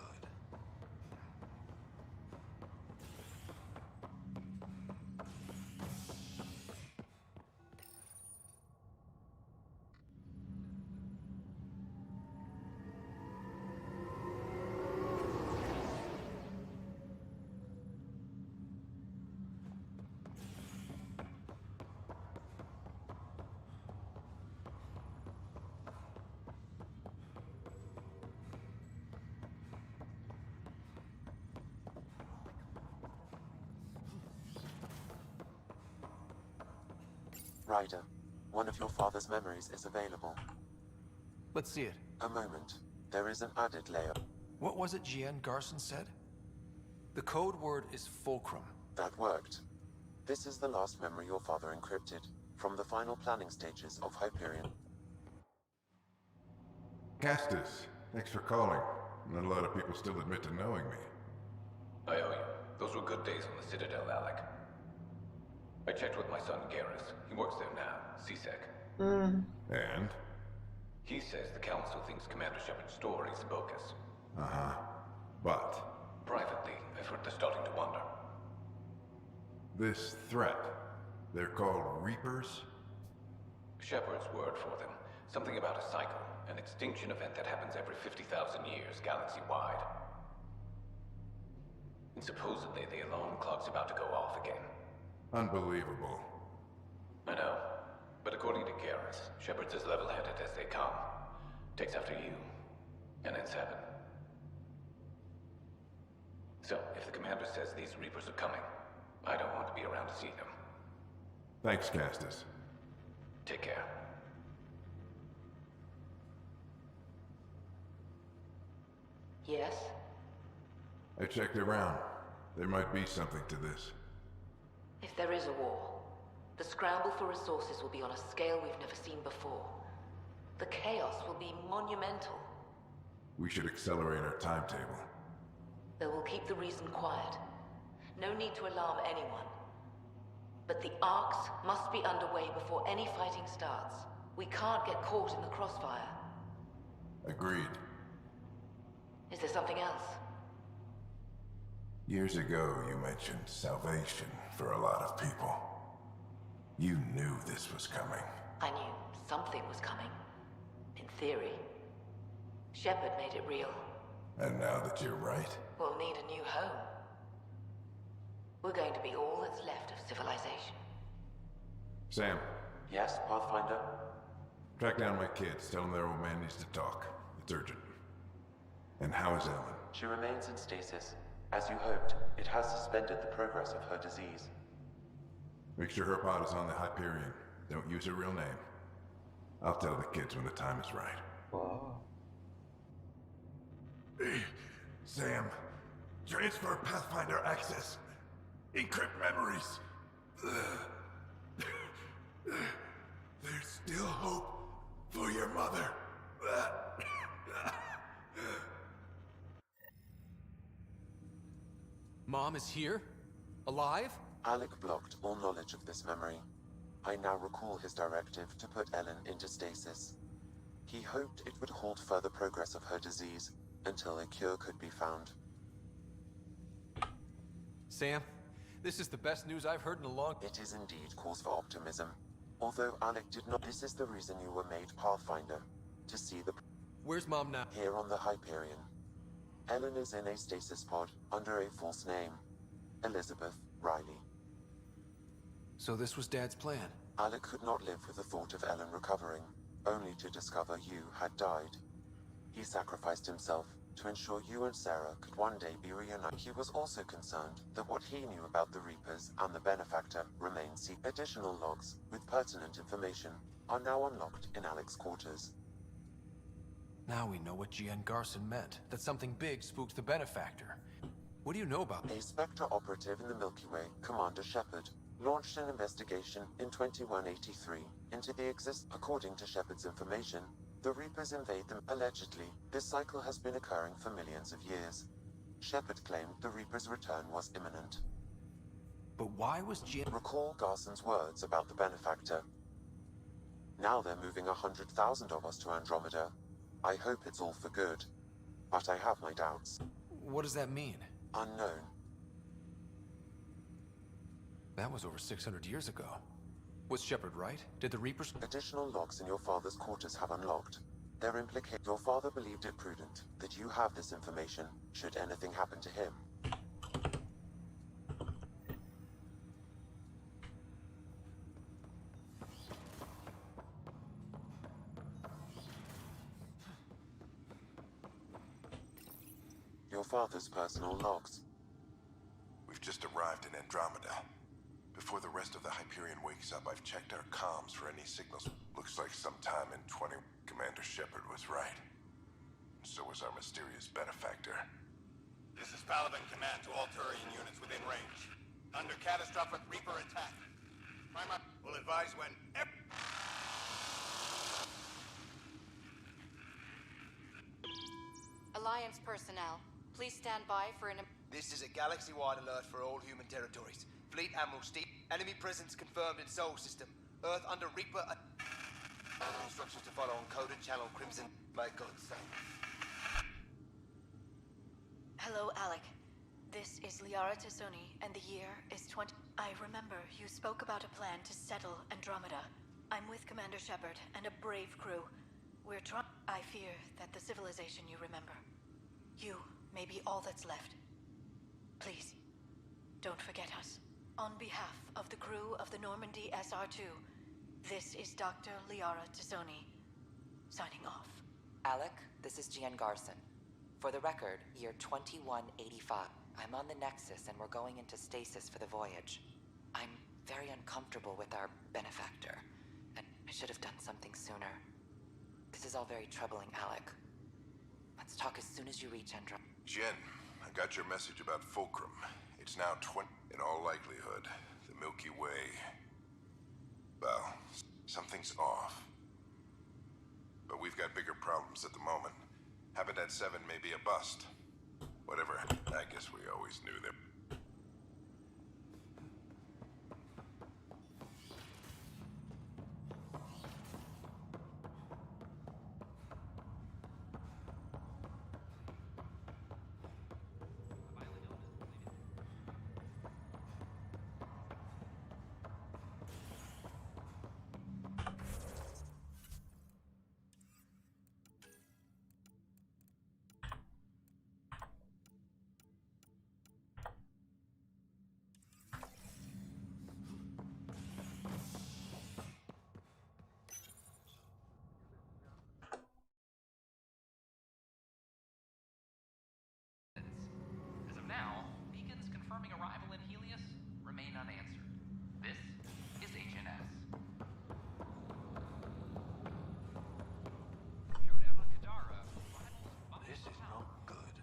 Ryder, one of your father's memories is available. Let's see it. A moment. There is an added layer. What was it Gian Garson said? The code word is fulcrum. That worked. This is the last memory your father encrypted, from the final planning stages of Hyperion. Castus, thanks for calling. Not a lot of people still admit to knowing me. I owe you. Those were good days on the Citadel, Alec. I checked with my son Garrus. He works there now, CSEC. And? He says the Council thinks Commander Shepard's story is bogus. Uh-huh. But? Privately, I've heard they're starting to wonder. This threat, they're called Reapers? Shepard's word for them. Something about a cycle, an extinction event that happens every 50,000 years, galaxy-wide. And supposedly the alarm clock's about to go off again. Unbelievable. I know. But according to Garrus, Shepard's as level-headed as they come. Takes after you. And N7. So, if the commander says these Reapers are coming, I don't want to be around to see them. Thanks, Castus. Take care. Yes? I checked around. There might be something to this. If there is a war, the scramble for resources will be on a scale we've never seen before. The chaos will be monumental. We should accelerate our timetable. They will keep the reason quiet. No need to alarm anyone. But the arcs must be underway before any fighting starts. We can't get caught in the crossfire. Agreed. Is there something else? Years ago, you mentioned salvation for a lot of people. You knew this was coming. I knew something was coming. In theory. Shepard made it real. And now that you're right, We'll need a new home. We're going to be all that's left of civilization. Sam, Yes, Pathfinder? track down my kids. Tell them their old man needs to talk. It's urgent. And how is Ellen? She remains in stasis. As you hoped, it has suspended the progress of her disease. Make sure her pod is on the Hyperion. Don't use her real name. I'll tell the kids when the time is right. Whoa. Sam, transfer Pathfinder access. Encrypt memories. There's still hope for your mother. Mom is here? Alive? Alec blocked all knowledge of this memory. I now recall his directive to put Ellen into stasis. He hoped it would halt further progress of her disease until a cure could be found. Sam, this is the best news I've heard in a long... It is indeed cause for optimism. Although Alec did not... This is the reason you were made Pathfinder. To see the... Where's Mom now? Here on the Hyperion. Ellen is in a stasis pod under a false name. Elizabeth Riley. So this was Dad's plan? Alec could not live with the thought of Ellen recovering, only to discover you had died. He sacrificed himself to ensure you and Sarah could one day be reunited. He was also concerned that what he knew about the Reapers and the Benefactor remained secret. Additional logs with pertinent information are now unlocked in Alec's quarters. Now we know what GN Garson meant, that something big spooked the Benefactor. What do you know about... A Spectre operative in the Milky Way, Commander Shepard, launched an investigation in 2183 into the According to Shepard's information, the Reapers invade them. Allegedly, this cycle has been occurring for millions of years. Shepard claimed the Reapers' return was imminent. But why was GN... Recall Garson's words about the Benefactor. Now they're moving 100,000 of us to Andromeda. I hope it's all for good, but I have my doubts. What does that mean? Unknown. That was over 600 years ago. Was Shepard right? Did the Reapers... Additional logs in your father's quarters have unlocked. They're implicated. Your father believed it prudent that you have this information should anything happen to him. Your father's personal logs. We've just arrived in Andromeda. Before the rest of the Hyperion wakes up, I've checked our comms for any signals. Looks like sometime in 20... Commander Shepard was right. So was our mysterious Benefactor. This is Paladin Command to all Turian units within range. Under catastrophic Reaper attack. Will advise when... Alliance personnel, please stand by for an... This is a galaxy-wide alert for all human territories. Fleet Admiral Steve, enemy presence confirmed in Sol System. Earth under Reaper... Instructions to follow on coded channel Crimson. May God save. Hello, Alec. This is Liara Tassoni, and the year is 20... I remember you spoke about a plan to settle Andromeda. I'm with Commander Shepard and a brave crew. We're trying... I fear that the civilization you remember. You may be all that's left. Please, don't forget us. On behalf of the crew of the Normandy SR-2, this is Dr. Liara Tassoni, signing off. Alec, this is GN Garson. For the record, year 2185. I'm on the Nexus and we're going into stasis for the voyage. I'm very uncomfortable with our benefactor, and I should have done something sooner. This is all very troubling, Alec. Let's talk as soon as you reach Androm. Jen, I got your message about Fulcrum. It's now 20. In all likelihood, the Milky Way. Well, something's off. But we've got bigger problems at the moment. Habitat 7 may be a bust. Whatever. I guess we always knew that. As of now, beacons confirming arrival in Helios remain unanswered. This is HNS. Showdown on Kadara. This is not good.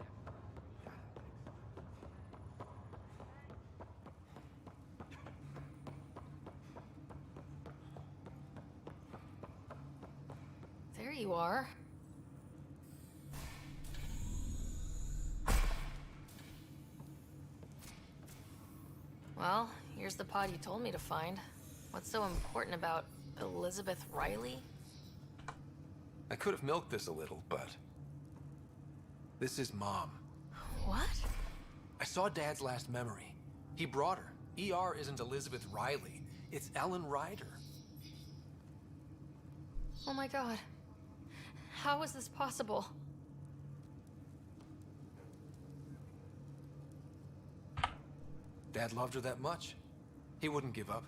There you are. Well, here's the pod you told me to find. What's so important about Elizabeth Riley? I could have milked this a little, but... this is Mom. What? I saw Dad's last memory. He brought her. ER isn't Elizabeth Riley. It's Ellen Ryder. Oh my god. How is this possible? Dad loved her that much. He wouldn't give up.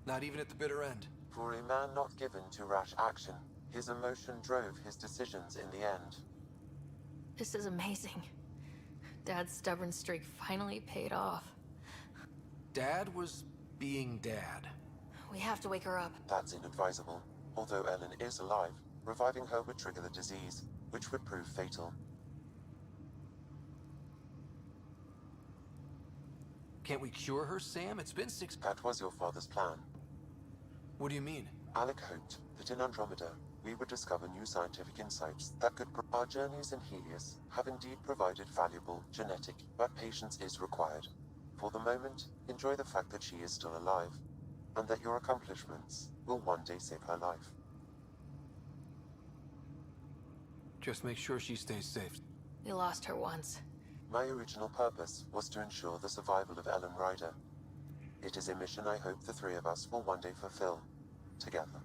Not even at the bitter end. For a man not given to rash action, his emotion drove his decisions in the end. This is amazing. Dad's stubborn streak finally paid off. Dad was being Dad. We have to wake her up. That's inadvisable. Although Ellen is alive, reviving her would trigger the disease, which would prove fatal. Can't we cure her, Sam? It's been 6... That was your father's plan. What do you mean? Alec hoped that in Andromeda, we would discover new scientific insights that could... Our journeys in Helios have indeed provided valuable genetic, but patience is required. For the moment, enjoy the fact that she is still alive, and that your accomplishments will one day save her life. Just make sure she stays safe. We lost her once. My original purpose was to ensure the survival of Ellen Ryder. It is a mission I hope the three of us will one day fulfill, together.